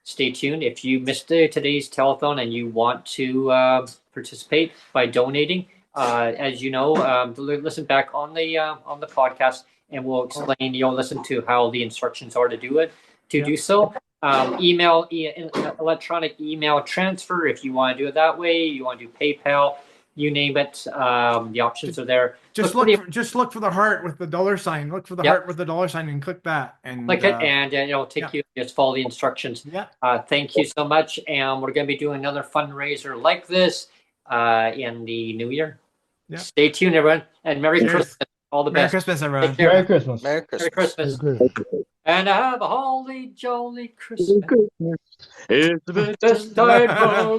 Stay tuned. If you missed today's telethon and you want to participate by donating, as you know, listen back on the podcast, and we'll explain. You'll listen to how the instructions are to do it. Do so. Electronic email transfer if you want to do it that way. You want to do PayPal. You name it. The options are there. Just look for the heart with the dollar sign. Look for the heart with the dollar sign and click that. And click it, and it'll take you. Just follow the instructions. Yeah. Thank you so much, and we're going to be doing another fundraiser like this in the new year. Yeah. Stay tuned, everyone, and Merry Christmas. All the best. Merry Christmas, everyone. Merry Christmas. Merry Christmas. Merry Christmas. And have a holly jolly Christmas. It's the This time.